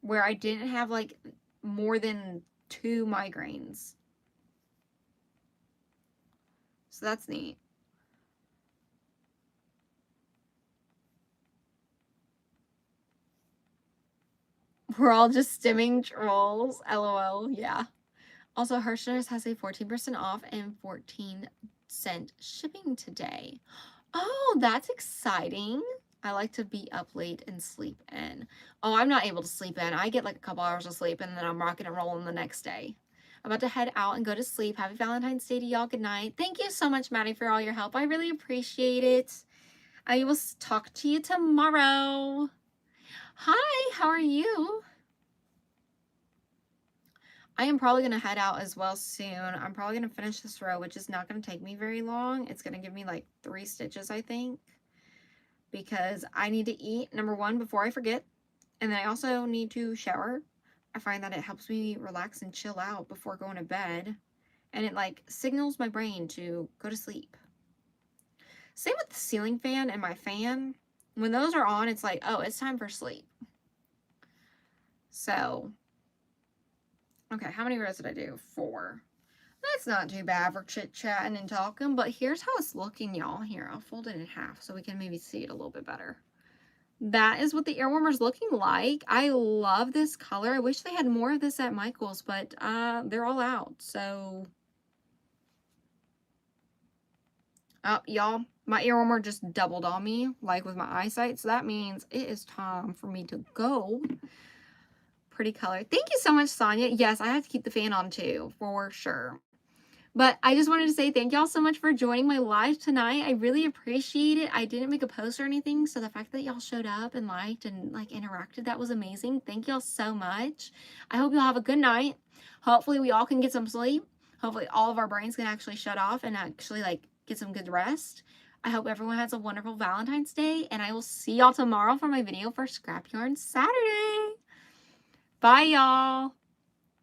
where I didn't have like more than 2 migraines. So that's neat. We're all just stimming trolls. LOL. Yeah. Also, Hershey's has a 14% off and 14-cent shipping today. Oh, that's exciting. I like to be up late and sleep in. Oh, I'm not able to sleep in. I get like a couple hours of sleep and then I'm rocking and rolling the next day. I'm about to head out and go to sleep. Happy Valentine's Day to y'all. Good night. Thank you so much, Maddie, for all your help. I really appreciate it. I will talk to you tomorrow. Hi, how are you? I am probably going to head out as well soon. I'm probably going to finish this row, which is not going to take me very long. It's going to give me like 3 stitches, I think, because I need to eat, number one, before I forget. And then I also need to shower. I find that it helps me relax and chill out before going to bed. And it like signals my brain to go to sleep. Same with the ceiling fan and my fan. When those are on, it's like, oh, it's time for sleep. So, okay, how many rows did I do? 4. That's not too bad for chit-chatting and talking, but here's how it's looking, y'all. Here, I'll fold it in half so we can maybe see it a little bit better. That is what the ear warmer is looking like. I love this color. I wish they had more of this at Michael's, but they're all out, so. Oh, y'all, my ear warmer just doubled on me, like with my eyesight, so that means it is time for me to go. Pretty color. Thank you so much, Sonia. Yes, I have to keep the fan on too, for sure. But I just wanted to say thank y'all so much for joining my live tonight. I really appreciate it. I didn't make a post or anything, so the fact that y'all showed up and liked and like interacted, that was amazing. Thank y'all so much. I hope y'all have a good night. Hopefully we all can get some sleep. Hopefully all of our brains can actually shut off and actually like get some good rest. I hope everyone has a wonderful Valentine's Day, and I will see y'all tomorrow for my video for Scrap Yarn Saturday. Bye, y'all.